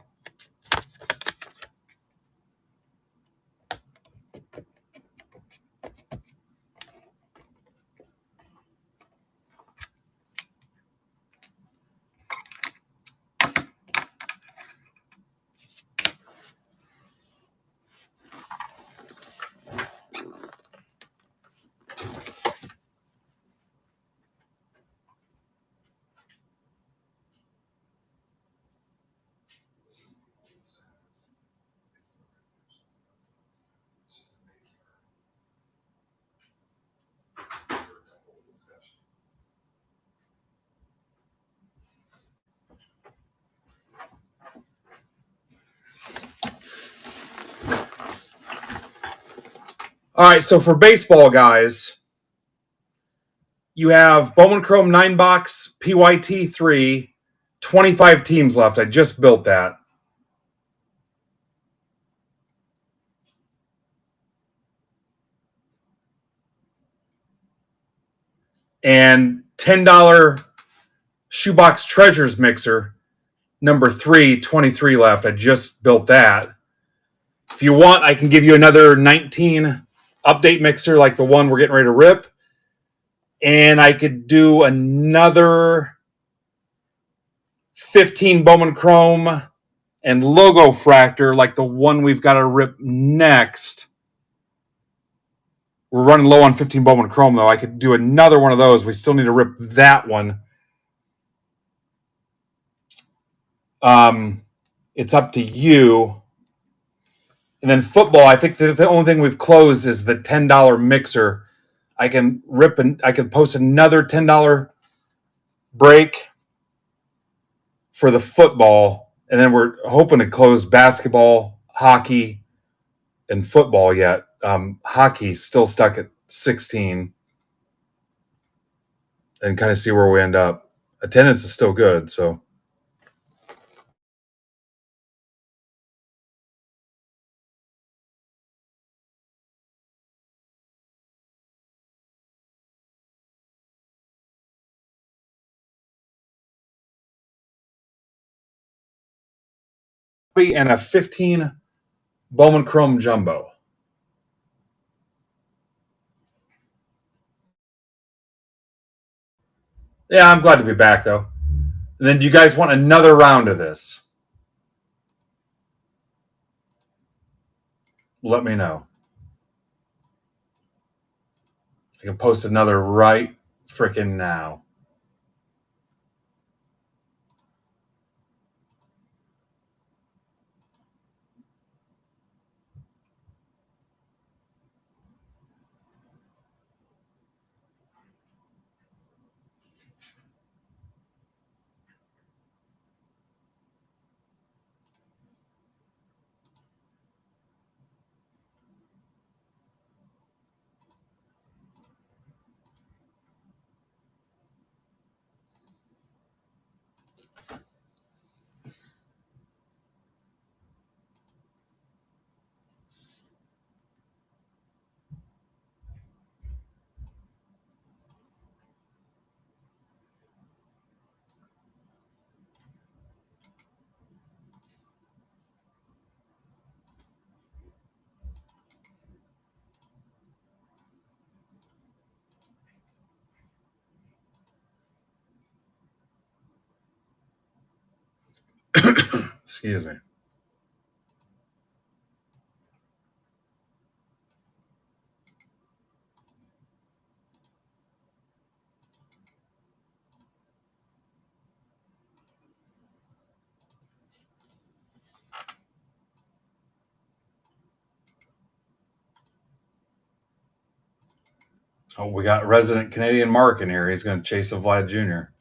All right, so for baseball, guys, you have Bowman Chrome 9 box, PYT 3, 25 teams left. I just built that. And $10 Shoebox Treasures Mixer, number 3, 23 left. I just built that. If you want, I can give you another 19 update mixer like the one we're getting ready to rip. And I could do another 15 Bowman Chrome and Logo Fractor like the one we've got to rip next. We're running low on 15 Bowman Chrome, though. I could do another one of those. We still need to rip that one. It's up to you. And then football, I think the only thing we've closed is the $10 mixer. I can rip and I can post another $10 break for the football, and then we're hoping to close basketball, hockey, and football yet. Hockey's still stuck at 16, and kind of see where we end up. Attendance is still good, so. And a 15 Bowman Chrome Jumbo. Yeah, I'm glad to be back, though. And then do you guys want another round of this? Let me know. I can post another right freaking now. Excuse me. Oh, we got resident Canadian Mark in here. He's going to chase a Vlad Jr.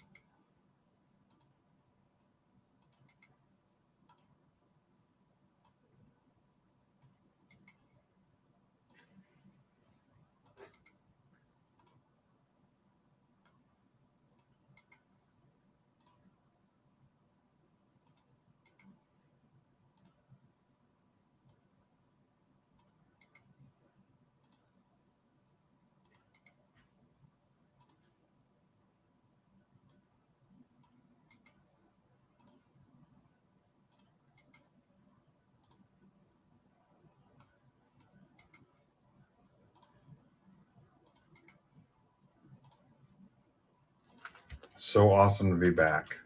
So awesome to be back.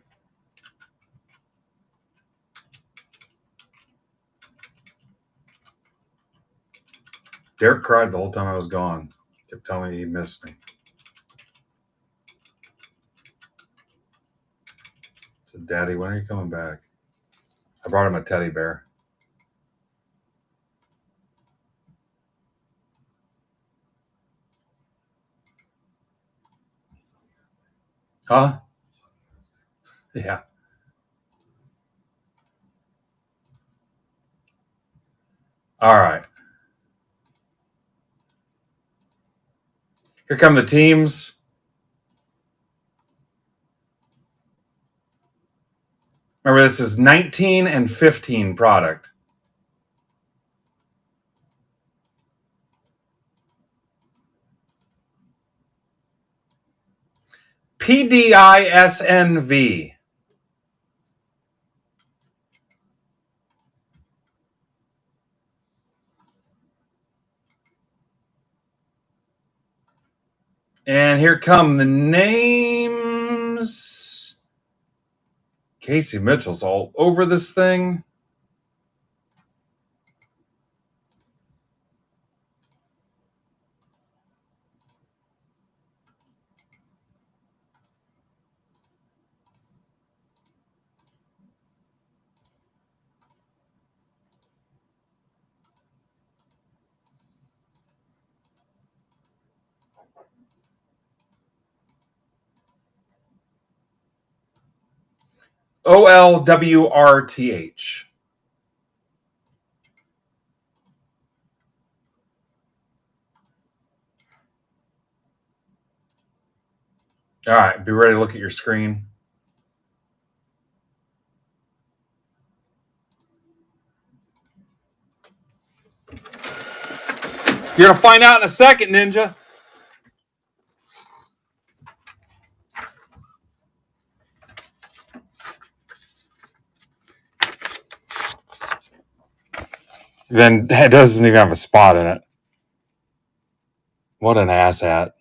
Derek cried the whole time I was gone. Kept telling me he missed me. Said, Daddy, when are you coming back? I brought him a teddy bear. Huh? Yeah. All right. Here come the teams. Remember, this is 19 and 15 product. PDISNV. And here come the names. Casey Mitchell's all over this thing. OLWRTH. All right, be ready to look at your screen. You're going to find out in a second, Ninja. Then it doesn't even have a spot in it. What an asshat.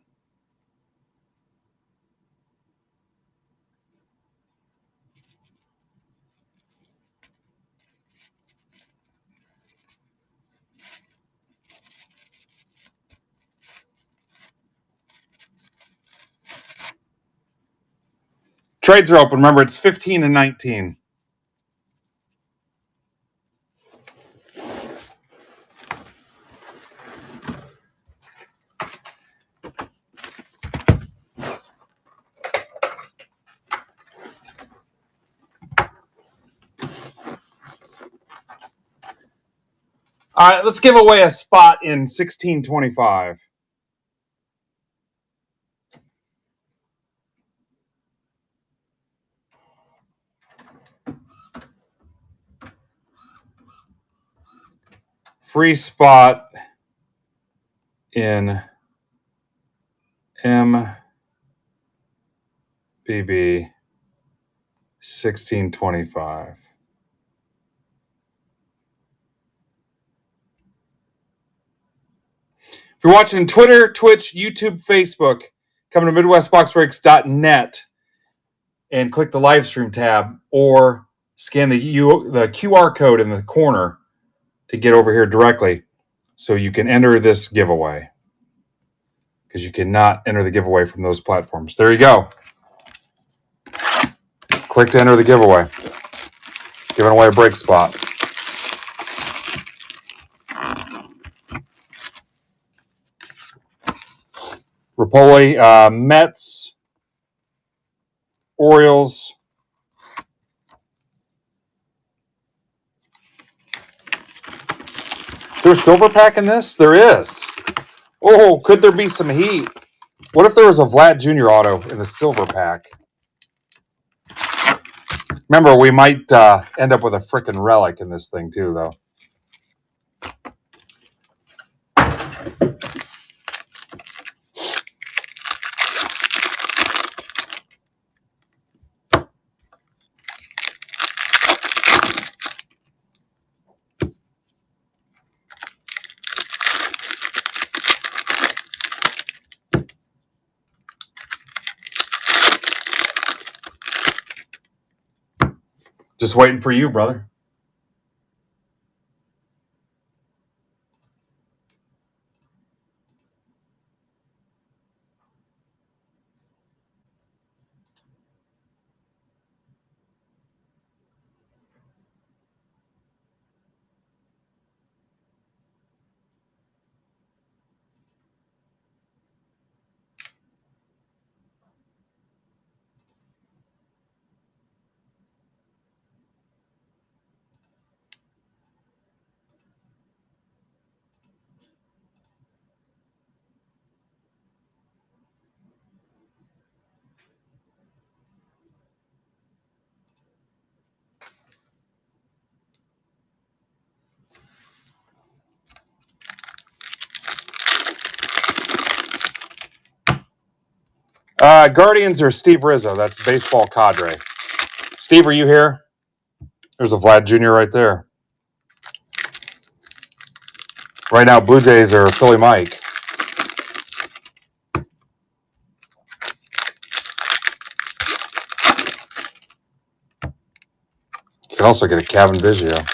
Trades are open. Remember, it's 15 and 19. All right, let's give away a spot in 1625. Free spot in MBB 1625. If you're watching Twitter, Twitch, YouTube, Facebook, come to MidwestBoxBreaks.net and click the live stream tab or scan the QR code in the corner to get over here directly so you can enter this giveaway, because you cannot enter the giveaway from those platforms. There you go. Click to enter the giveaway. Giving away a break spot. Rapoli, Mets, Orioles. Is there a silver pack in this? There is. Oh, could there be some heat? What if there was a Vlad Jr. auto in the silver pack? Remember, we might end up with a frickin' relic in this thing too, though. Just waiting for you, brother. Guardians or Steve Rizzo. That's baseball cadre. Steve, are you here? There's a Vlad Jr. right there. Right now, Blue Jays are Philly Mike. You can also get a Kevin Biggio.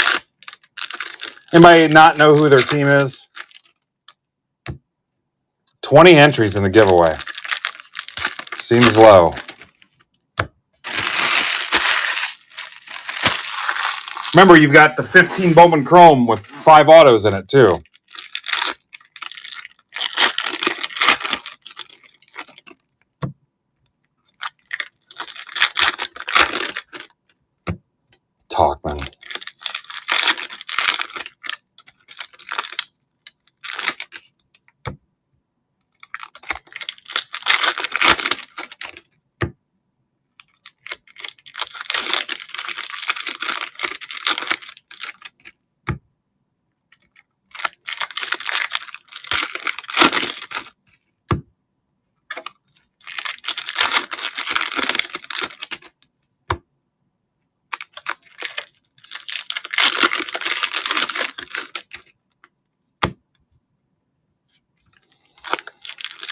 Anybody not know who their team is? 20 entries in the giveaway. Seems low. Remember, you've got the 15 Bowman Chrome with 5 autos in it, too. Talkman.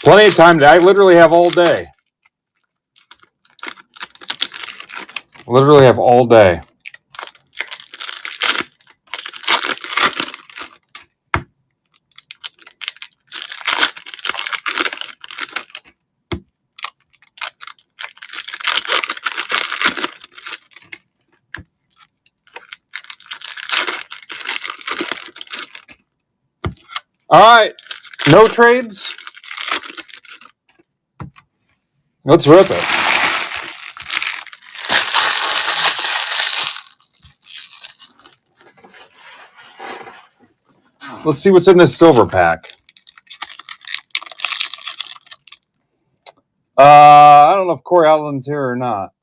Plenty of time. I literally have all day. Literally have all day. All right. No trades. Let's rip it. Let's see what's in this silver pack. I don't know if Corey Allen's here or not.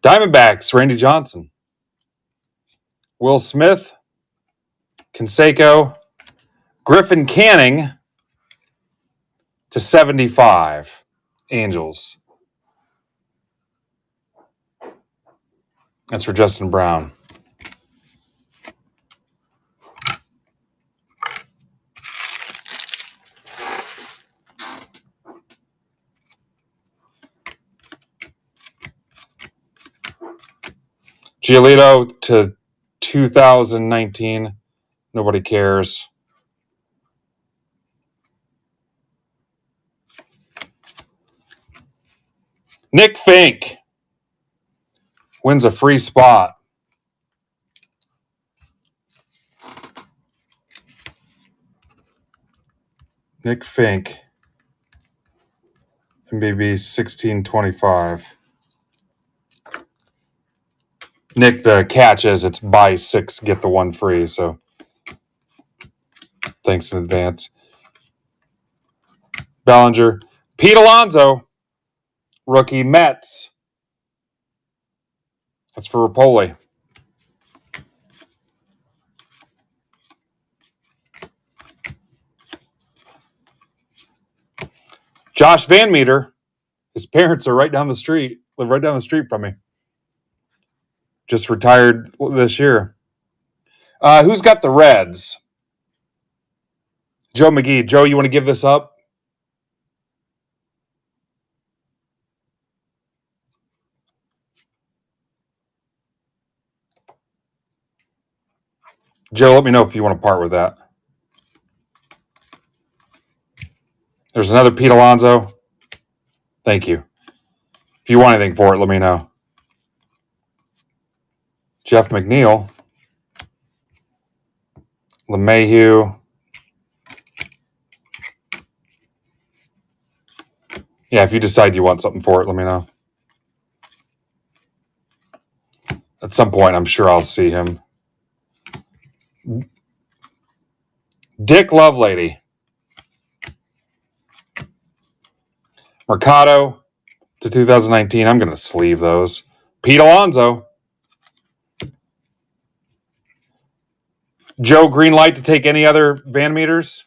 Diamondbacks, Randy Johnson. Will Smith. Canseco. Griffin Canning to 75. Angels. That's for Justin Brown. Giolito to 2019. Nobody cares. Nick Fink wins a free spot. Nick Fink. MBB 1625. Nick, the catch is it's buy 6, get the 1 free. So thanks in advance. Bellinger. Pete Alonso. Rookie Mets. That's for Rapoli. Josh Van Meter. His parents are right down the street. Live right down the street from me. Just retired this year. Who's got the Reds? Joe McGee. Joe, you want to give this up? Joe, let me know if you want to part with that. There's another Pete Alonso. Thank you. If you want anything for it, let me know. Jeff McNeil. LeMahieu. Yeah, if you decide you want something for it, let me know. At some point, I'm sure I'll see him. Dick Lovelady. Mercado to 2019. I'm going to sleeve those. Pete Alonso. Joe, green light to take any other Van Meters?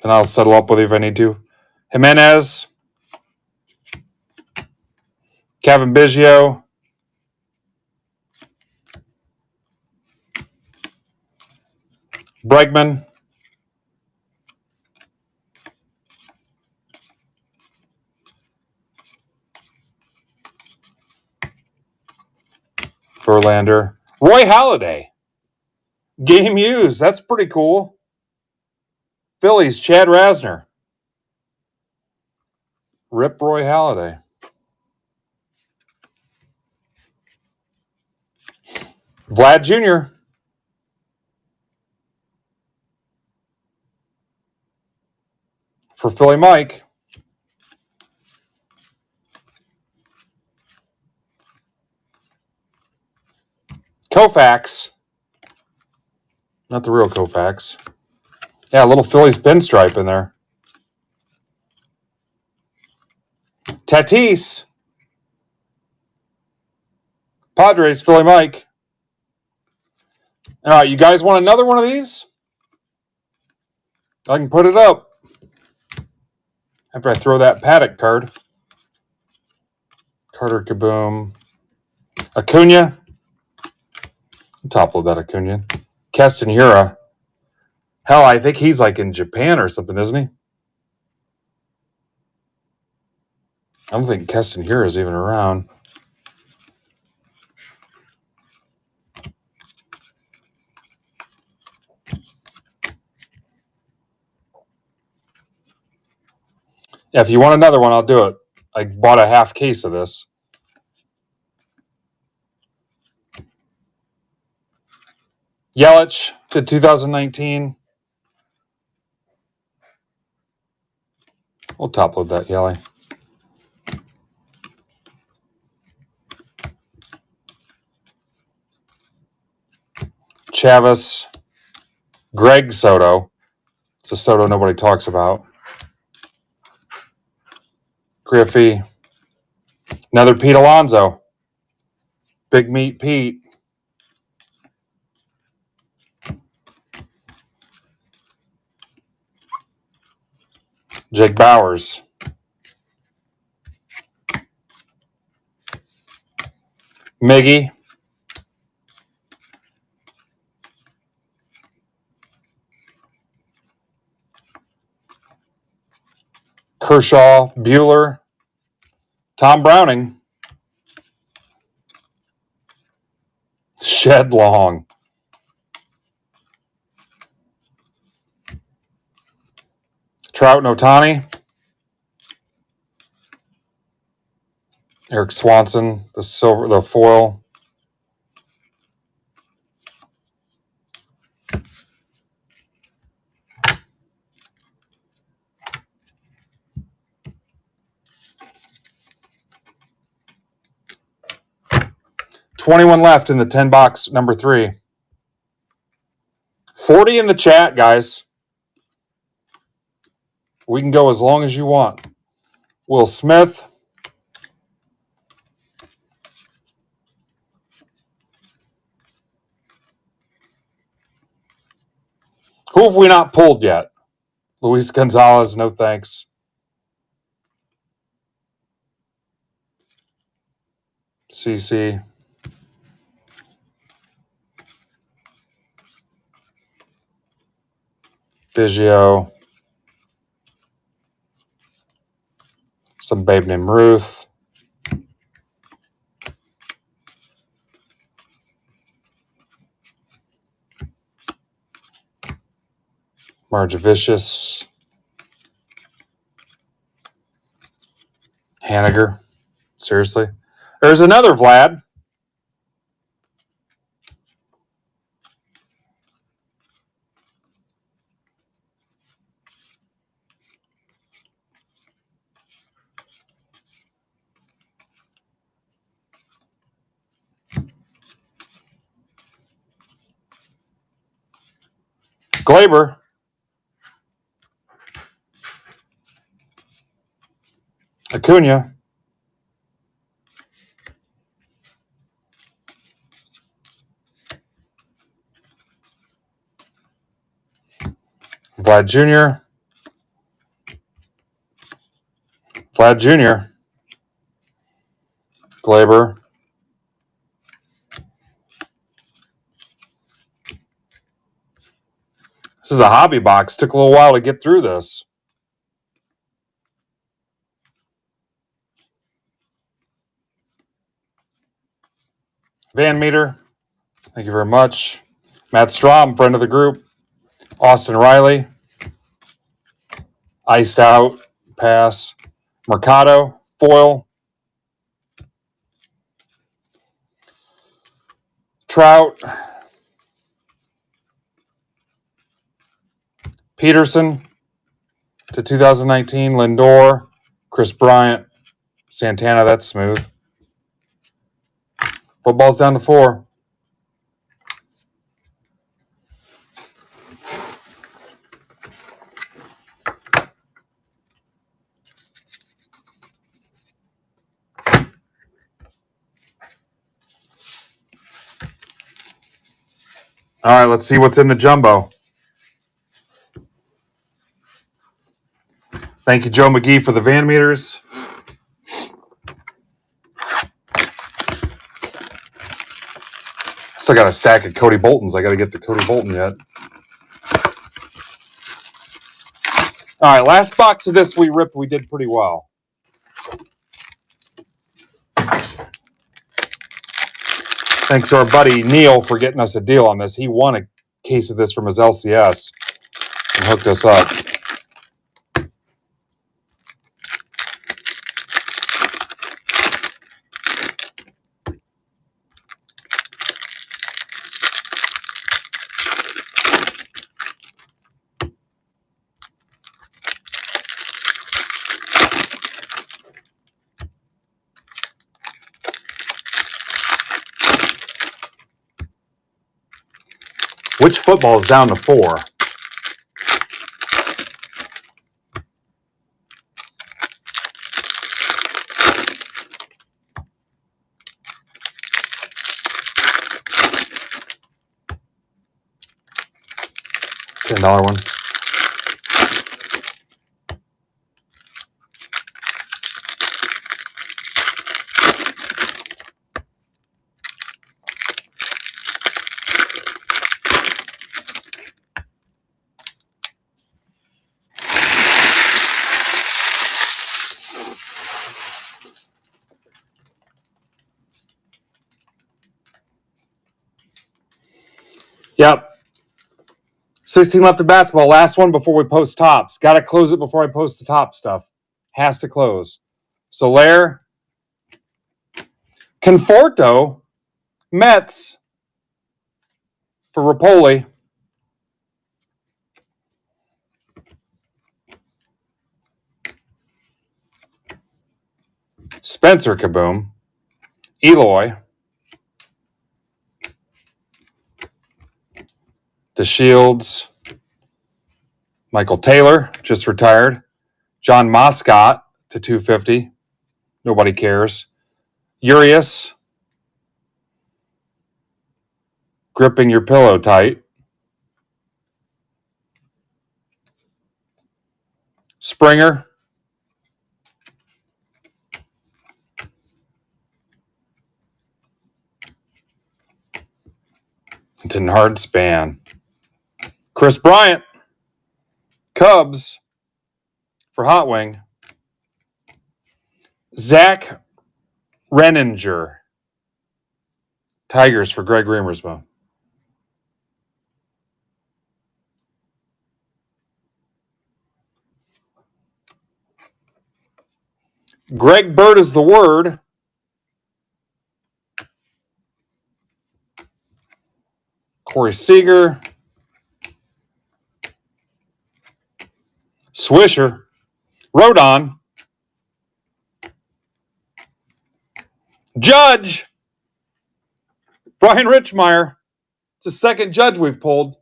And I'll settle up with you if I need to. Jimenez. Kevin Biggio. Bregman. Verlander. Roy Halladay. Game used. That's pretty cool. Phillies, Chad Rasner. Rip Roy Halladay. Vlad Jr. For Philly Mike. Koufax. Not the real Koufax. Yeah, a little Phillies pinstripe in there. Tatis. Padres, Philly Mike. All right, you guys want another one of these? I can put it up after I throw that Paddock card. Carter Kaboom. Acuna. Top load that Acuna. Keston Hura. Hell, I think he's like in Japan or something, isn't he? I don't think Keston Hura is even around. Yeah, if you want another one, I'll do it. I bought a half case of this. Yelich to 2019. We'll top load that Yelich. Chavis. Greg Soto. It's a Soto nobody talks about. Griffey. Another Pete Alonso. Big Meat Pete. Jake Bowers. Miggy. Kershaw. Bueller. Tom Browning. Shed Long. Trout and Ohtani. Eric Swanson, the foil. 21 left in the 10 box number 3. 40 in the chat, guys. We can go as long as you want. Will Smith. Who have we not pulled yet? Luis Gonzalez, no thanks. CC. Biggio. Some babe named Ruth. Marjavicius. Haniger. Seriously? There's another Vlad. Glaber. Acuna. Vlad Jr. Vlad Jr. Glaber. This is a hobby box. Took a little while to get through this. Van Meter. Thank you very much. Matt Strom, friend of the group. Austin Riley. Iced out. Pass. Mercado. Foil. Trout. Peterson to 2019. Lindor. Chris Bryant. Santana, that's smooth. Football's down to 4. All right, let's see what's in the jumbo. Thank you, Joe McGee, for the Van Meters. Still got a stack of Cody Boltons. I got to get to Cody Bolton yet. All right, last box of this we ripped. We did pretty well. Thanks to our buddy Neil for getting us a deal on this. He won a case of this from his LCS and hooked us up. Which football is down to 4? $10 one. Yep. 16 left of basketball. Last one before we post tops. Got to close it before I post the top stuff. Has to close. Soler. Conforto. Mets. For Rapoli. Spencer Kaboom. Eloy. DeShields. Michael Taylor, just retired. John Moscott to 250. Nobody cares. Urias. Gripping your pillow tight. Springer. Denard Span. Chris Bryant. Cubs for Hot Wing. Zach Renninger. Tigers for Greg Remersma. Greg Bird is the word. Corey Seager. Swisher. Rodon. Judge. Brian Richmeyer. It's the second Judge we've pulled.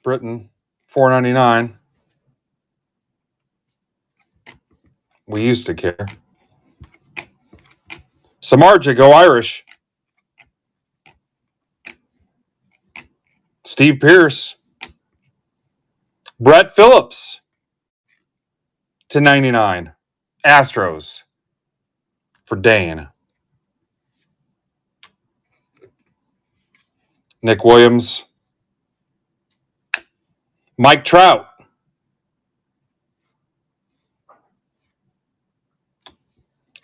Britain, $4.99. We used to care. Samardzija, go Irish. Steve Pierce. Brett Phillips to 99. Astros for Dane. Nick Williams. Mike Trout.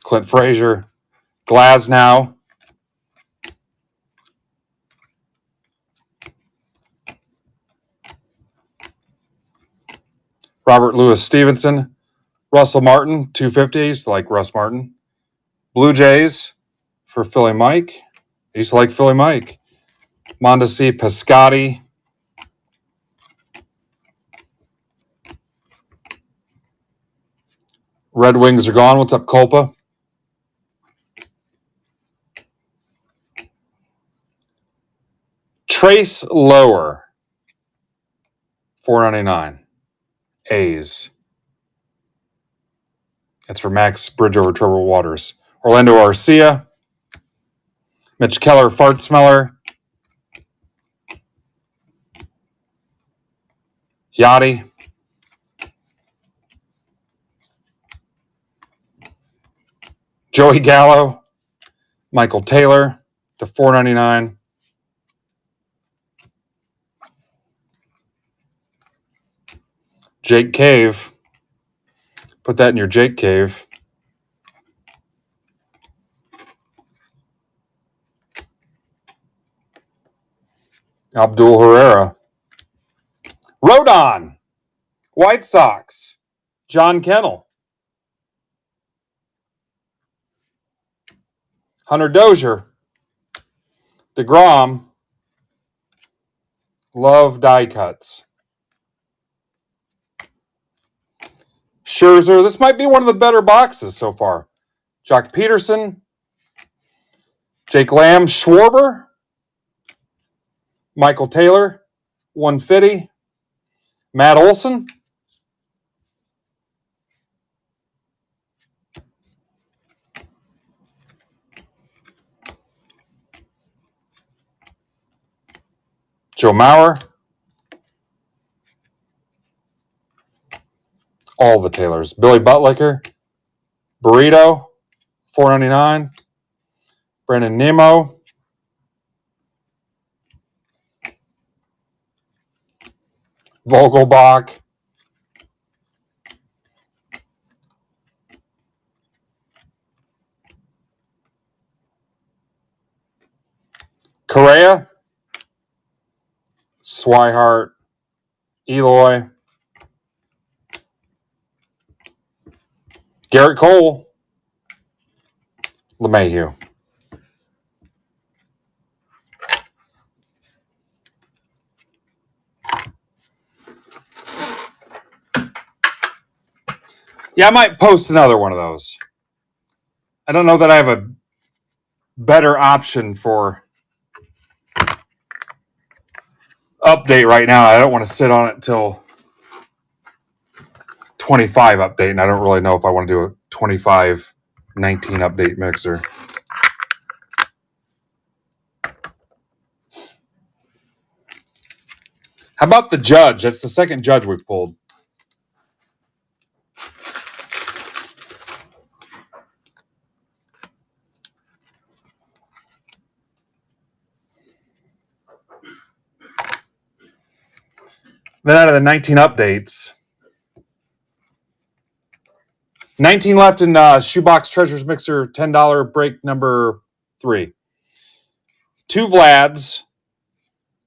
Clint Frazier. Glasnow. Robert Louis Stevenson. Russell Martin, 250. I used to like Russ Martin. Blue Jays for Philly Mike. I used to like Philly Mike. Mondesi Piscotti. Red Wings are gone. What's up, Culpa? Trace Lower. $4.99. A's. That's for Max Bridgeover Trouble Waters. Orlando Arcia. Mitch Keller, Fart Smeller. Yachty. Joey Gallo. Michael Taylor to $4.99. Jake Cave. Put that in your Jake Cave. Abdul Herrera. Rodon. White Sox. John Kennel. Hunter Dozier. DeGrom. Love die cuts. Scherzer. This might be one of the better boxes so far. Jock Peterson. Jake Lamb. Schwarber. Michael Taylor. 150. Matt Olson. Joe Mauer. All the Taylors. Billy Buttlicker. Burrito. $4.99. Brandon Nimmo. Vogelbach. Correa. Swihart. Eloy. Garrett Cole. LeMahieu. Yeah, I might post another one of those. I don't know that I have a better option for update right now. I don't want to sit on it till 25 update, and I don't really know if I want to do a 25 19 update mixer. How about the judge? That's the second judge we've pulled. Then out of the 19 updates, 19 left in Shoebox Treasures Mixer $10 break number 3. 2 Vlads,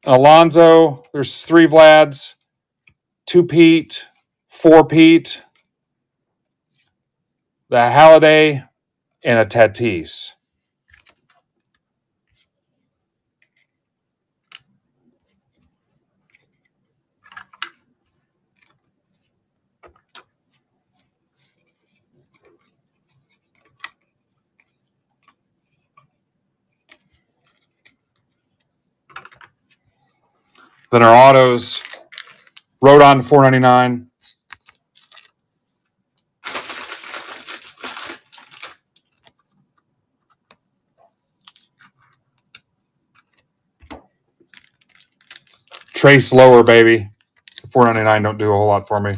an Alonzo. There's 3 Vlads, 2 Pete, 4 Pete, the Halliday, and a Tatis. Then our autos, Rodon $4.99. Trace lower, baby. $4.99 don't do a whole lot for me.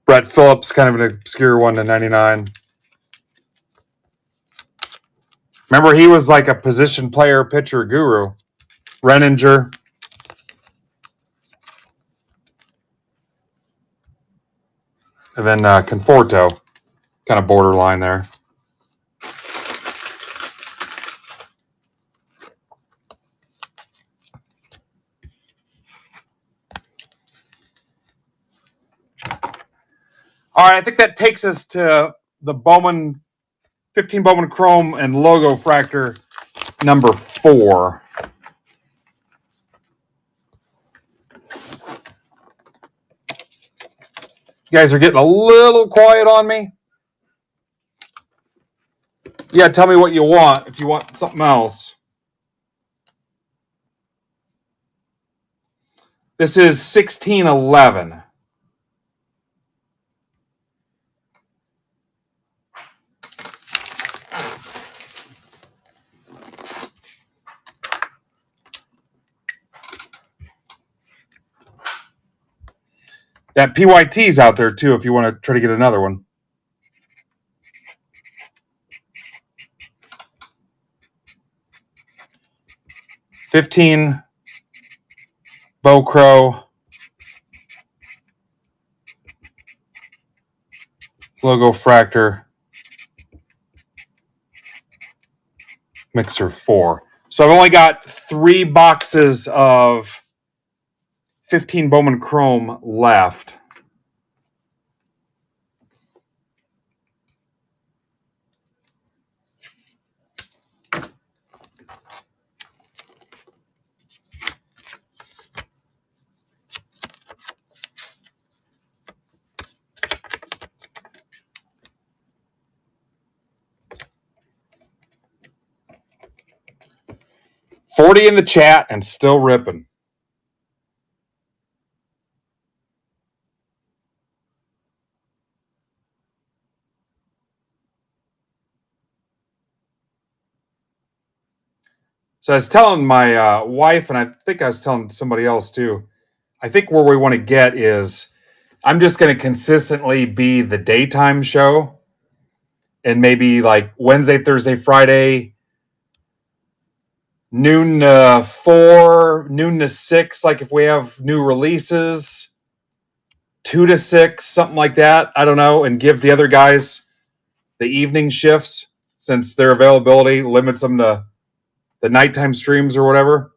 Brett Phillips, kind of an obscure one to 99. Remember, he was like a position player, pitcher guru. Renninger. And then Conforto, kind of borderline there. All right, I think that takes us to the Bowman 15 Bowman Chrome and Logo Fractor number 4. You guys are getting a little quiet on me. Yeah, tell me what you want if you want something else. This is 1611. That PYT's out there too if you want to try to get another one. $15 Bow Crow Logo Fractor Mixer 4. So I've only got 3 boxes of 15 Bowman Chrome left. $40 in the chat and still ripping. So I was telling my wife, and I think I was telling somebody else too, I think where we want to get is I'm just going to consistently be the daytime show, and maybe like Wednesday, Thursday, Friday, noon to 4, noon to 6, like if we have new releases, 2 to 6, something like that. I don't know, and give the other guys the evening shifts since their availability limits them to the nighttime streams or whatever.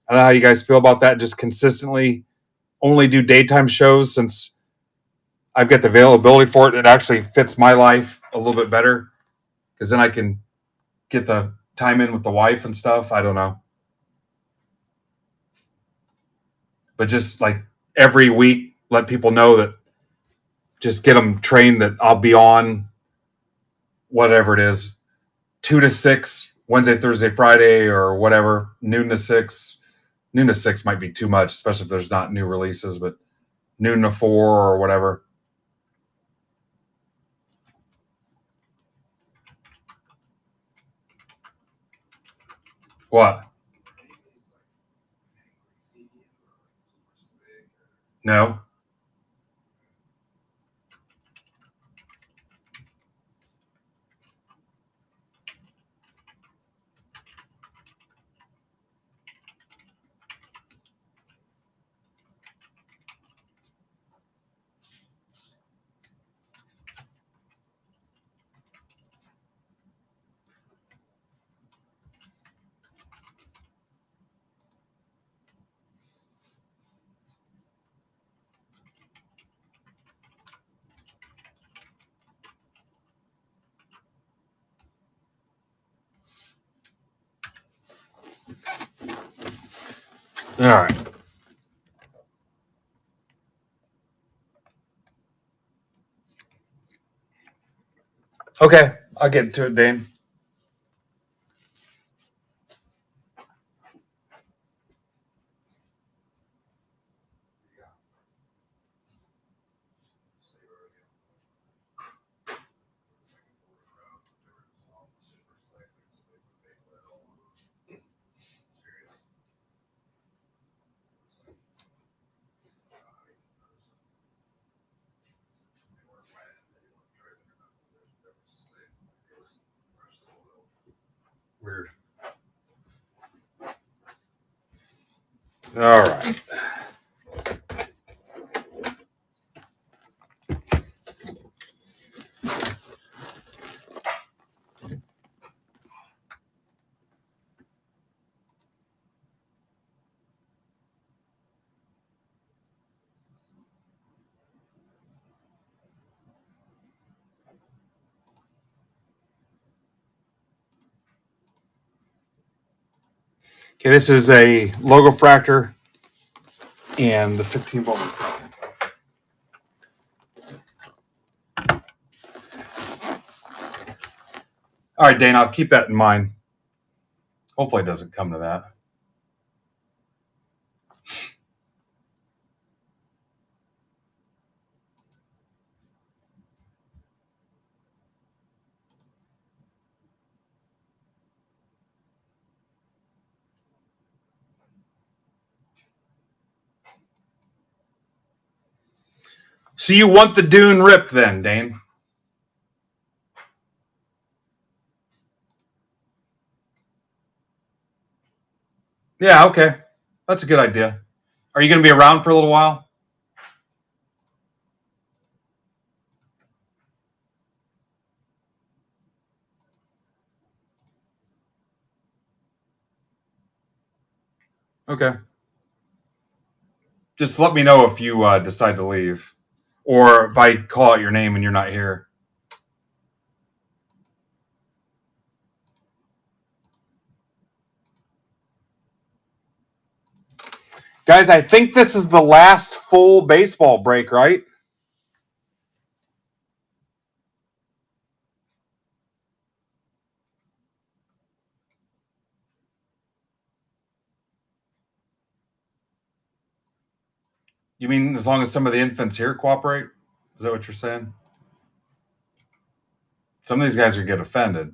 I don't know how you guys feel about that. Just consistently only do daytime shows since I've got the availability for it. It actually fits my life a little bit better because then I can get the time in with the wife and stuff. I don't know. But just like every week, let people know that Just get them trained that I'll be on whatever it is, 2 to 6, Wednesday, Thursday, Friday, or whatever, noon to 6. Noon to 6 might be too much, especially if there's not new releases, but noon to 4 or whatever. What? No. All right. Okay, I'll get to it, Dane. Weird. All right. Okay, this is a logo fractor and the 15 moment. All right, Dane, I'll keep that in mind. Hopefully it doesn't come to that. So you want the dune ripped then, Dane? Yeah, okay. That's a good idea. Are you going to be around for a little while? Okay. Just let me know if you decide to leave, or if I call out your name and you're not here. Guys, I think this is the last full baseball break, right? You mean as long as some of the infants here cooperate? Is that what you're saying? Some of these guys are get offended.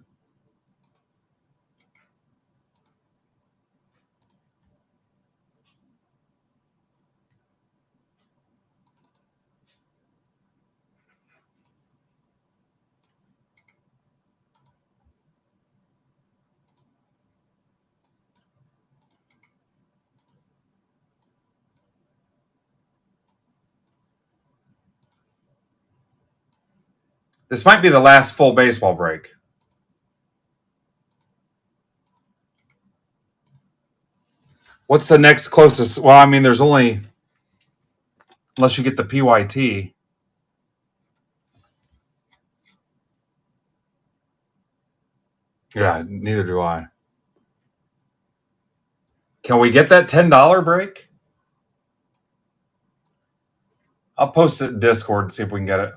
This might be the last full baseball break. What's the next closest? Well, I mean, there's only, unless you get the PYT. Yeah, neither do I. Can we get that $10 break? I'll post it in Discord and see if we can get it.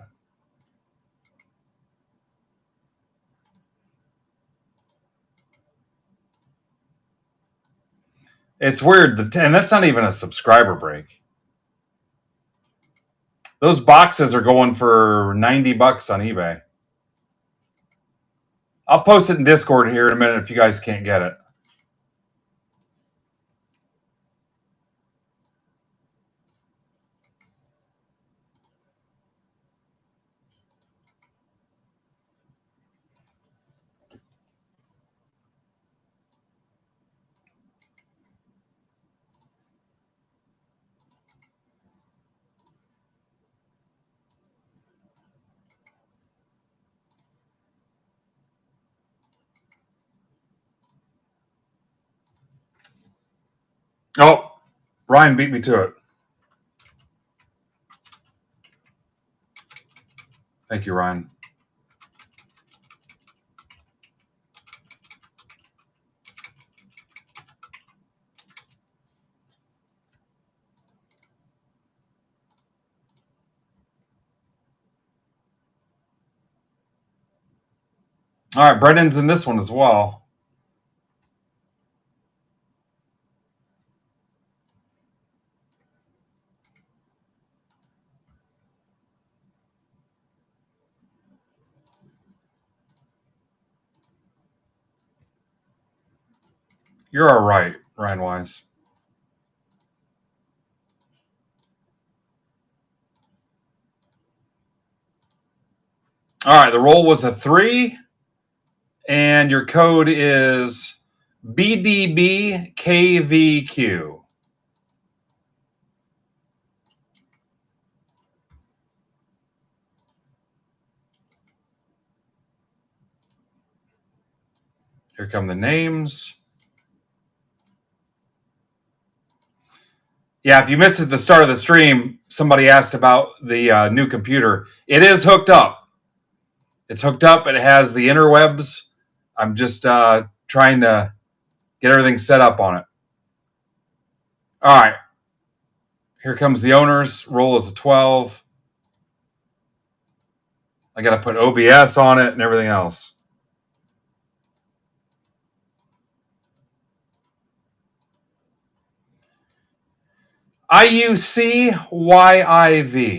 It's weird, and that's not even a subscriber break. Those boxes are going for $90 on eBay. I'll post it in Discord here in a minute if you guys can't get it. Oh, Ryan beat me to it. Thank you, Ryan. All right, Brendan's in this one as well. You're all right, Ryan Wise. All right, the roll was a 3, and your code is BDBKVQ. Here come the names. Yeah, if you missed it at the start of the stream, somebody asked about the new computer. It is hooked up. It's hooked up. It has the interwebs. I'm just trying to get everything set up on it. All right. Here comes the owners. Roll is a 12. I got to put OBS on it and everything else. IUCYIV.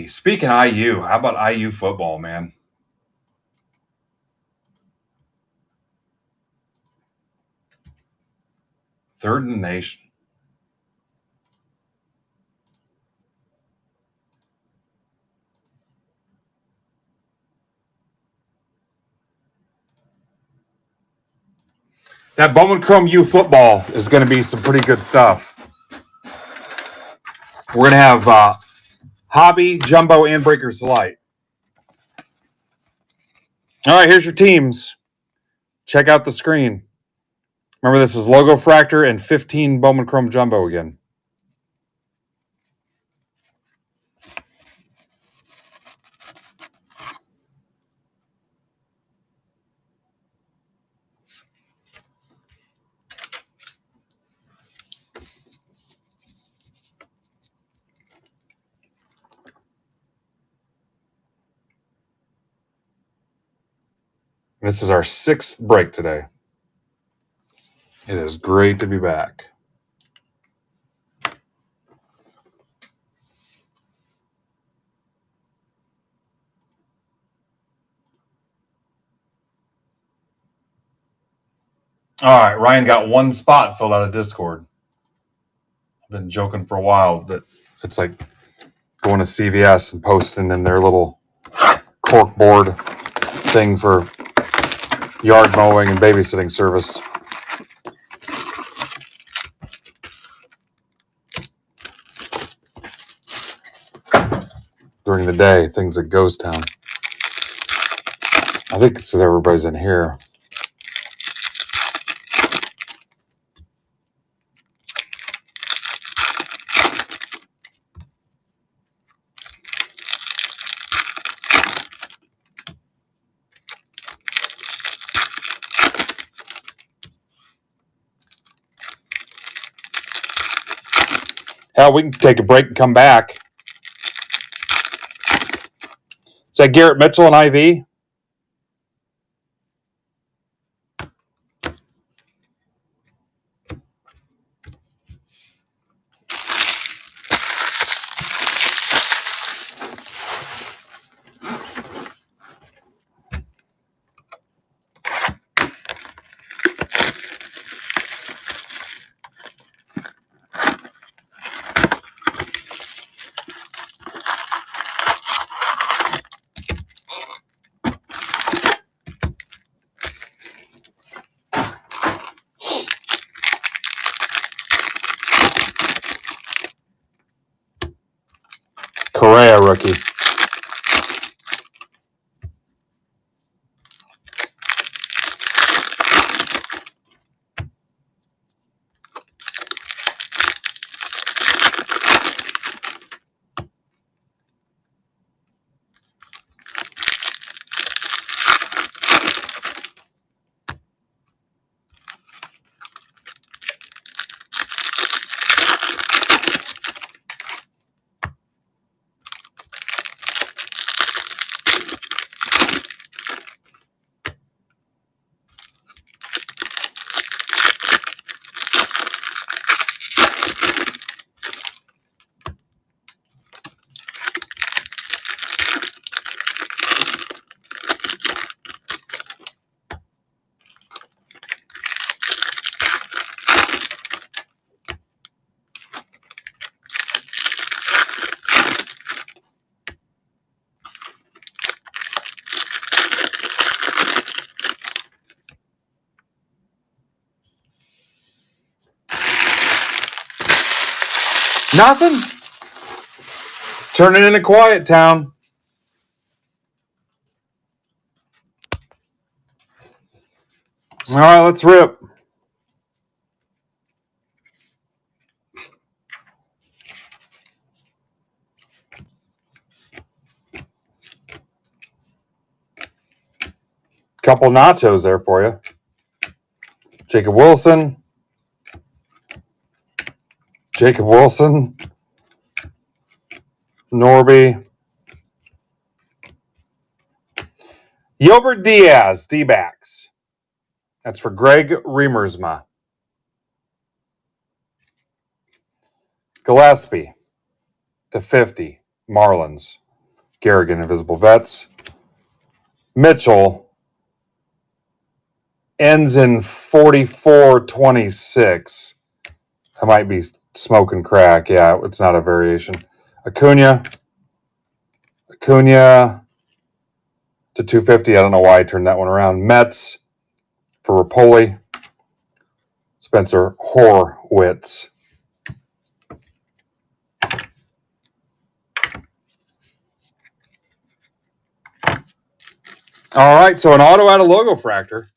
Speaking of IU, how about IU football, man? Third in the nation. That Bowman Chrome U football is going to be some pretty good stuff. We're going to have Hobby, Jumbo, and Breakers Light. All right, here's your teams. Check out the screen. Remember, this is Logo Fractor and 15 Bowman Chrome Jumbo again. This is our 6th break today. It is great to be back. All right, Ryan got one spot filled out of Discord. I've been joking for a while that it's like going to CVS and posting in their little corkboard thing for yard mowing and babysitting service. During the day, things at Ghost Town. I think it's everybody's in here. Hell, we can take a break and come back. Is that Garrett Mitchell and IV? Correa rookie. Nothing. It's turning into quiet town. All right, let's rip. Couple nachos there for you. Jacob Wilson. Norby. Yobert Diaz, D-backs. That's for Greg Riemersma. Gillespie /50, Marlins. Garrigan, Invisible Vets. Mitchell ends in 44-26. I might be smoking crack. Yeah, it's not a variation. Acuna /250. I don't know why I turned that one around. Mets for Rapoli. Spencer Horwitz. All right, so an auto out of Logo Fractor.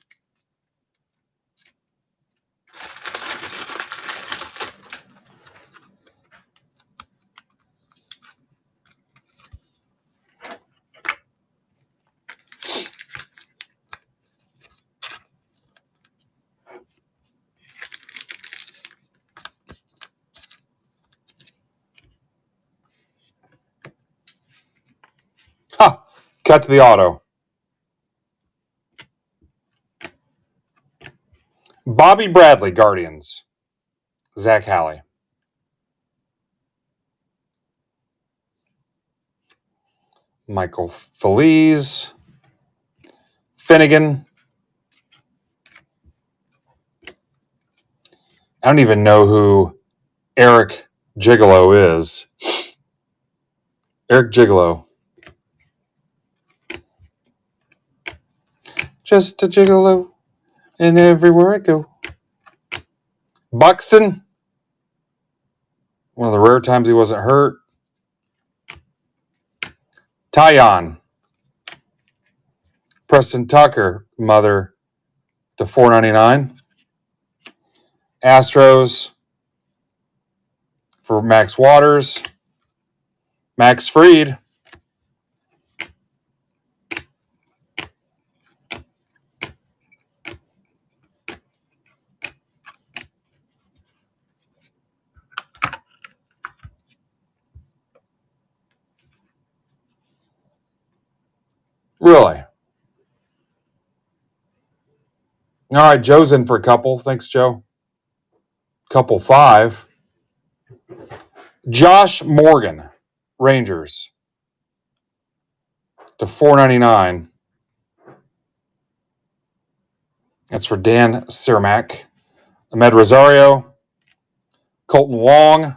Cut to the auto. Bobby Bradley, Guardians. Zach Halley. Michael Feliz. Finnegan. I don't even know who Eric Gigolo is. Eric Gigolo. Just a gigolo, and everywhere I go. Buxton. One of the rare times he wasn't hurt. Tyon. Preston Tucker, mother /499. Astros for Max Waters. Max Fried. Really? All right, Joe's in for a couple. Thanks, Joe. Couple 5. Josh Morgan, Rangers, to $4.99. That's for Dan Cermak. Ahmed Rosario, Colton Wong,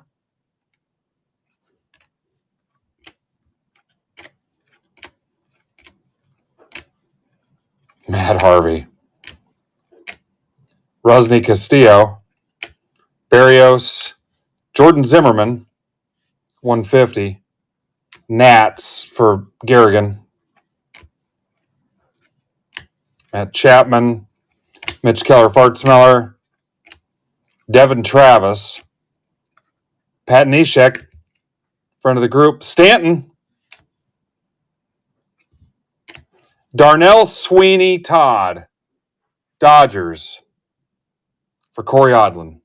Matt Harvey, Rusney Castillo, Barrios, Jordan Zimmerman, 150. Nats for Garrigan. Matt Chapman, Mitch Keller Fartsmeller, Devin Travis, Pat Neshek, friend of the group, Stanton, Darnell Sweeney Todd, Dodgers for Corey Odlin.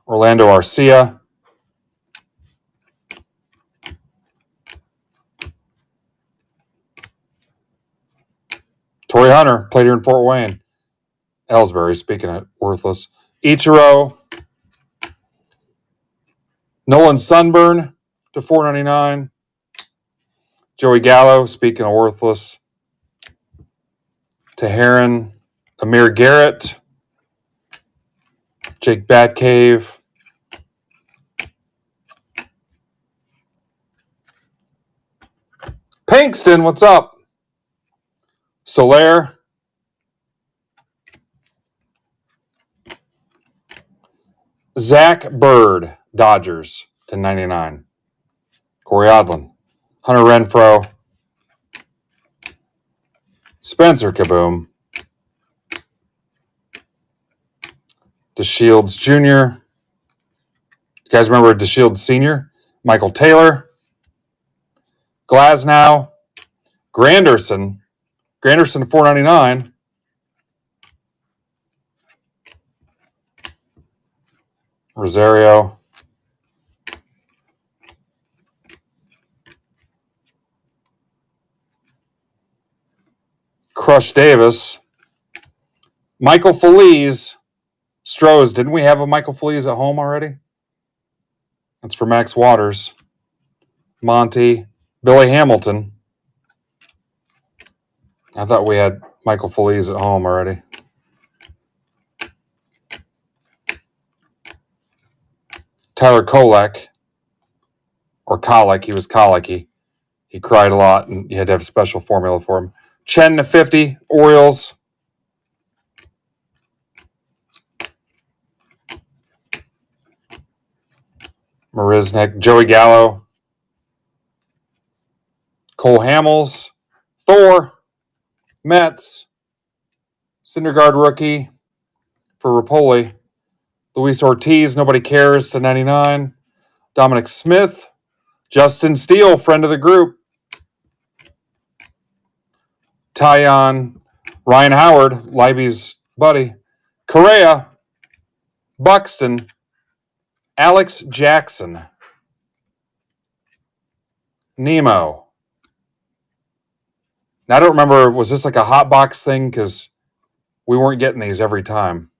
Orlando Arcia, Torrey Hunter, played here in Fort Wayne. Ellsbury, speaking of worthless. Ichiro, Nolan Sunburn to $4.99. Joey Gallo, speaking of worthless. Teheran, Amir Garrett, Jake Batcave, Pinkston, what's up? Soler, Zach Bird, Dodgers to $99. Corey Odlin, Hunter Renfroe, Spencer Kaboom, DeShields Jr. You guys remember DeShields Sr.? Michael Taylor, Glasnow, Granderson to $4.99. Rosario, Crush Davis, Michael Feliz, Strohs. Didn't we have a Michael Feliz at home already? That's for Max Waters. Monty, Billy Hamilton. I thought we had Michael Feliz at home already. Tyler Kolek, or Kolek, he was colicky. He cried a lot, and you had to have a special formula for him. Chen to 50, Orioles. Marisnik, Joey Gallo, Cole Hamels, Thor, Mets, Syndergaard rookie for Rapoli, Luis Ortiz, nobody cares to 99, Dominic Smith, Justin Steele, friend of the group, Tyon, Ryan Howard, Libby's buddy, Correa, Buxton, Alex Jackson, Nemo. Now, I don't remember, was this like a hot box thing? Because we weren't getting these every time.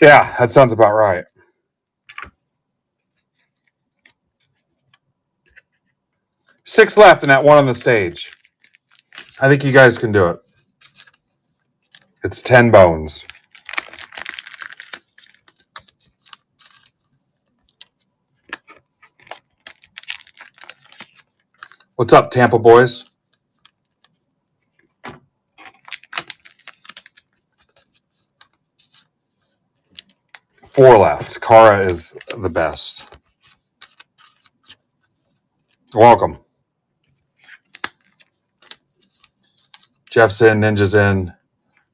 Yeah, that sounds about right. 6 left and that one on the stage. I think you guys can do it. It's 10 bones. What's up, Tampa boys? 4 left. Kara is the best. Welcome. Jeff's in, Ninja's in,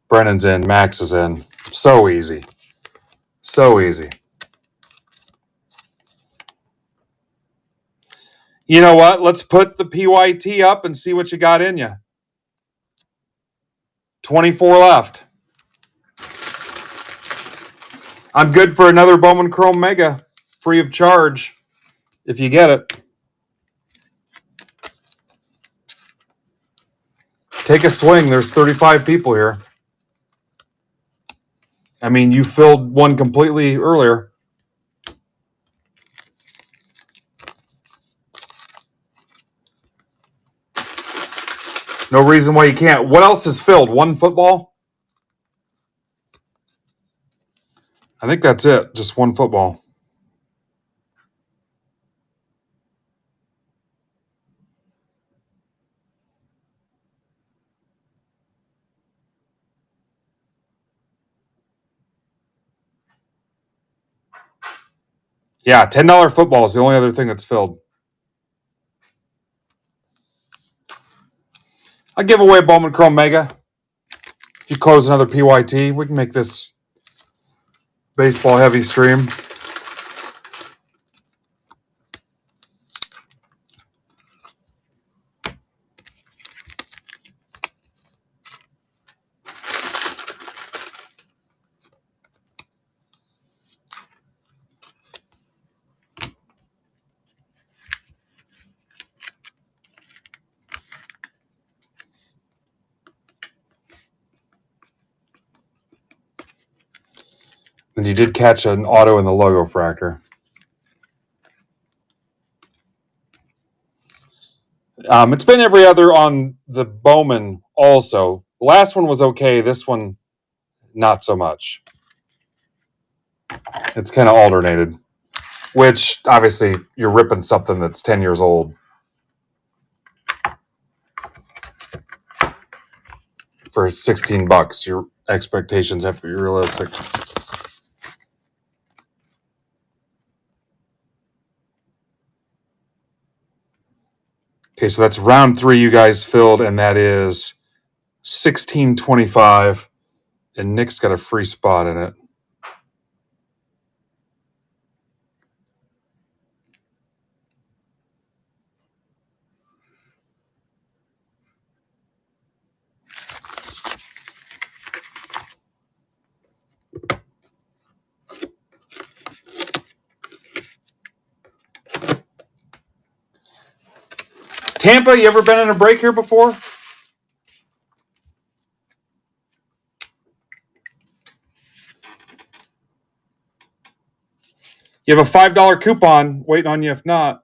Brennan's in, Max is in. So easy. So easy. You know what? Let's put the PYT up and see what you got in you. 24 left. I'm good for another Bowman Chrome Mega, free of charge, if you get it. Take a swing. There's 35 people here. I mean, you filled one completely earlier. No reason why you can't. What else is filled? One football? I think that's it. Just one football. Yeah, $10 football is the only other thing that's filled. I'll give away a Bowman Chrome Mega. If you close another PYT, we can make this baseball heavy stream. And you did catch an auto in the logo fractor. It's been every other on the Bowman also. The last one was okay. This one, not so much. It's kind of alternated, which obviously you're ripping something that's 10 years old. For $16, your expectations have to be realistic. Okay, so that's round 3 you guys filled, and that is 1625, and Nick's got a free spot in it. Tampa, you ever been in a break here before? You have a $5 coupon waiting on you if not.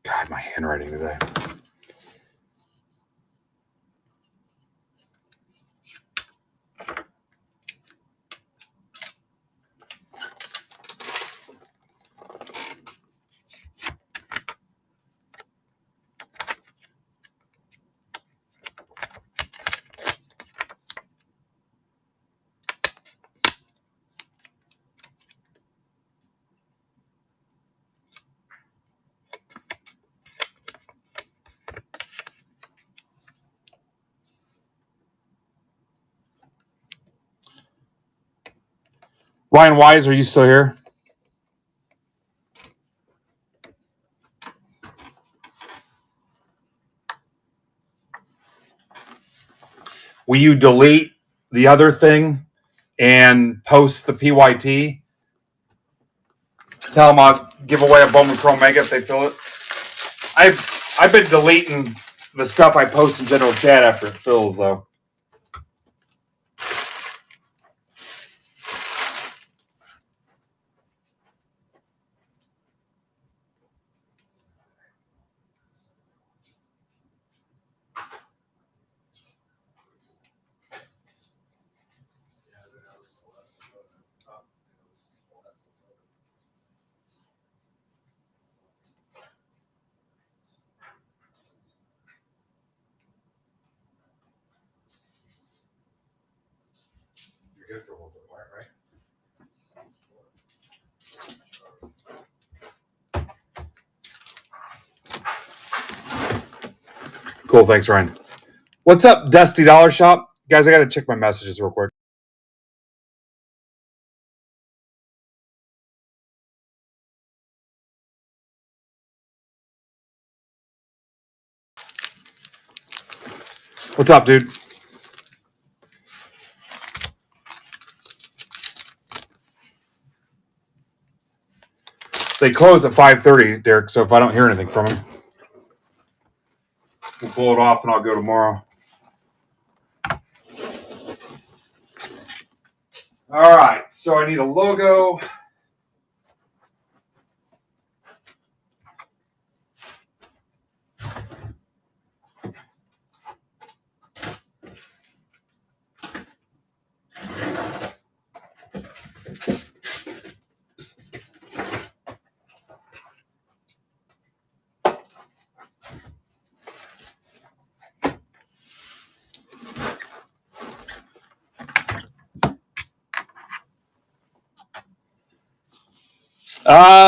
God, my handwriting today. Ryan Wise, are you still here? Will you delete the other thing and post the PYT? Tell them I'll give away a Bowman Chrome Mega if they fill it. I've been deleting the stuff I post in general chat after it fills, though. You're good for a little bit, right? Cool. Thanks, Ryan. What's up, Dusty Dollar Shop? Guys, I got to check my messages real quick. What's up, dude? They close at 5:30, Derek, so if I don't hear anything from him, we'll blow it off and I'll go tomorrow. All right, so I need a logo.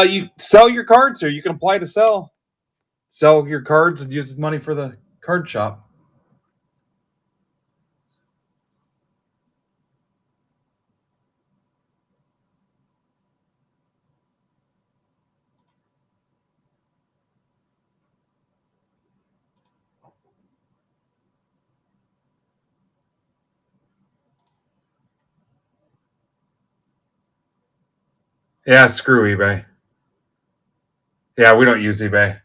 You sell your cards, or you can apply to sell. Sell your cards and use money for the card shop. Yeah, screw eBay. Yeah, we don't use eBay.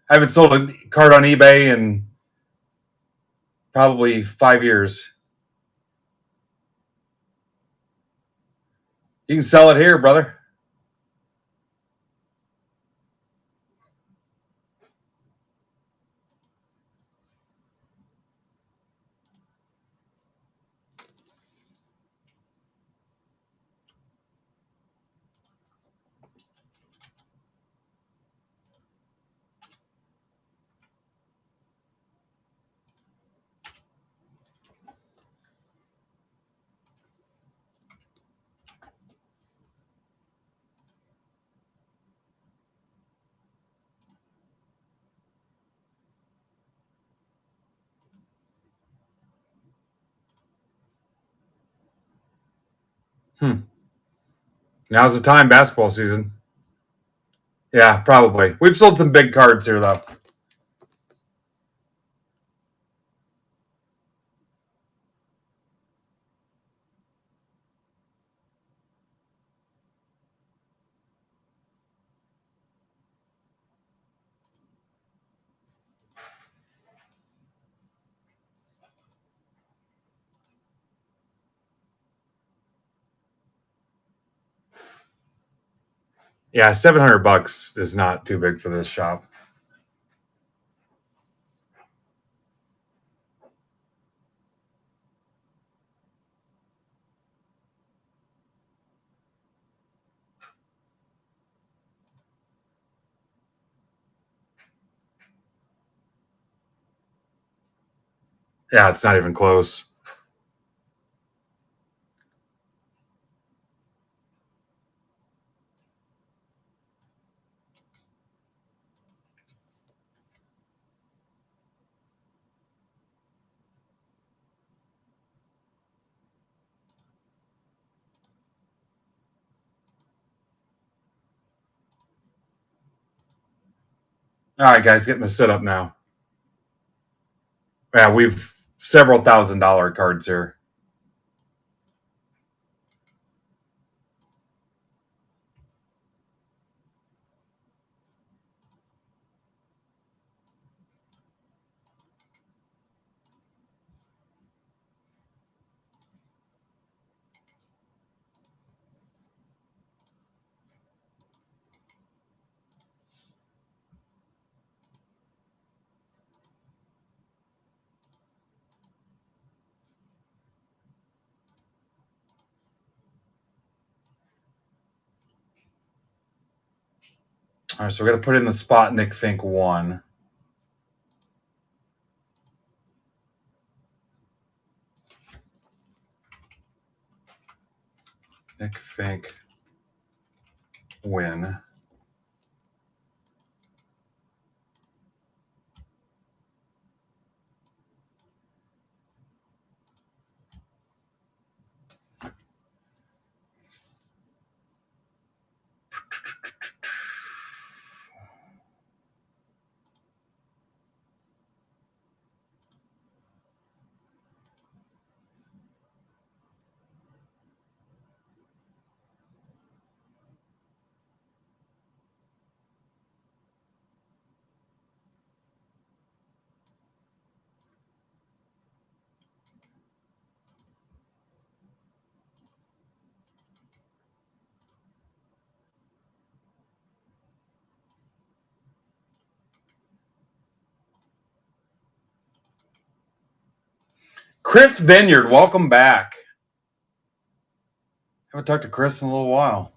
I haven't sold a card on eBay in probably 5 years. You can sell it here, brother. Now's the time, basketball season. Yeah, probably. We've sold some big cards here, though. Yeah, $700 is not too big for this shop. Yeah, it's not even close. All right, guys, getting the setup now. Yeah, we've several $1,000 cards here. All right, so we got to put in the spot Nick Fink 1. Nick Fink win. Chris Vineyard, welcome back. Haven't talked to Chris in a little while.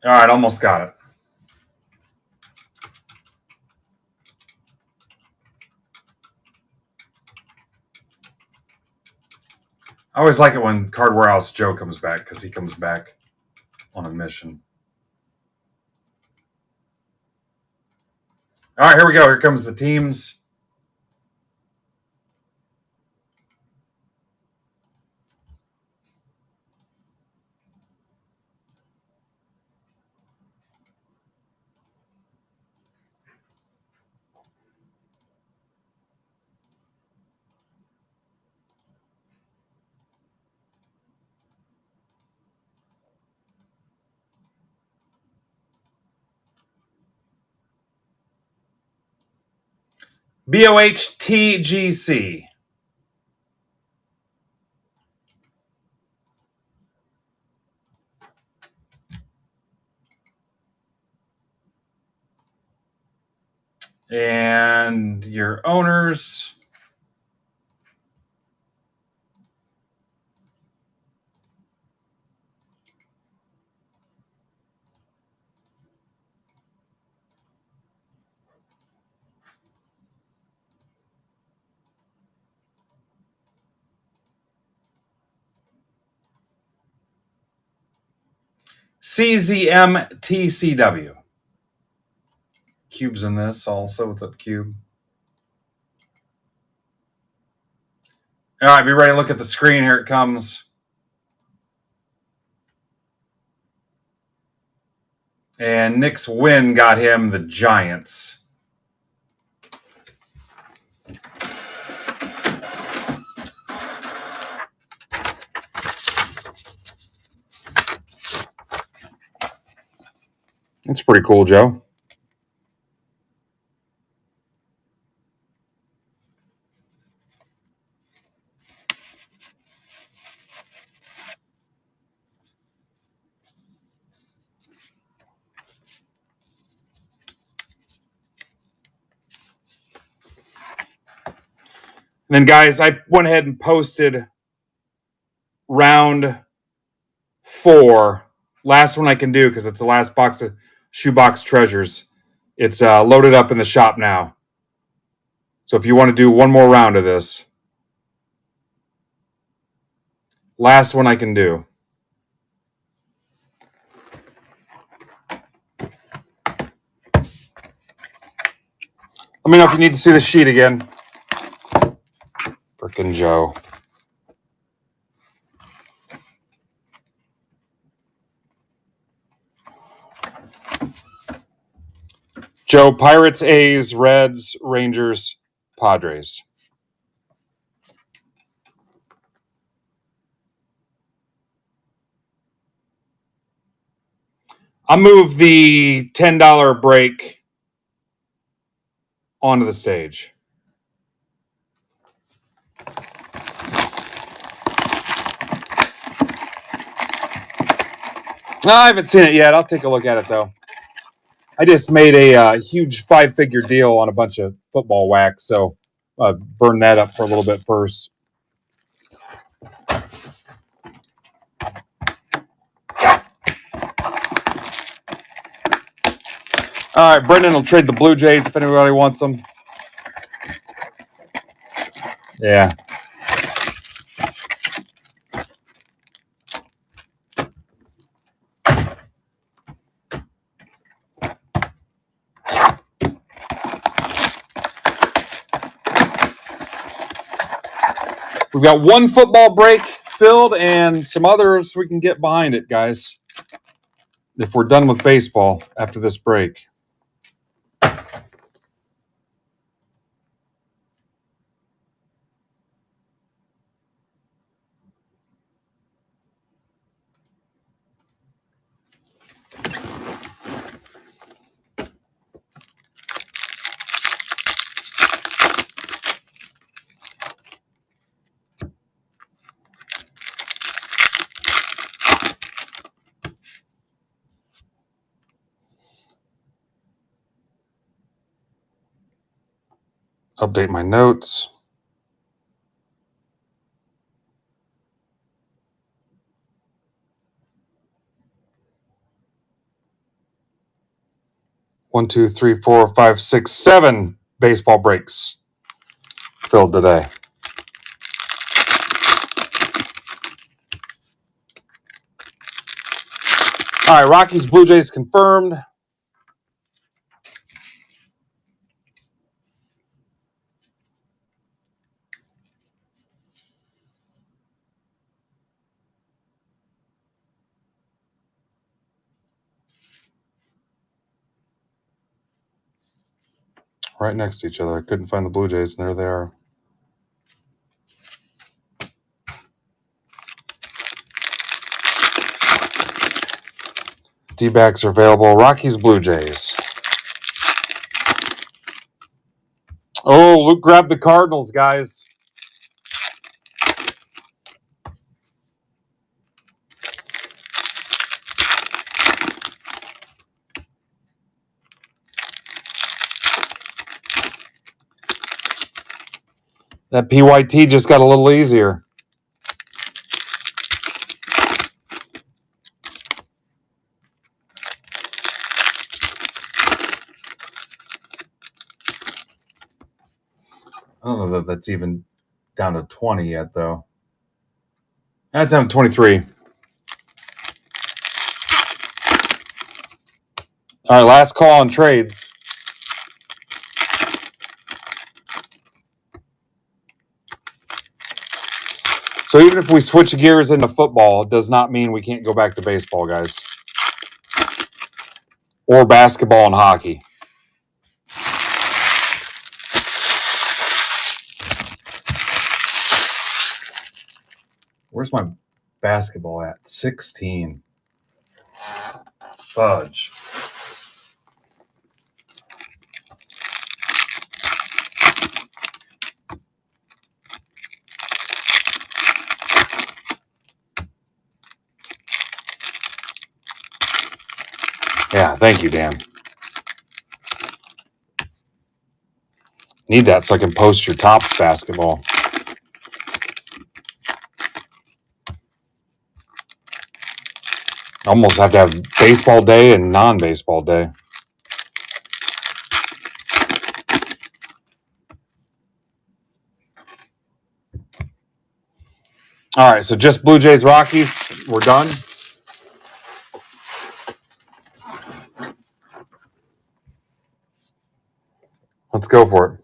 All right, almost got it. I always like it when Card Warehouse Joe comes back because he comes back on a mission. All right, here we go. Here comes the teams. BOHTGC. And your owners. CZMTCW. Cube's in this also. What's up, Cube? All right, be ready to look at the screen. Here it comes. And Nick's win got him the Giants. That's pretty cool, Joe. And then, guys, I went ahead and posted round 4. Last one I can do because it's the last box of Shoebox Treasures. It's loaded up in the shop now. So if you want to do one more round of this, last one I can do. Let me know if you need to see the sheet again. Frickin' Joe. Joe, Pirates, A's, Reds, Rangers, Padres. I'll move the $10 break onto the stage. I haven't seen it yet. I'll take a look at it, though. I just made a huge 5-figure deal on a bunch of football wax, so burn that up for a little bit first. All right, Brendan will trade the Blue Jays if anybody wants them. Yeah. We've got one football break filled and some others we can get behind it, guys. If we're done with baseball after this break. Update my notes. One, two, three, four, five, six, 7 baseball breaks filled today. All right, Rockies, Blue Jays confirmed. Right next to each other. I couldn't find the Blue Jays, and there they are. D-backs are available. Rockies, Blue Jays. Oh, Luke grabbed the Cardinals, guys. That PYT just got a little easier. I don't know that that's even down to 20 yet, though. That's down to 23. All right, last call on trades. So even if we switch gears into football, it does not mean we can't go back to baseball, guys. Or basketball and hockey. Where's my basketball at? 16. Fudge. Yeah, thank you, Dan. Need that so I can post your Tops basketball. Almost have to have baseball day and non-baseball day. All right, so just Blue Jays, Rockies. We're done. Let's go for it.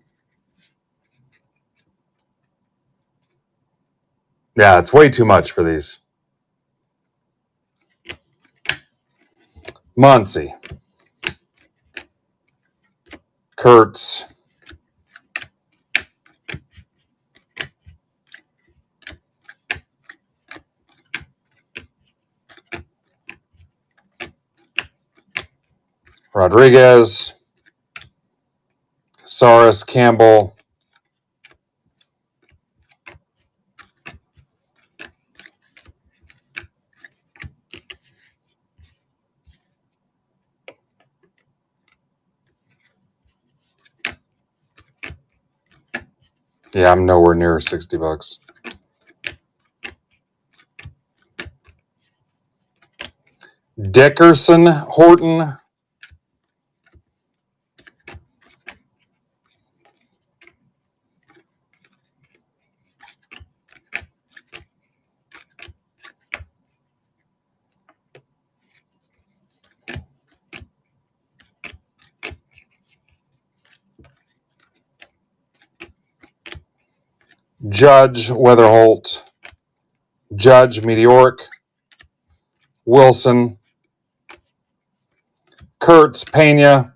Yeah, it's way too much for these. Muncy. Kurtz. Rodriguez. Saris, Campbell. Yeah, I'm nowhere near $60. Dickerson, Horton. Judge, Weatherholt, Judge, Meteoric, Wilson, Kurtz, Pena,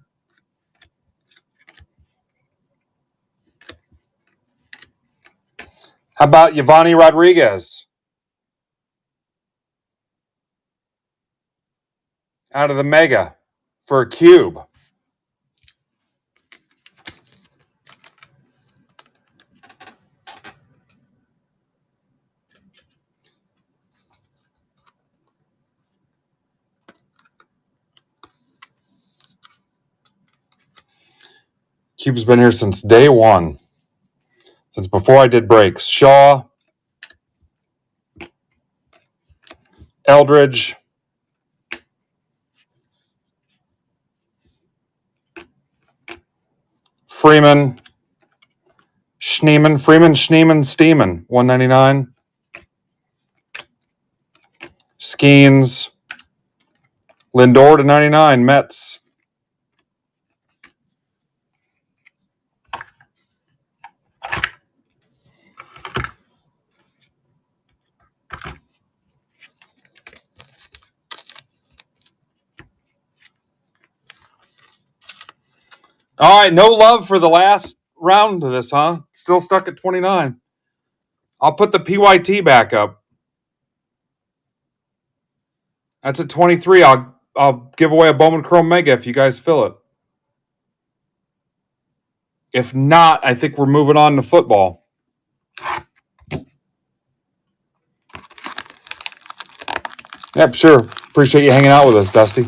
how about Yvonne Rodriguez? Out of the Mega for a cube. Cube's been here since day one. Since before I did breaks. Shaw, Eldridge, Freeman, Schneeman, Steeman, 199. Skeens, Lindor to 99, Mets. All right, no love for the last round of this, huh? Still stuck at 29. I'll put the PYT back up. That's at 23. I'll give away a Bowman Chrome Mega if you guys fill it. If not, I think we're moving on to football. Yep, sure. Appreciate you hanging out with us, Dusty.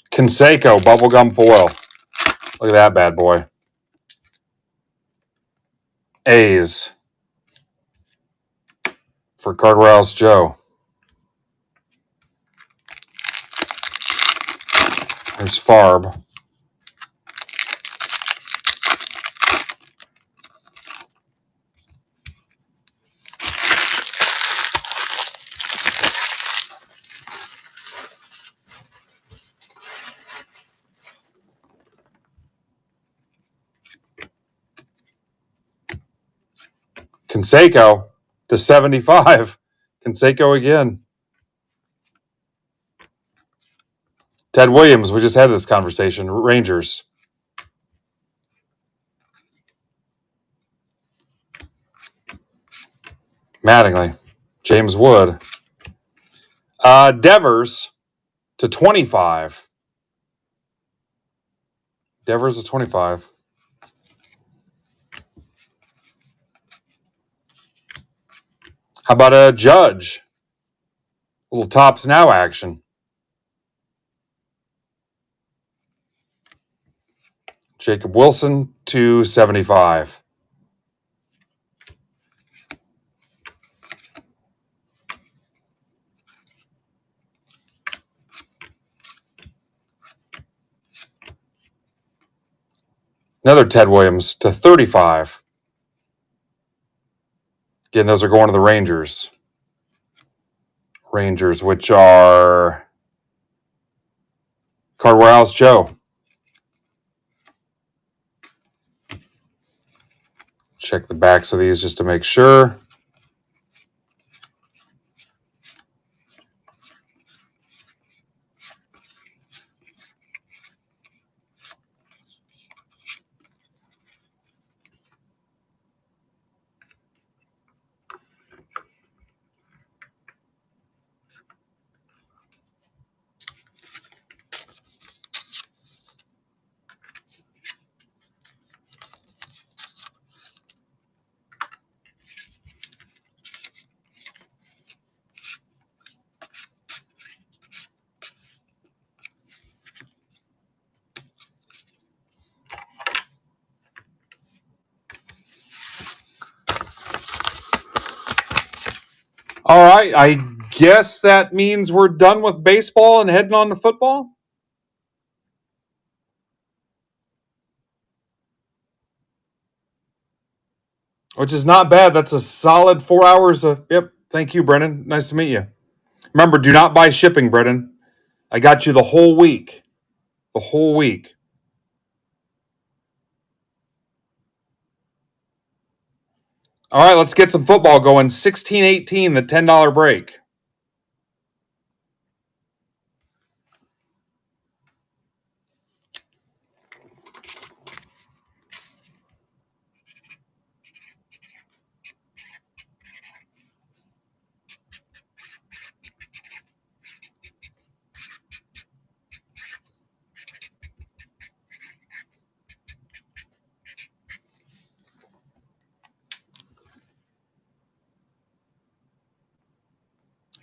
Canseco, bubblegum foil. Look at that bad boy. A's for Cardwell's Joe. There's Farb. Canseco to 75. Canseco again. Ted Williams, we just had this conversation. Rangers. Mattingly. James Wood. Devers to 25. Devers to 25. How about a Judge? A little Tops Now action. Jacob Wilson to 75. Another Ted Williams to 35. Again, those are going to the Rangers. Rangers, which are Cardwell's Joe. Check the backs of these just to make sure. All right, I guess that means we're done with baseball and heading on to football. which is not bad. That's a solid 4 hours of. Yep. Thank you, Brennan. Nice to meet you. Remember, do not buy shipping, Brennan. I got you the whole week. The whole week. All right, let's get some football going. 16-18, the $10 break.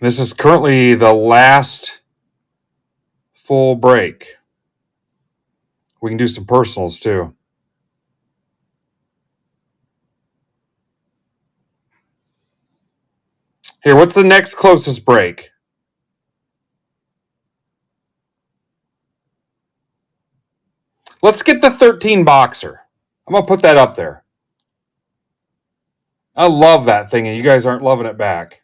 This is currently the last full break. We can do some personals too. Here, what's the next closest break? Let's get the 13 boxer. I'm going to put that up there. I love that thing, and you guys aren't loving it back.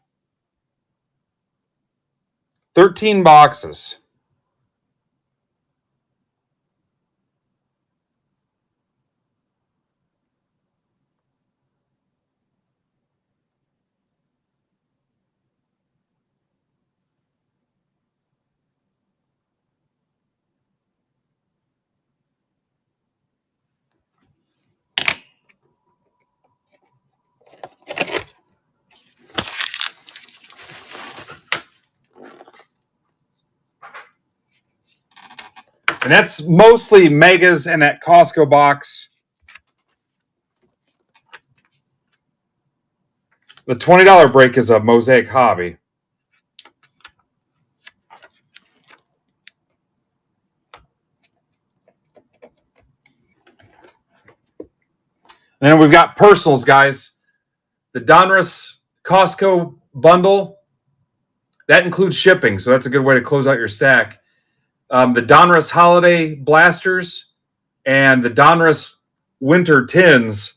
13 boxes. And that's mostly megas and that Costco box. The $20 break is a Mosaic Hobby. And then we've got personals, guys. The Donruss Costco bundle, that includes shipping, so that's a good way to close out your stack. The Donruss Holiday Blasters and the Donruss Winter Tins.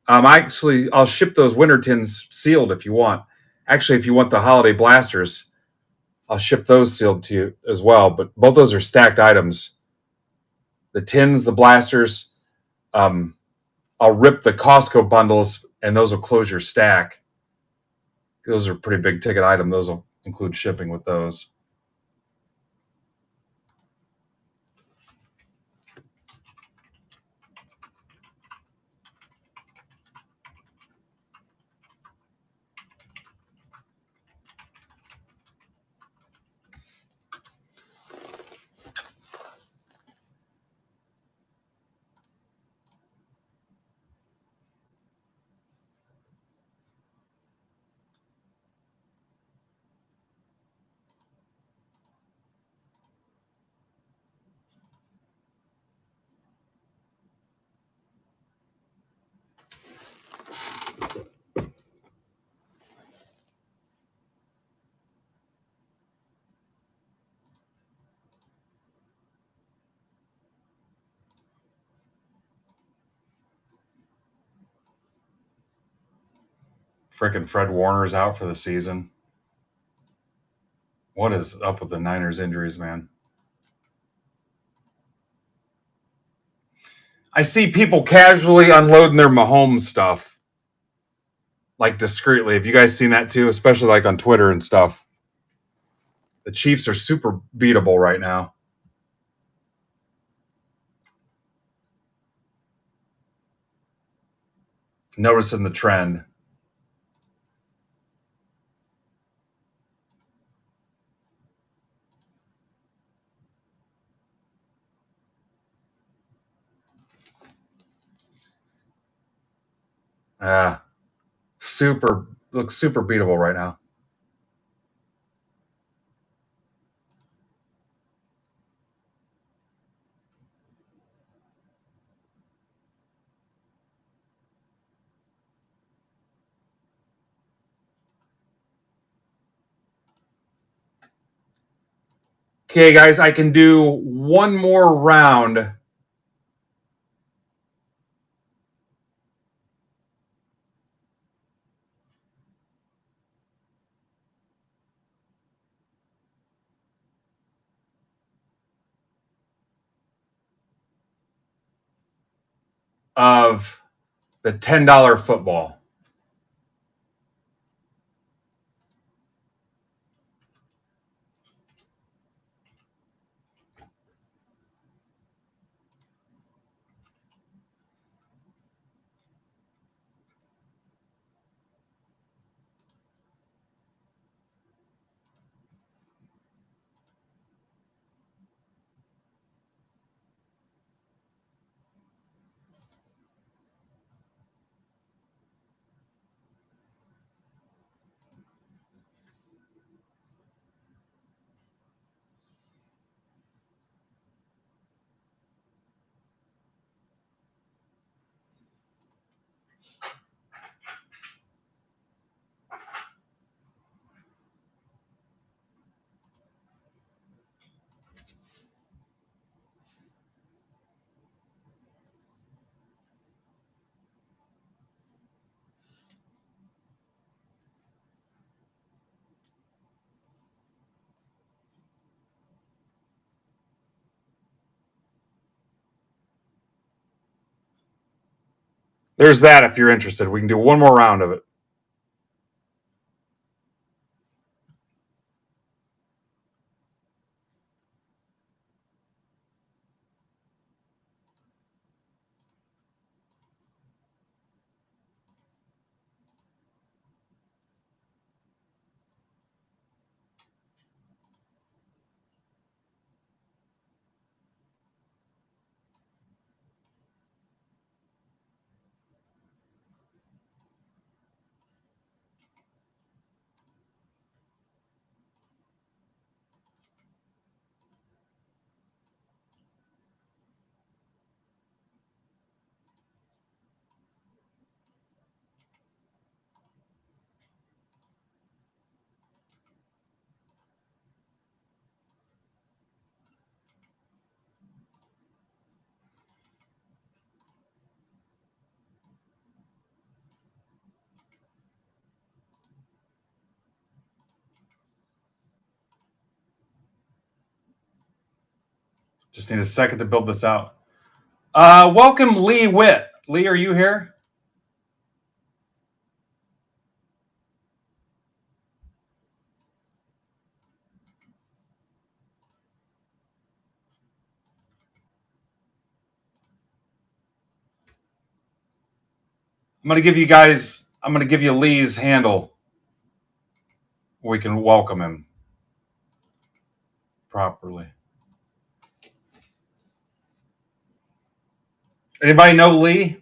I'll ship those Winter Tins sealed if you want. Actually, if you want the Holiday Blasters, I'll ship those sealed to you as well. But both those are stacked items. The tins, the blasters. I'll rip the Costco bundles, and those will close your stack. Those are pretty big ticket item. Those will include shipping with those. Frickin' Fred Warner's out for the season. What is up with the Niners injuries, man? I see people casually unloading their Mahomes stuff, like discreetly. Have you guys seen that too? Especially like on Twitter and stuff. The Chiefs are super beatable right now. Noticing the trend. Looks super beatable right now. Okay, guys, I can do one more round. of the $10 football. There's that if you're interested. We can do one more round of it. Just need a second to build this out. Welcome, Lee Witt. Lee, are you here? I'm going to give you Lee's handle. We can welcome him properly. Anybody know Lee?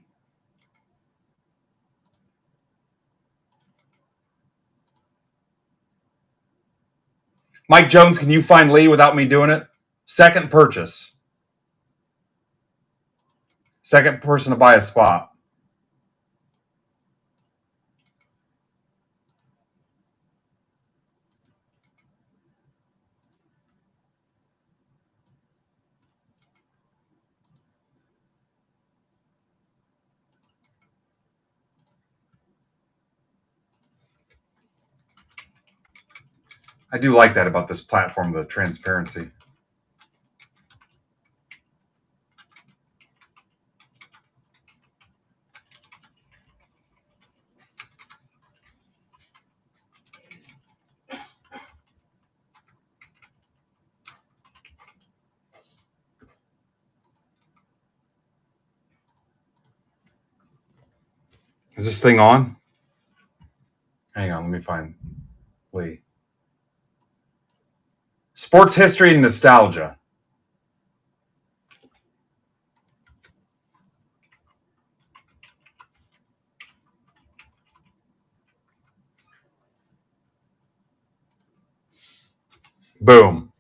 Mike Jones, can you find Lee without me doing it? Second purchase. Second person to buy a spot. I do like that about this platform, the transparency. Is this thing on? Hang on, let me find Lee. Sports history and nostalgia. Boom.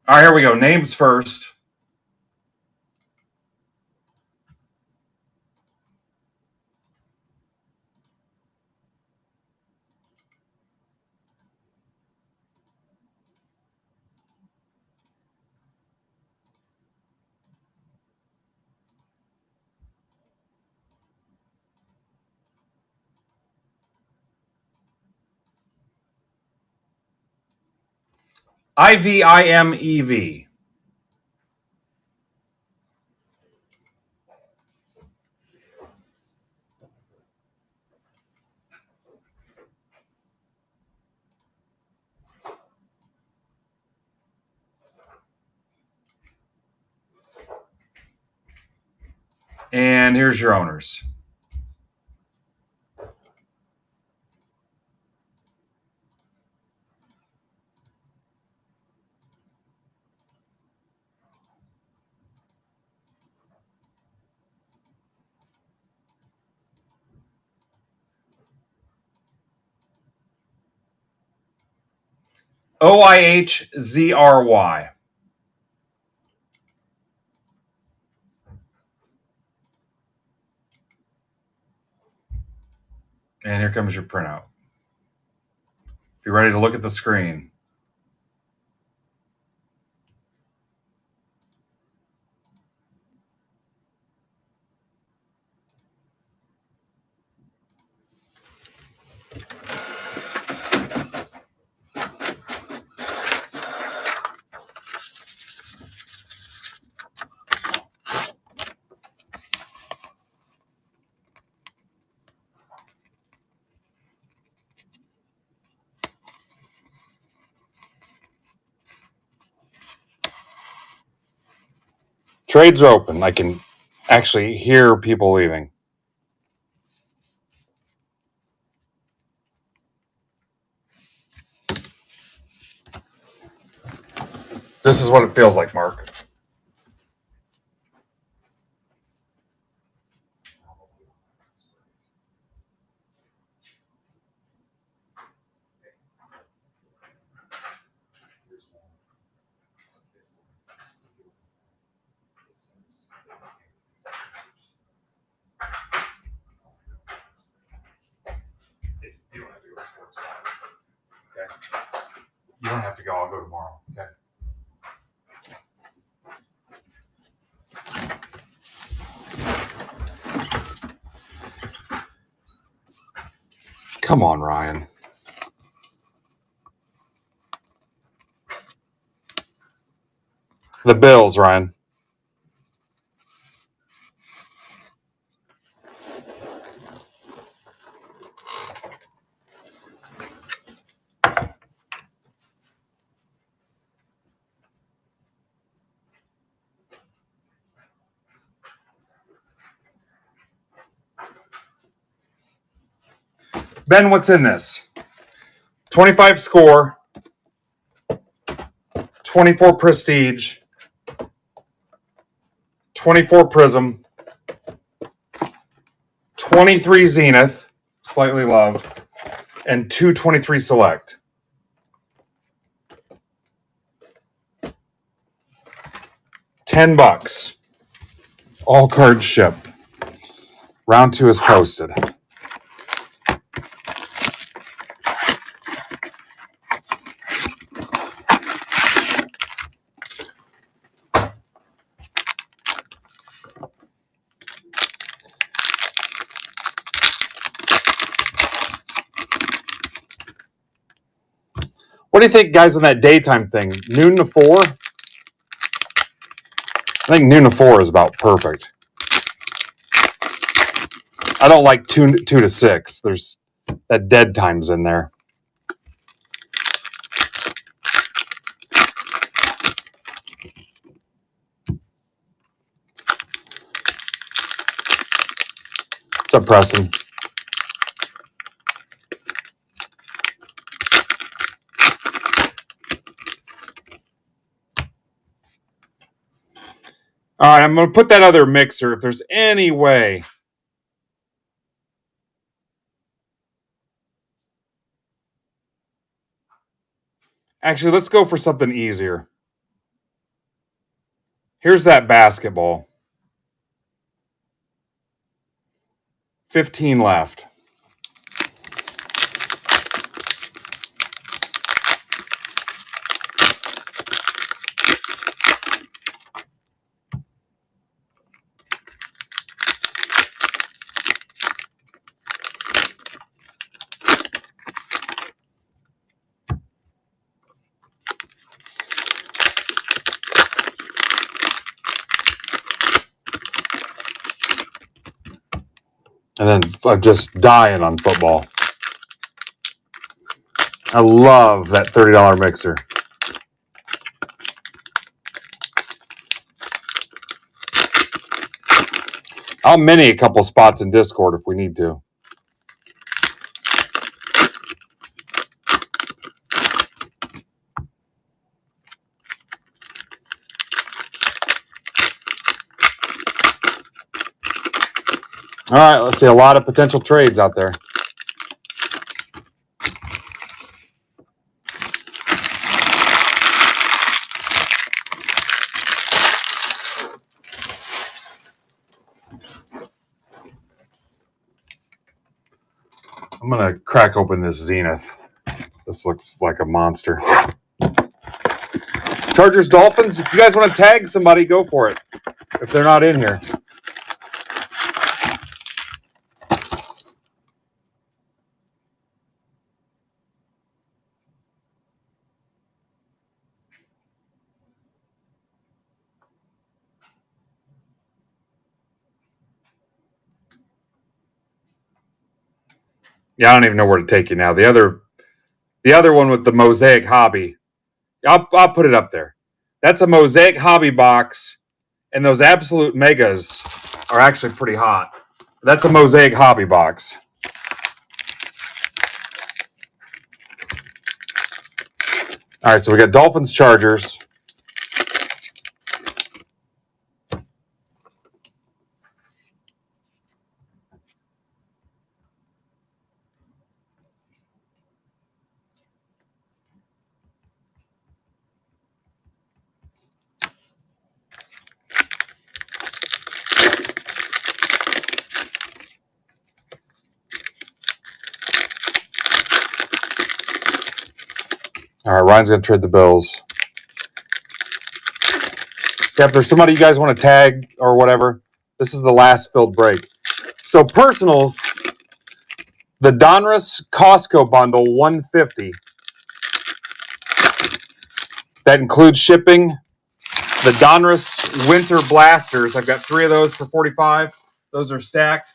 All right, here we go. Names first. IVIMEV. And here's your owners. OIHZRY. And here comes your printout. If you're ready to look at the screen. Trades are open. I can actually hear people leaving. This is what it feels like, Mark. You don't have to go to sports live. Okay. You don't have to go. I'll go tomorrow. Okay. Come on, Ryan. The Bills, Ryan. Ben, what's in this? 25 score, 24 prestige, 24 prism, 23 zenith, slightly loved, and 223 select. $10. All cards shipped. Round 2 is posted. What do you think, guys, on that daytime thing? Noon to 4? I think noon to 4 is about perfect. I don't like 2 to 6. There's that dead time's in there. What's up, Preston? All right, I'm going to put that other mixer if there's any way. Actually, let's go for something easier. Here's that basketball. 15 left. And then I'm just dying on football. I love that $30 mixer. I'll mini a couple spots in Discord if we need to. All right, let's see a lot of potential trades out there. I'm going to crack open this Zenith. This looks like a monster. Chargers, Dolphins, if you guys want to tag somebody, go for it. If they're not in here. Yeah, I don't even know where to take you now. The other one with the Mosaic Hobby. I'll put it up there. That's a Mosaic Hobby box, and those absolute megas are actually pretty hot. That's a Mosaic Hobby box. All right, so we got Dolphins, Chargers. All right, Ryan's going to trade the Bills. Yeah, if there's somebody you guys want to tag or whatever, this is the last filled break. So personals, the Donruss Costco bundle, $150. That includes shipping. The Donruss Winter Blasters, I've got 3 of those for $45. Those are stacked.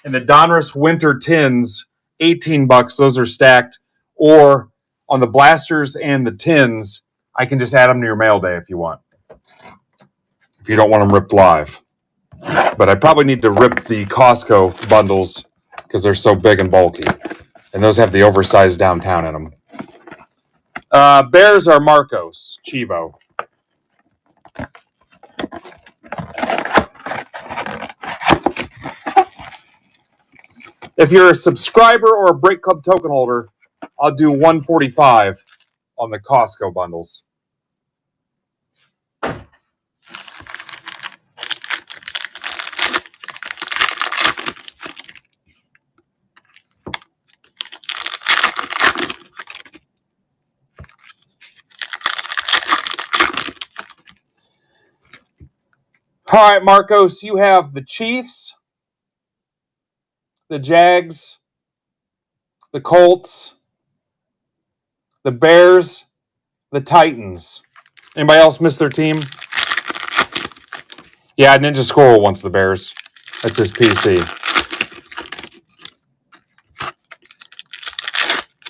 And the Donruss Winter Tins, $18. Those are stacked. Or on the blasters and the tins, I can just add them to your mail day if you want. If you don't want them ripped live. But I probably need to rip the Costco bundles because they're so big and bulky. And those have the oversized downtown in them. Bears are Marcos, Chivo. If you're a subscriber or a Break Club token holder, I'll do $145 on the Costco bundles. All right, Marcos, you have the Chiefs, the Jags, the Colts, the Bears, the Titans. Anybody else miss their team? Yeah, Ninja Squirrel wants the Bears. That's his PC.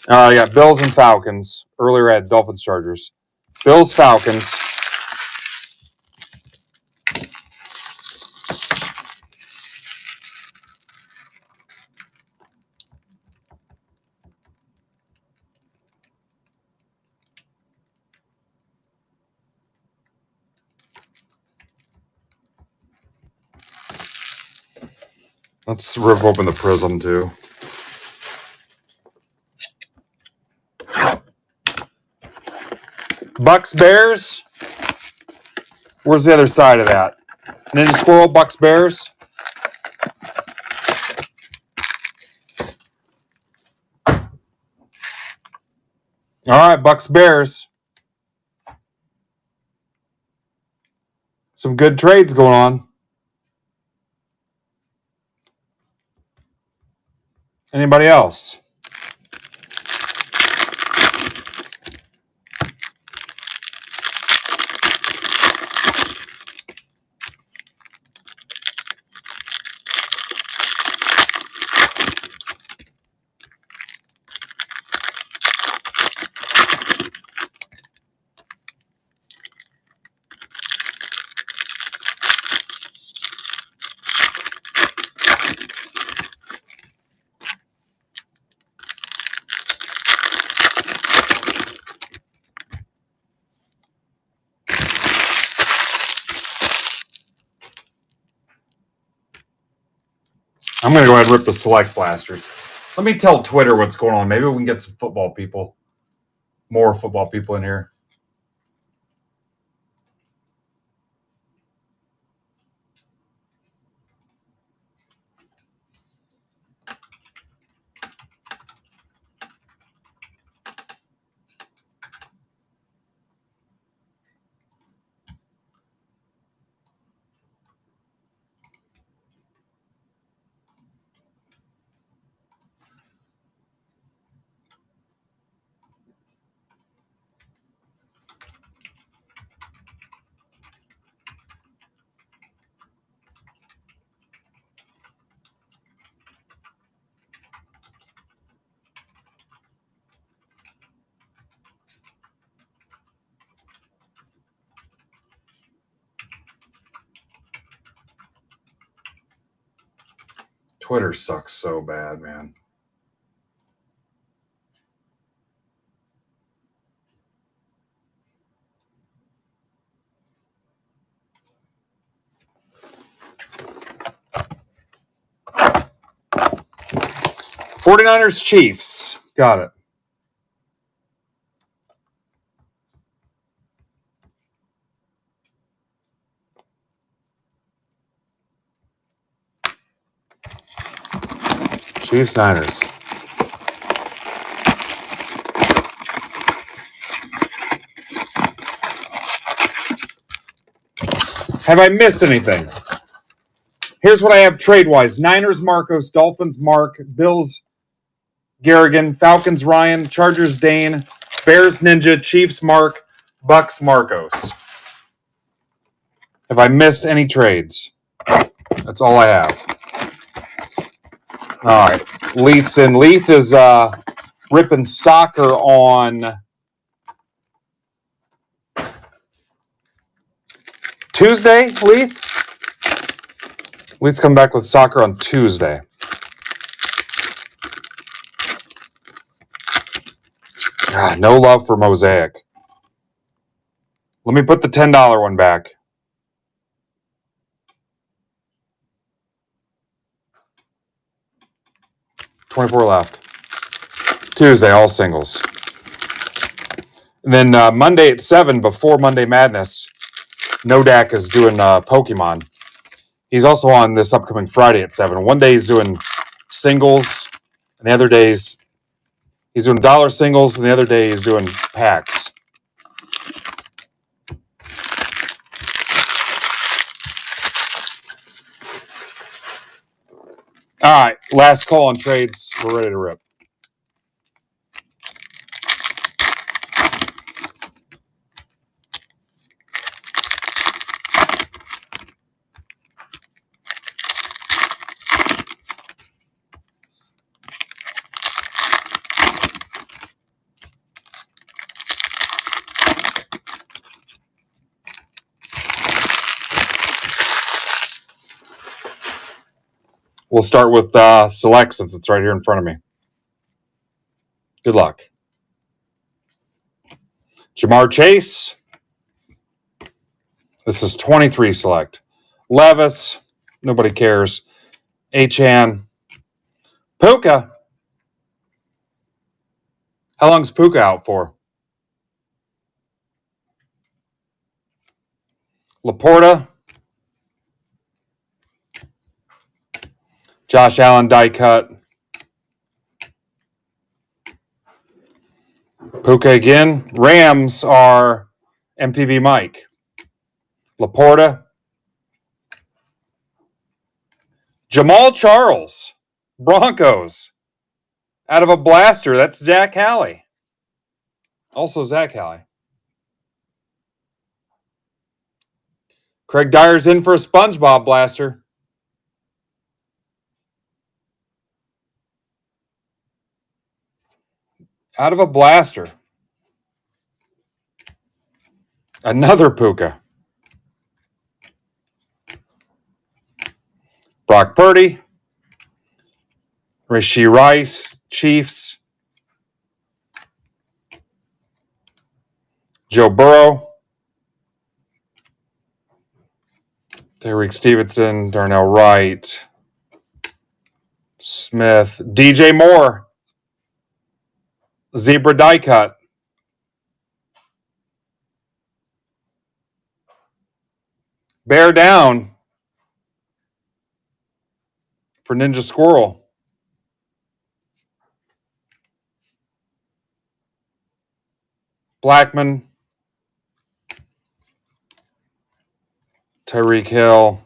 I got Bills and Falcons. Earlier I had Dolphins, Chargers. Bills, Falcons. Let's rip open the Prism, too. Bucks, Bears. Where's the other side of that? Ninja Squirrel, Bucks, Bears. All right, Bucks, Bears. Some good trades going on. Anybody else? I'm going to go ahead and rip the select blasters. Let me tell Twitter what's going on. Maybe we can get some football people, more football people in here. Twitter sucks so bad, man. '49ers Chiefs. Got it. Chiefs Niners. Have I missed anything? Here's what I have trade-wise. Niners Marcos, Dolphins Mark, Bills Garrigan, Falcons Ryan, Chargers Dane, Bears Ninja, Chiefs Mark, Bucks Marcos. Have I missed any trades? That's all I have. All right. Leith's in. Leith is ripping soccer on Tuesday, Leith? Leith's come back with soccer on Tuesday. No love for Mosaic. Let me put the $10 one back. $24 left. Tuesday, all singles. And then Monday at 7, before Monday Madness, Nodak is doing Pokemon. He's also on this upcoming Friday at 7. One day he's doing singles, and the other days he's doing dollar singles, and the other day he's doing packs. All right, last call on trades. We're ready to rip. We'll start with Select since it's right here in front of me. Good luck. Jamar Chase. This is 23 Select. Levis. Nobody cares. Achan. Puka. How long's Puka out for? Laporta. Josh Allen die cut. Puka again. Rams are MTV Mike. Laporta. Jamal Charles. Broncos. Out of a blaster. That's Zach Halley. Also Zach Halley. Craig Dyer's in for a SpongeBob blaster. Out of a blaster. Another Puka. Brock Purdy. Rashee Rice. Chiefs. Joe Burrow. Tyreek Stevenson. Darnell Wright. Smith. DJ Moore. Zebra die cut. Bear down for Ninja Squirrel. Blackman. Tyreek Hill.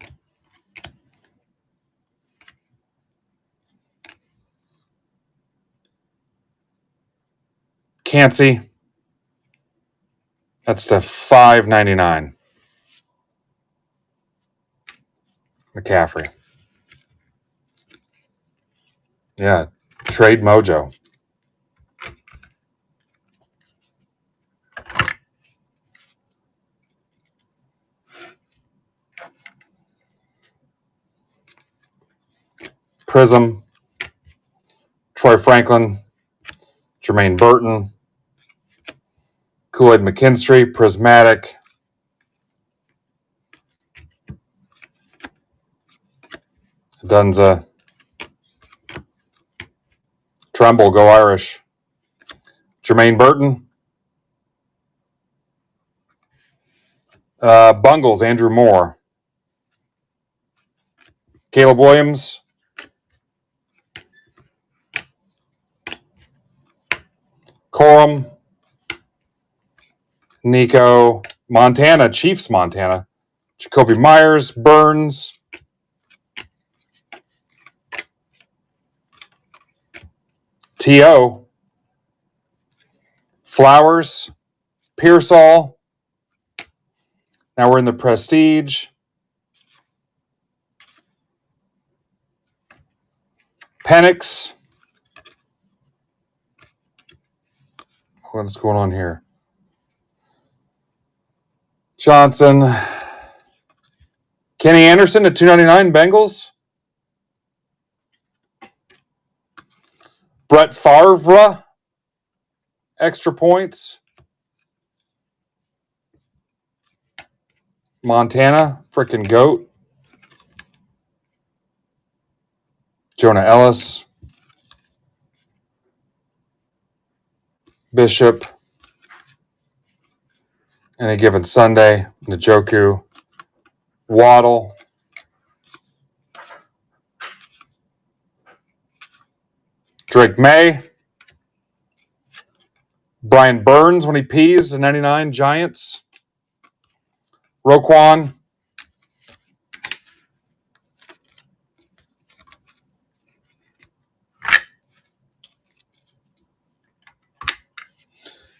Cansey. That's to $5.99. McCaffrey. Yeah, trade mojo. Prism. Troy Franklin. Jermaine Burton. Kool-Aid McKinstry. Prismatic. Dunza. Tremble, go Irish. Jermaine Burton. Bungles, Andrew Moore. Caleb Williams. Corum. Nico. Montana, Chiefs Montana. Jacoby Myers. Burns. T.O. Flowers. Pearsall. Now we're in the Prestige. Penix. What's going on here? Johnson. Kenny Anderson at $2.99 Bengals. Brett Favre. Extra points. Montana. Frickin' GOAT. Jonah Ellis. Bishop. Any given Sunday. Njoku. Waddle. Drake May. Brian Burns when he pees, the 99 Giants. Roquan.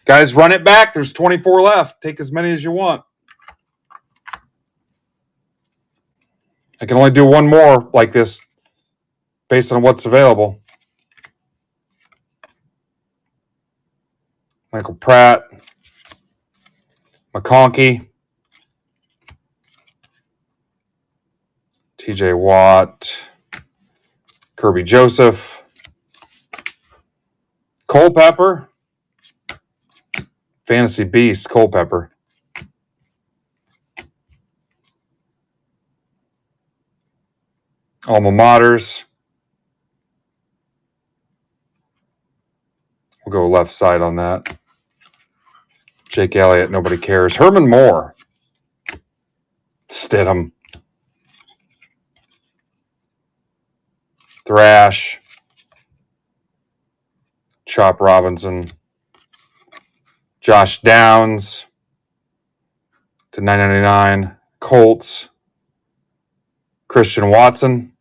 Guys, run it back. There's 24 left. Take as many as you want. I can only do one more like this based on what's available. Michael Pratt. McConkey. TJ Watt. Kirby Joseph. Culpepper. Fantasy Beast, Culpepper. Alma Maters. We'll go left side on that. Jake Elliott, nobody cares. Herman Moore. Stidham. Thrash. Chop Robinson. Josh Downs to $9.99. Colts. Christian Watson.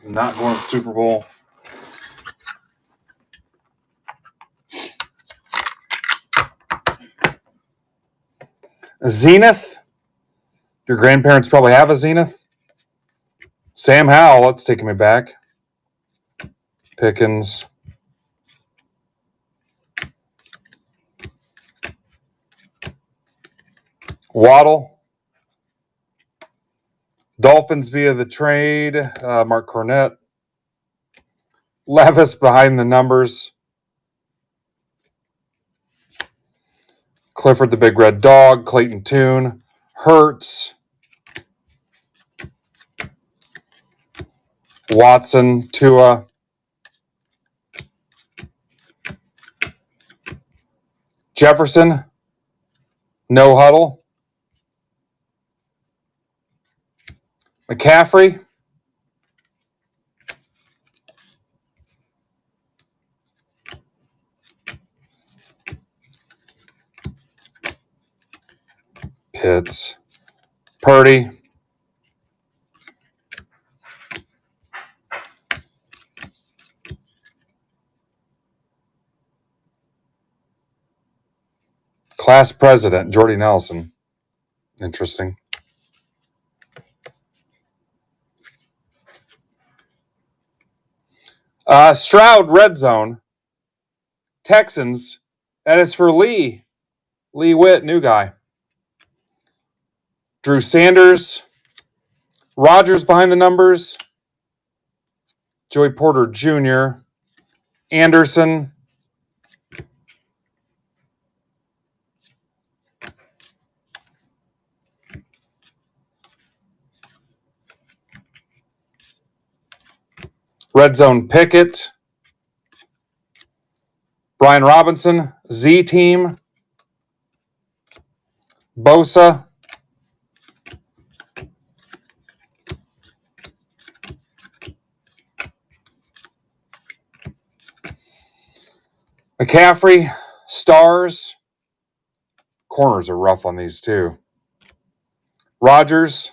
Not going to the Super Bowl. Zenith. Your grandparents probably have a Zenith. Sam Howell, that's taking me back. Pickens. Waddle. Dolphins via the trade. Mark Cornett. Levis behind the numbers. Clifford the Big Red Dog. Clayton Tune. Hurts. Watson. Tua. Jefferson. No huddle. McCaffrey. Pitts. Purdy. Class president, Jordy Nelson. Interesting. Stroud, red zone. Texans. That is for Lee. Lee Witt, new guy. Drew Sanders. Rogers behind the numbers. Joey Porter Jr. Anderson. Red zone Pickett. Brian Robinson. Z team. Bosa. McCaffrey. Stars. Corners are rough on these too. Rogers.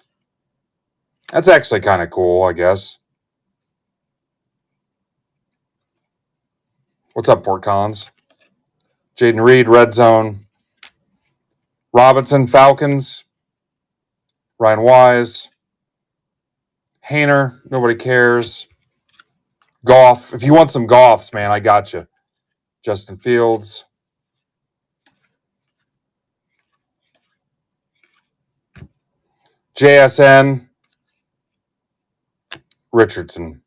That's actually kind of cool, I guess. What's up, Fort Collins? Jaden Reed, red zone. Robinson, Falcons. Ryan Wise. Hayner, nobody cares. Goff. If you want some Goffs, man, I got you. Justin Fields. JSN. Richardson.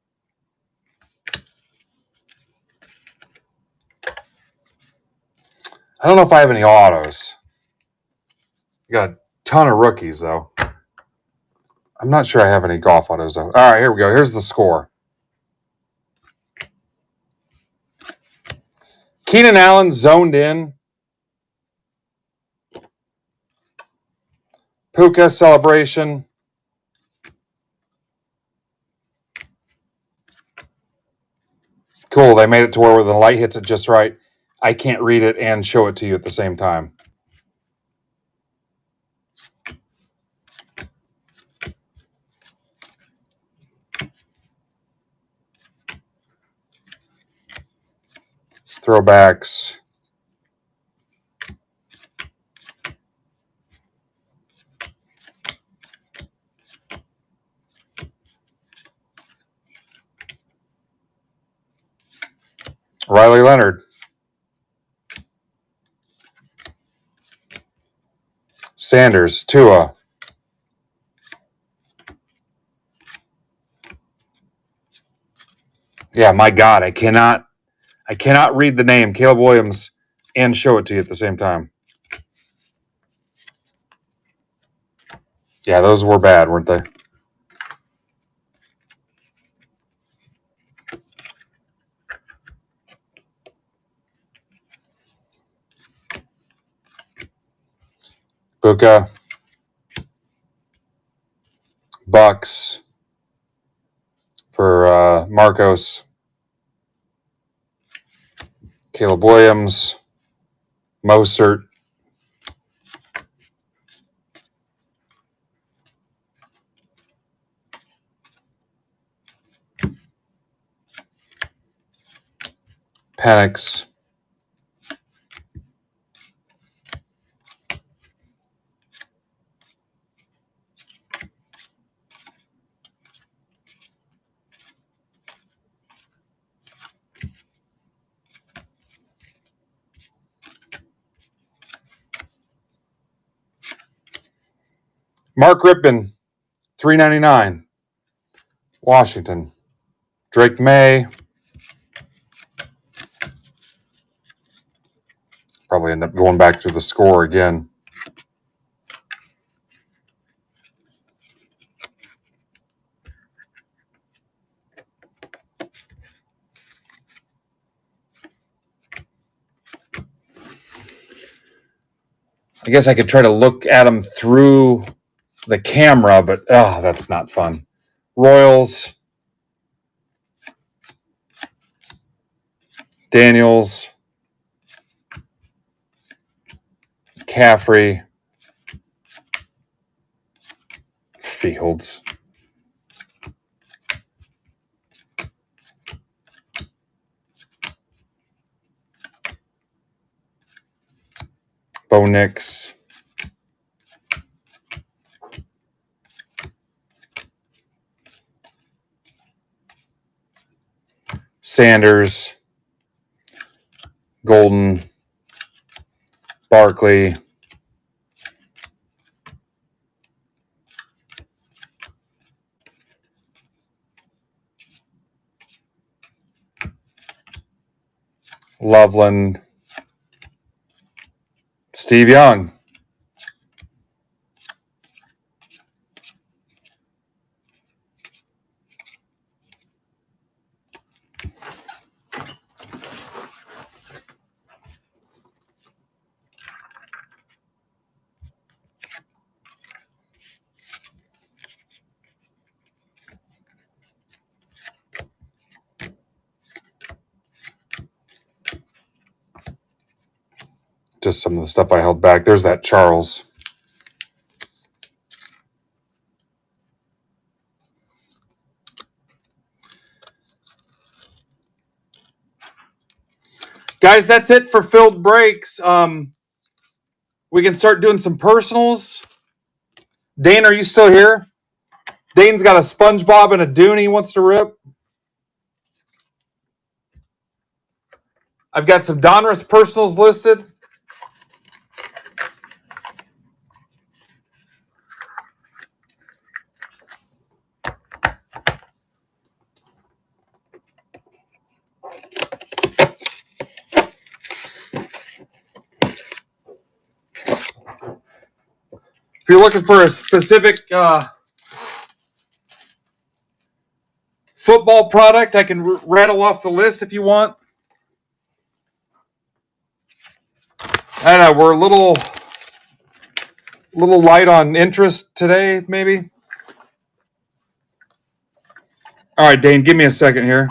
I don't know if I have any autos. I got a ton of rookies, though. I'm not sure I have any golf autos, though. All right, here we go. Here's the score. Keenan Allen zoned in. Puka celebration. Cool. They made it to where the light hits it just right. I can't read it and show it to you at the same time. Throwbacks. Riley Leonard. Sanders. Tua. Yeah, my God, I cannot read the name Caleb Williams and show it to you at the same time. Yeah, those were bad, weren't they? Puka. Bucks for Marcos. Caleb Williams. Mostert. Penix. Mark Rippon, $3.99. Washington. Drake May. Probably end up going back through the score again. I guess I could try to look at them through the camera, but that's not fun. Royals, Daniels, Caffrey, Fields. Bo Nix. Sanders. Golden. Barkley. Loveland. Steve Young. Just some of the stuff I held back. There's that Charles. Guys, that's it for filled breaks. We can start doing some personals. Dane, are you still here? Dane's got a SpongeBob and a Dune he wants to rip. I've got some Donruss personals listed. If you're looking for a specific football product, I can rattle off the list if you want. I don't know, we're a little light on interest today, maybe. All right, Dane, give me a second here.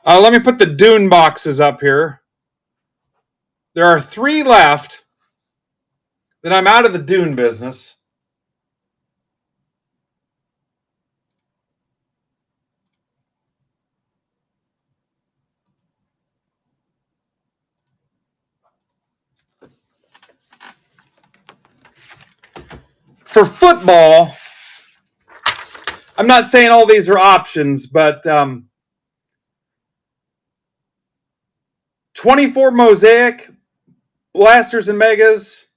Let me put the Dune boxes up here. There are 3 left. Then I'm out of the Dune business. For football, I'm not saying all these are options, but 24 Mosaic, Blasters and Megas,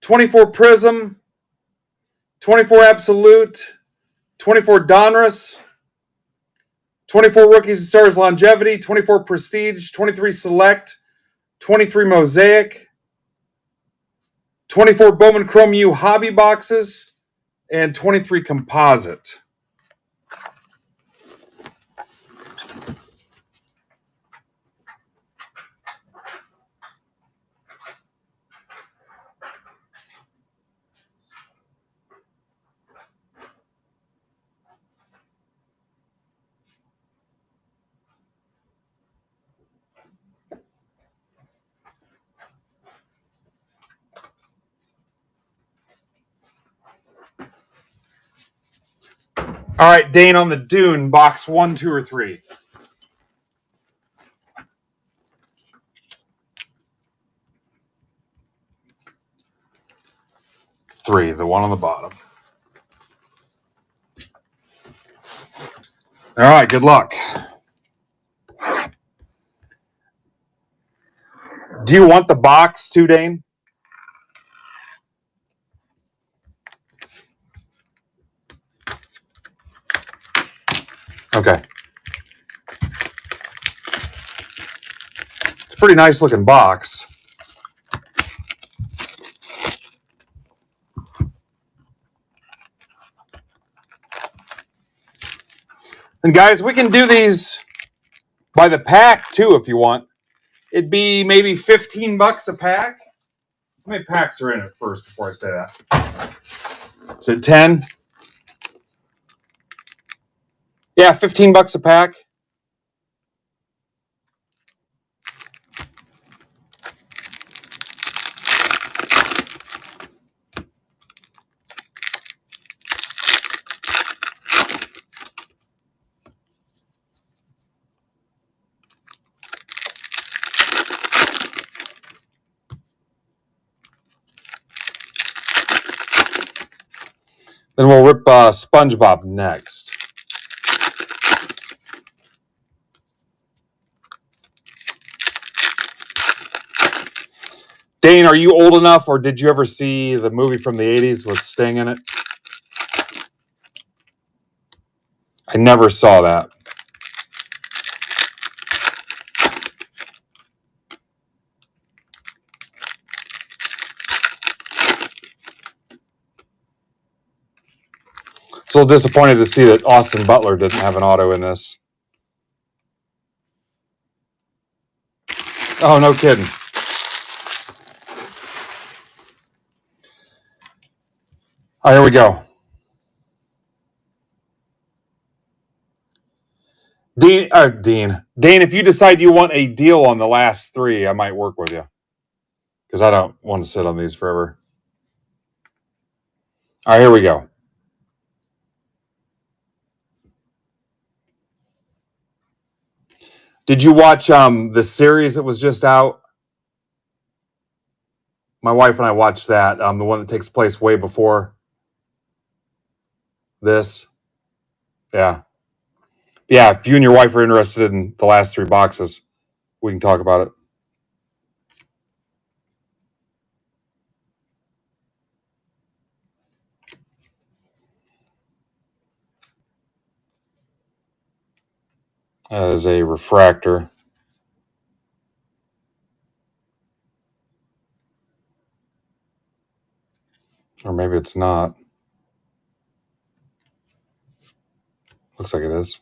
24 Prism, 24 Absolute, 24 Donruss, 24 Rookies and Stars Longevity, 24 Prestige, 23 Select, 23 Mosaic, 24 Bowman Chrome U Hobby Boxes, and 23 Composite. All right, Dane, on the Dune, box 1, 2, or 3. 3, the one on the bottom. All right, good luck. Do you want the box too, Dane? Okay. It's a pretty nice looking box. And guys, we can do these by the pack too if you want. It'd be maybe $15 a pack. How many packs are in it first before I say that? Is it 10? Yeah, $15 a pack. Then we'll rip SpongeBob next. Dane, are you old enough, or did you ever see the movie from the 80s with Sting in it? I never saw that. So a little disappointed to see that Austin Butler didn't have an auto in this. Oh, no kidding. All right, here we go. Dane, if you decide you want a deal on the last 3, I might work with you. Because I don't want to sit on these forever. All right, here we go. Did you watch the series that was just out? My wife and I watched that, the one that takes place way before this. Yeah. Yeah, if you and your wife are interested in the last 3 boxes, we can talk about it. As a refractor. Or maybe it's not. Looks like it is.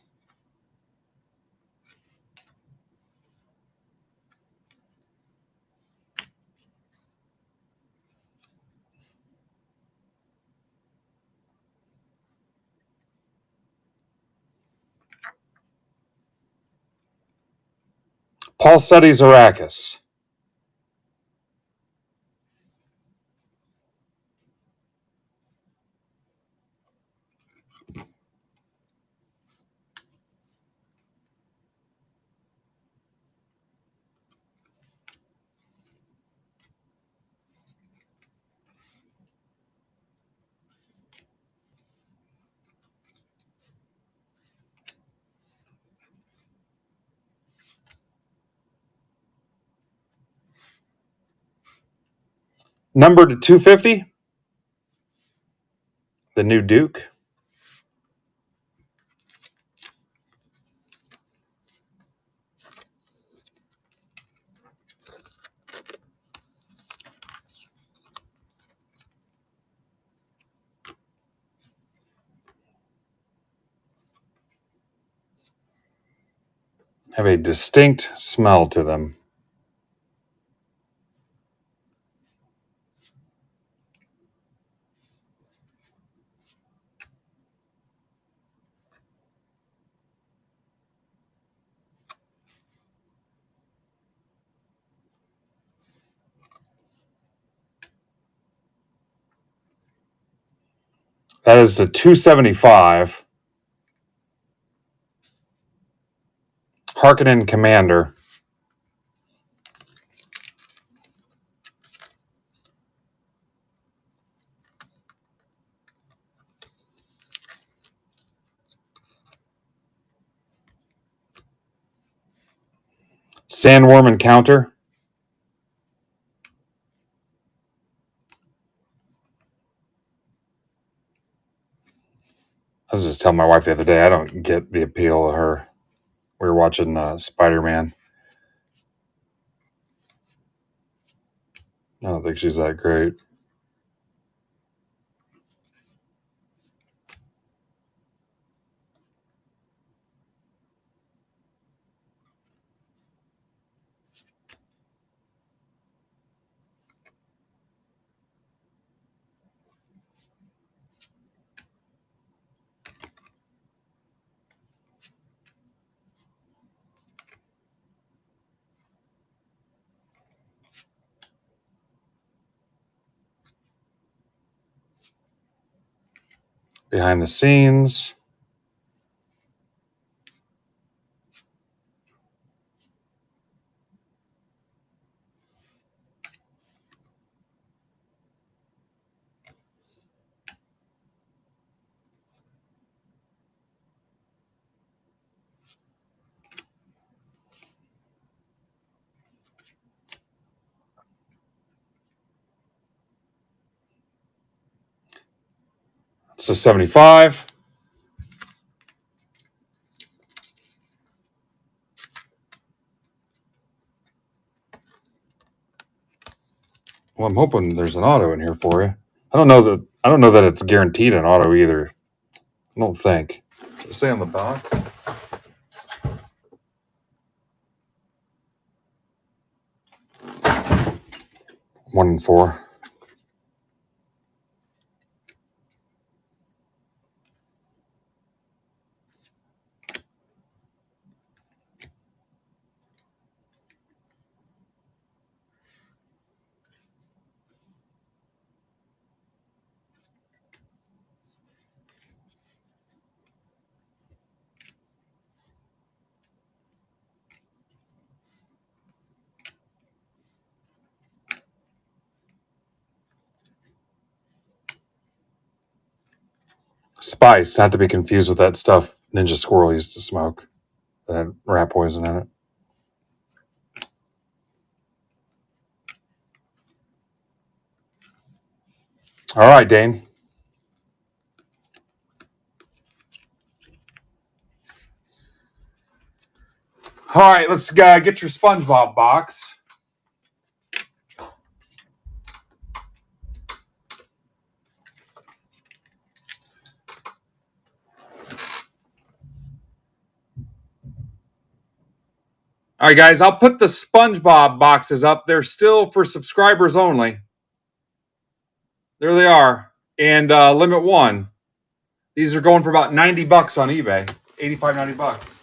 Paul Zarakis. Number to 250. The new Duke. Have a distinct smell to them. That is the 275. Harkonnen Commander. Sandworm Encounter. I was just telling my wife the other day, I don't get the appeal of her. We were watching Spider-Man. I don't think she's that great. Behind the scenes. It's a 75. Well, I'm hoping there's an auto in here for you. I don't know that it's guaranteed an auto either. I don't think. Does it say on the box? 1 and 4. Spice, not to be confused with that stuff Ninja Squirrel used to smoke that had rat poison in it. All right, Dane. All right, let's get your SpongeBob box. All right, guys, I'll put the SpongeBob boxes up. They're still for subscribers only. There they are. And limit 1. These are going for about $90 on eBay. 85, $90.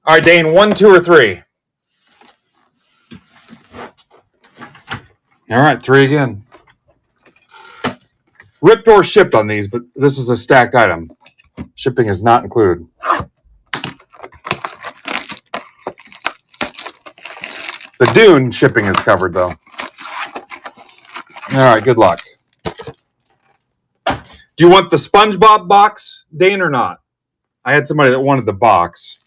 All right, Dane, 1, 2, or 3? All right, 3 again. Ripped or shipped on these, but this is a stacked item. Shipping is not included. The Dune shipping is covered, though. All right, good luck. Do you want the SpongeBob box, Dane, or not? I had somebody that wanted the box.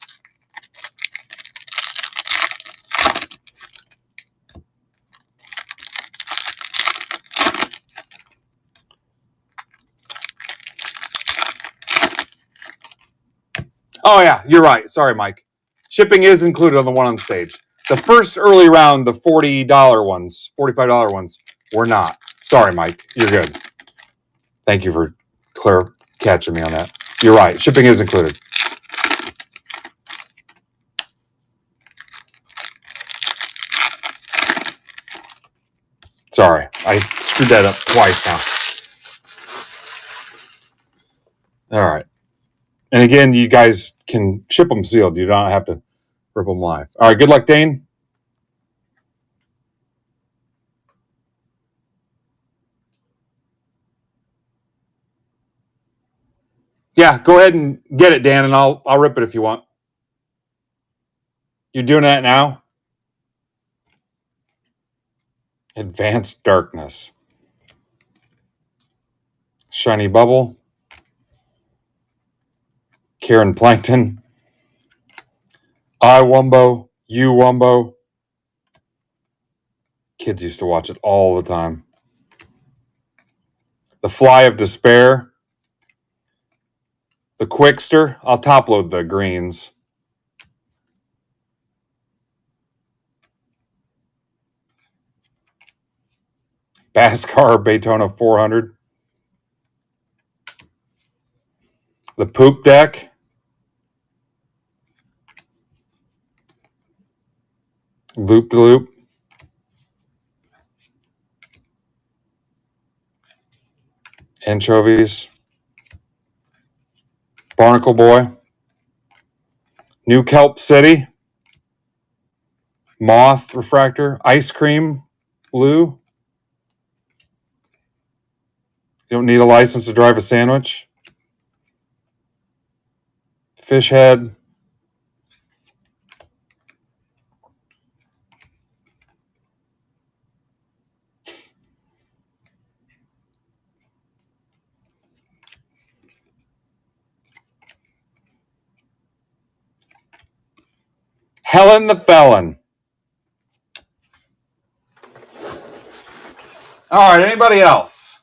Oh, yeah, you're right. Sorry, Mike. Shipping is included on the one on stage. The first early round, the $40 ones, $45 ones, were not. Sorry, Mike. You're good. Thank you for catching me on that. You're right. Shipping is included. Sorry. I screwed that up twice now. All right. And again, you guys can ship them sealed. You don't have to rip them live. All right. Good luck, Dane. Yeah, go ahead and get it, Dan, and I'll rip it if you want. You're doing that now? Advanced Darkness. Shiny Bubble. Karen Plankton. I Wumbo, You Wumbo. Kids used to watch it all the time. The Fly of Despair. The Quickster. I'll top load the greens. Bascar Daytona 400. The Poop Deck. Loop de Loop. Anchovies. Barnacle Boy. New Kelp City. Moth Refractor. Ice Cream Blue. You don't need a license to drive a sandwich. Fish Head. Helen the Felon. All right, anybody else?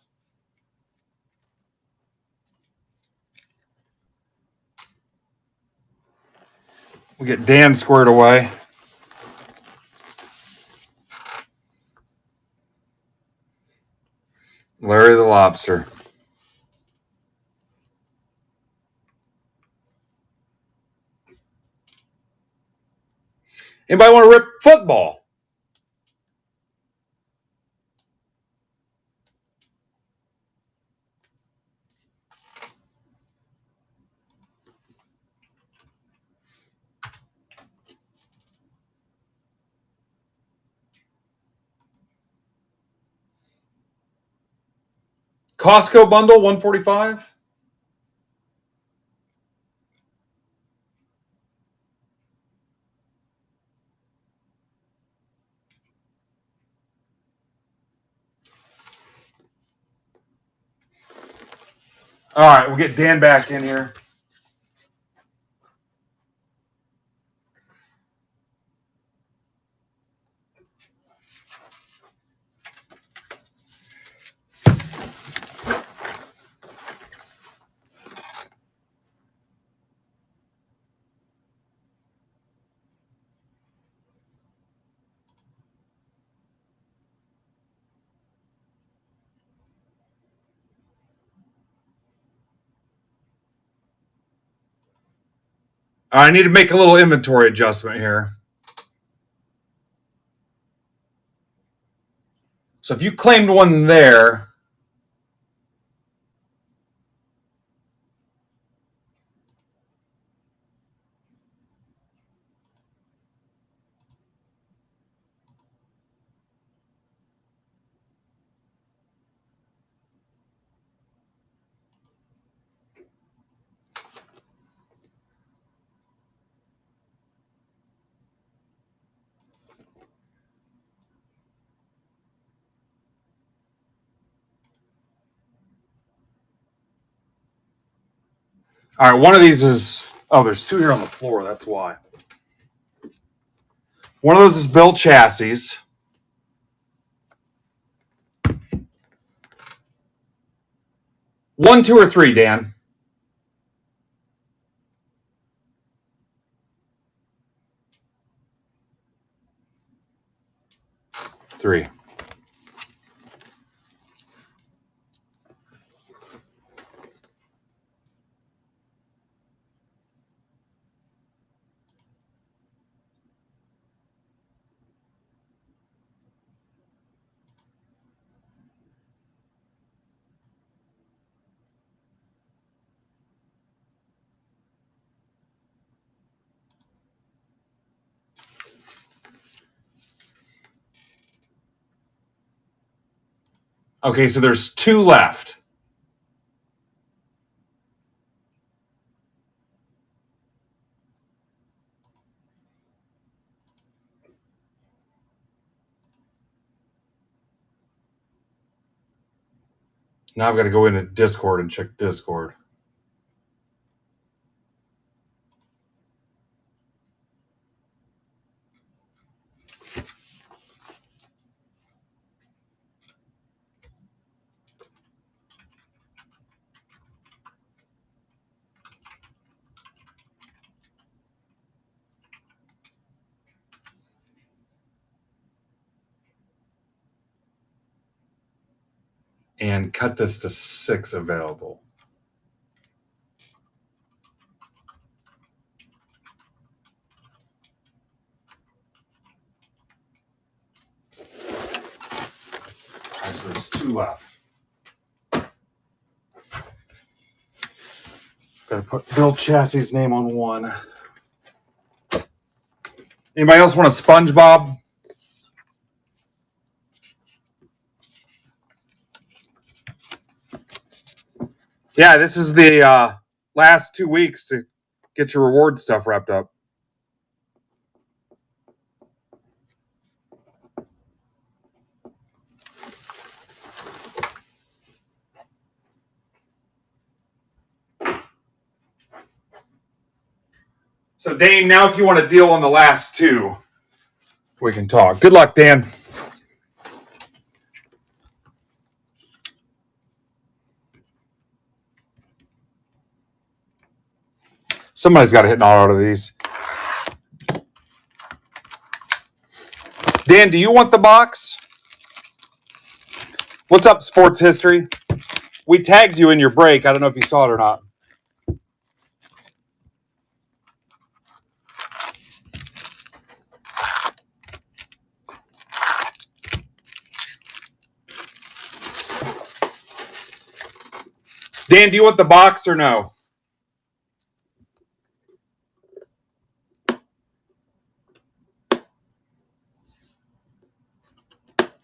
We'll get Dan squared away. Larry the Lobster. Anybody want to rip football? Costco bundle, $145. All right, we'll get Dan back in here. I need to make a little inventory adjustment here. So if you claimed one there, all right, one of these is, oh, there's two here on the floor. That's why. One of those is Bill Chassis. One, two, or three, Dan? Three. Okay, so there's two left. Now I've got to go into Discord and check Discord. and cut this to 6 available. Right, so there's 2 left. Gotta put Bill Chassie's name on one. Anybody else want a SpongeBob? Yeah, this is the last 2 weeks to get your reward stuff wrapped up. So, Dane, now if you want to deal on the last 2, we can talk. Good luck, Dan. Somebody's got to hit an auto out of these. Dan, do you want the box? What's up, sports history? We tagged you in your break. I don't know if you saw it or not. Dan, do you want the box or no?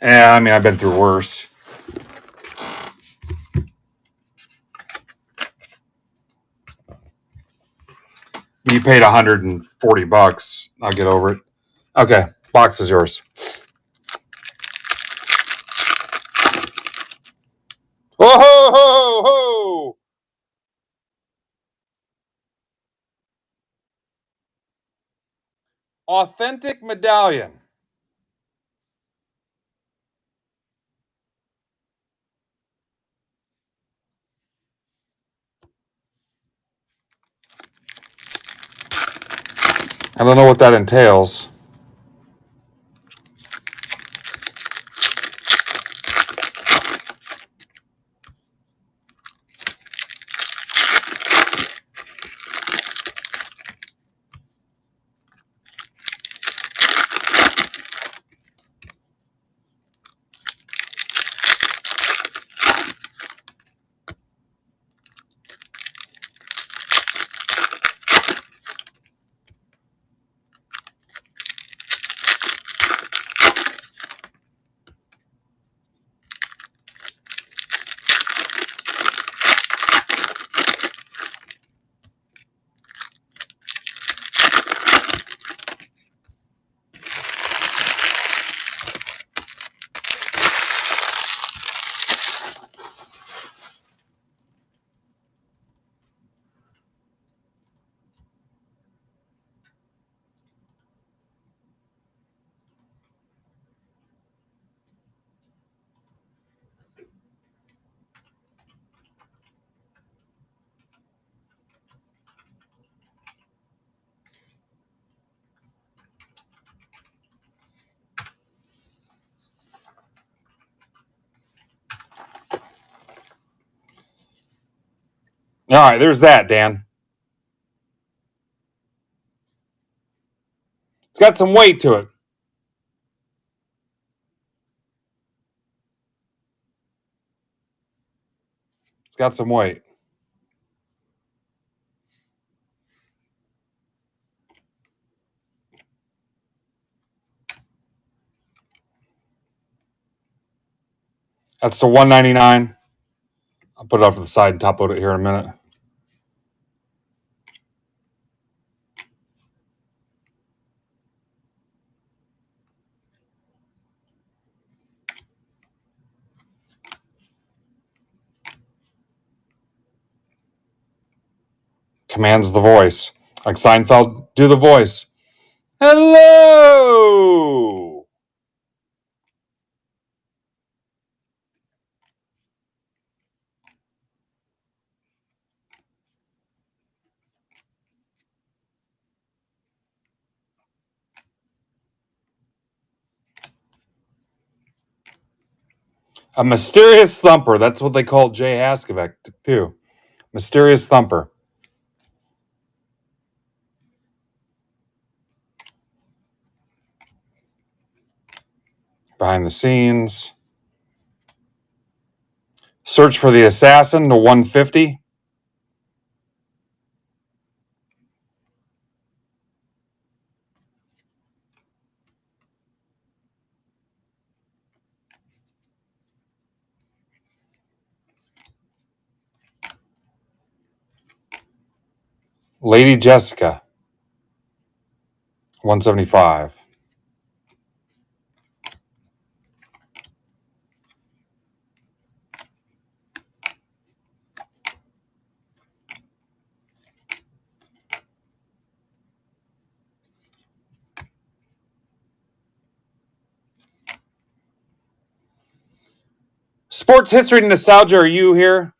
Yeah, I mean, I've been through worse. You paid $140. I'll get over it. Okay, box is yours. Oh ho ho ho! Authentic medallion. I don't know what that entails. All right, there's that, Dan. It's got some weight to it. It's got some weight. That's the $199. I'll put it off to the side and top load it here in a minute. Commands the voice. Like Seinfeld, do the voice. Hello! A mysterious thumper. That's what they called Jay Haskovic, too. Mysterious thumper. Behind the scenes. Search for the assassin to 150. Lady Jessica, 175. Sports history and nostalgia, are you here?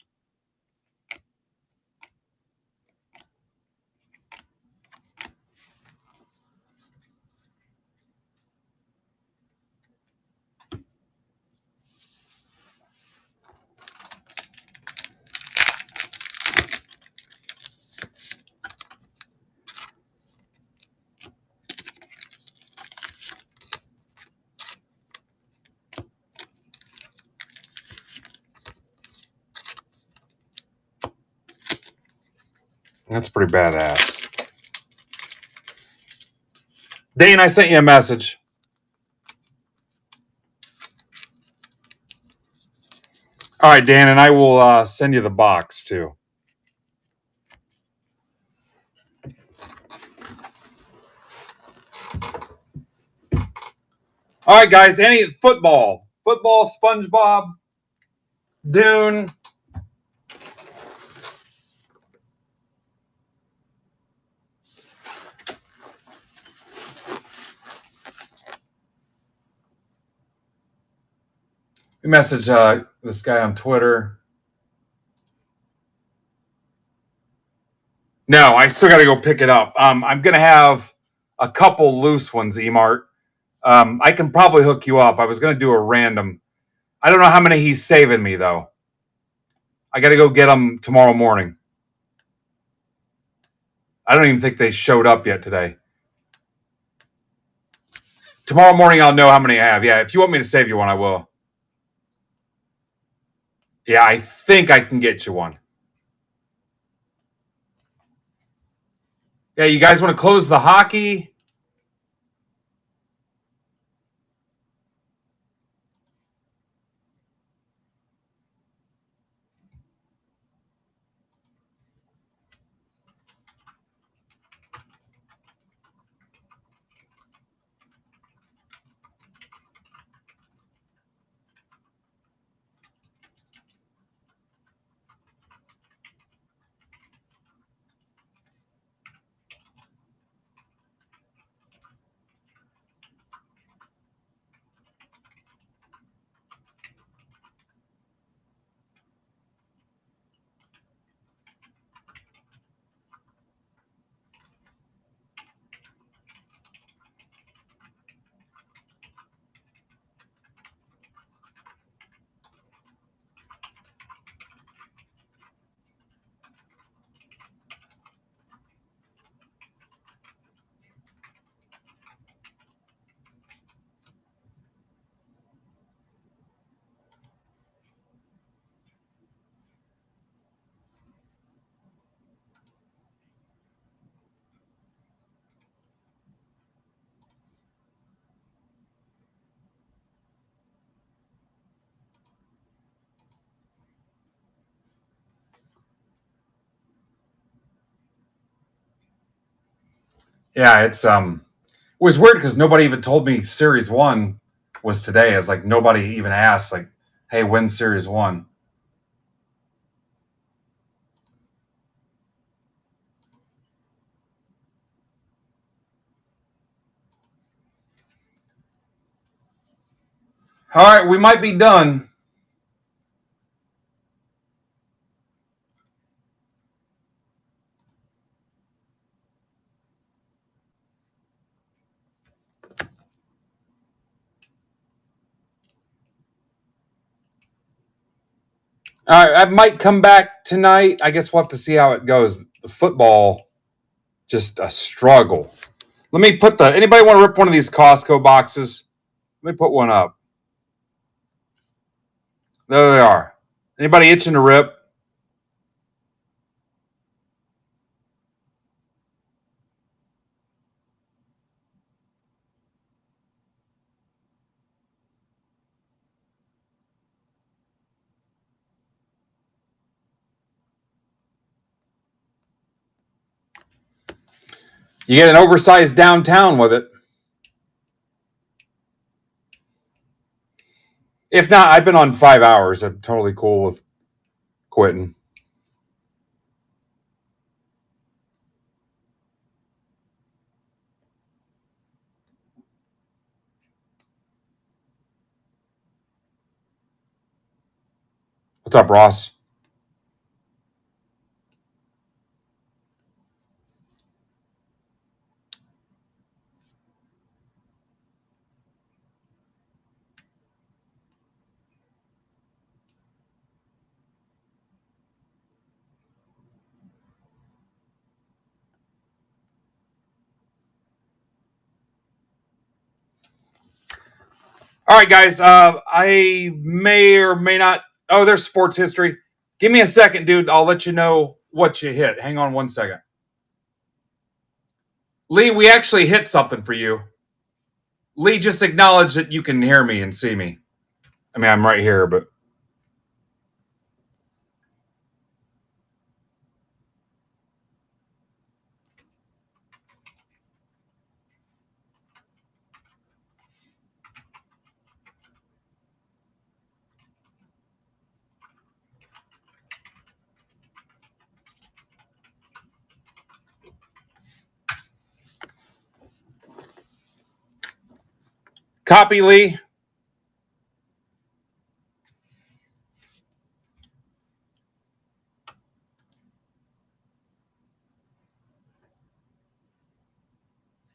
That's pretty badass. Dane, I sent you a message. All right, Dan, and I will send you the box, too. All right, guys, any football, SpongeBob, Dune. We message this guy on Twitter. No, I still got to go pick it up. I'm going to have a couple loose ones, Emart. I can probably hook you up. I was going to do a random. I don't know how many he's saving me, though. I got to go get them tomorrow morning. I don't even think they showed up yet today. Tomorrow morning, I'll know how many I have. Yeah, if you want me to save you one, I will. Yeah, I think I can get you one. Yeah, you guys want to close the hockey? Yeah, it was weird because nobody even told me Series 1 was today. It's like nobody even asked, like, hey, when's Series 1? All right, we might be done. All right, I might come back tonight. I guess we'll have to see how it goes. The football, just a struggle. Let me put anybody want to rip one of these Costco boxes? Let me put one up. There they are. Anybody itching to rip? You get an oversized downtown with it. If not, I've been on 5 hours. I'm totally cool with quitting. What's up, Ross? All right, guys. I may or may not. Oh, there's sports history. Give me a second, dude. I'll let you know what you hit. Hang on 1 second. Lee, we actually hit something for you. Lee, just acknowledge that you can hear me and see me. I mean, I'm right here, but copy, Lee.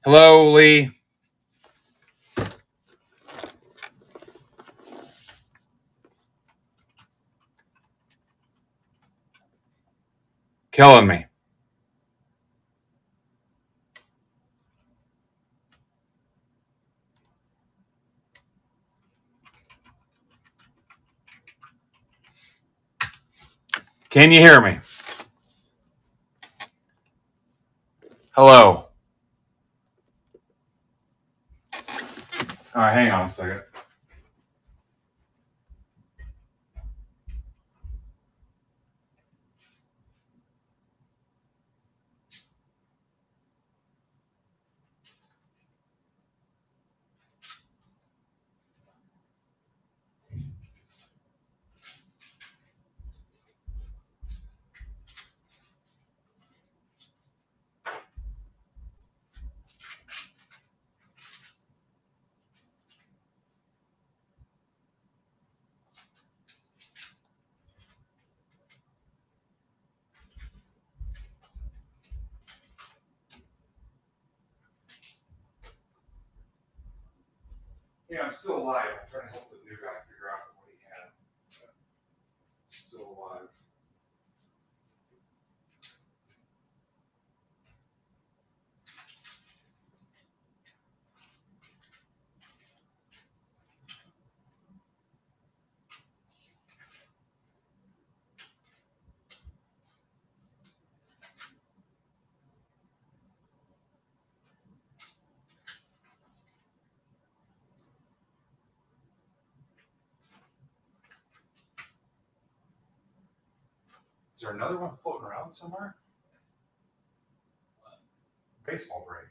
Hello, Lee. Killing me. Can you hear me? Hello. All right, hang on a second. Yeah, I'm still alive. I'm trying to help the new guy figure out what he had. Still alive. Is there another one floating around somewhere? Baseball break.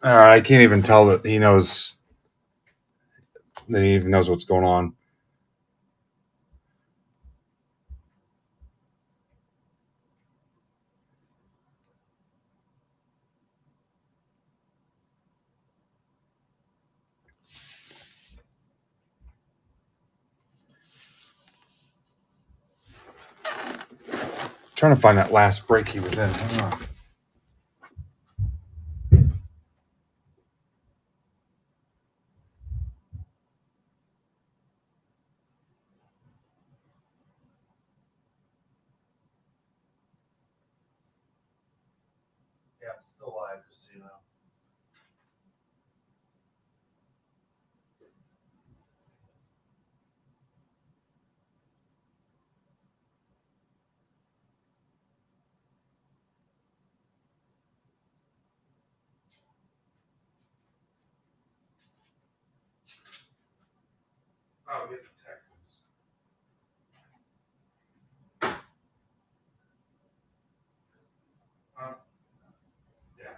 All right, I can't even tell that he knows. That he even knows what's going on. trying to find that last break he was in. Hang on. Yeah, I'm still live, just so you know. Oh, get the Texans. Yeah.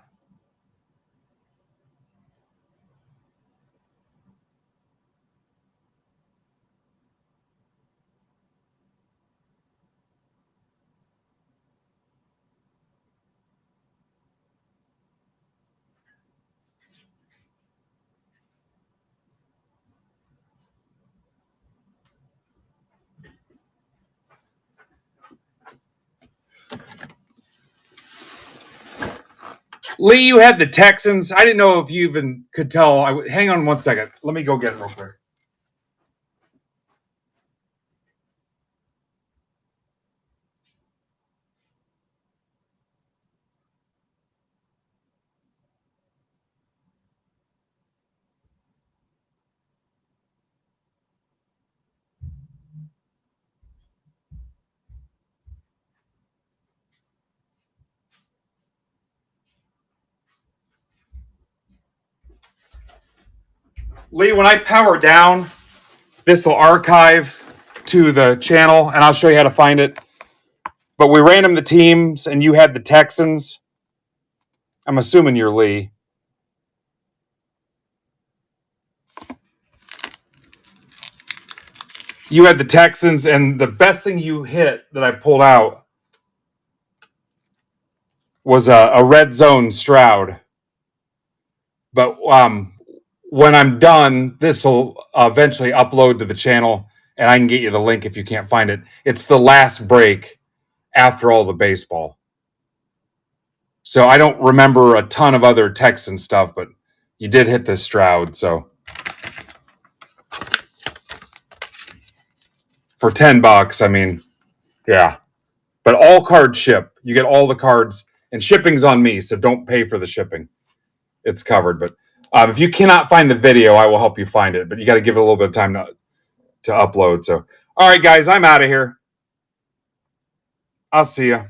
Lee, you had the Texans. I didn't know if you even could tell. Hang on one second. Let me go get it real quick. Lee, when I power down, this will archive to the channel, and I'll show you how to find it. But we random the teams, and you had the Texans. I'm assuming you're Lee. You had the Texans, and the best thing you hit that I pulled out was a red zone Stroud. But when I'm done, this will eventually upload to the channel, and I can get you the link if you can't find it. It's the last break after all the baseball. So I don't remember a ton of other Texan stuff, but you did hit this Stroud. So for $10, I mean, yeah. But all cards ship. You get all the cards, and shipping's on me, so don't pay for the shipping. It's covered. But if you cannot find the video, I will help you find it. But you got to give it a little bit of time to upload. So, all right, guys, I'm out of here. I'll see you.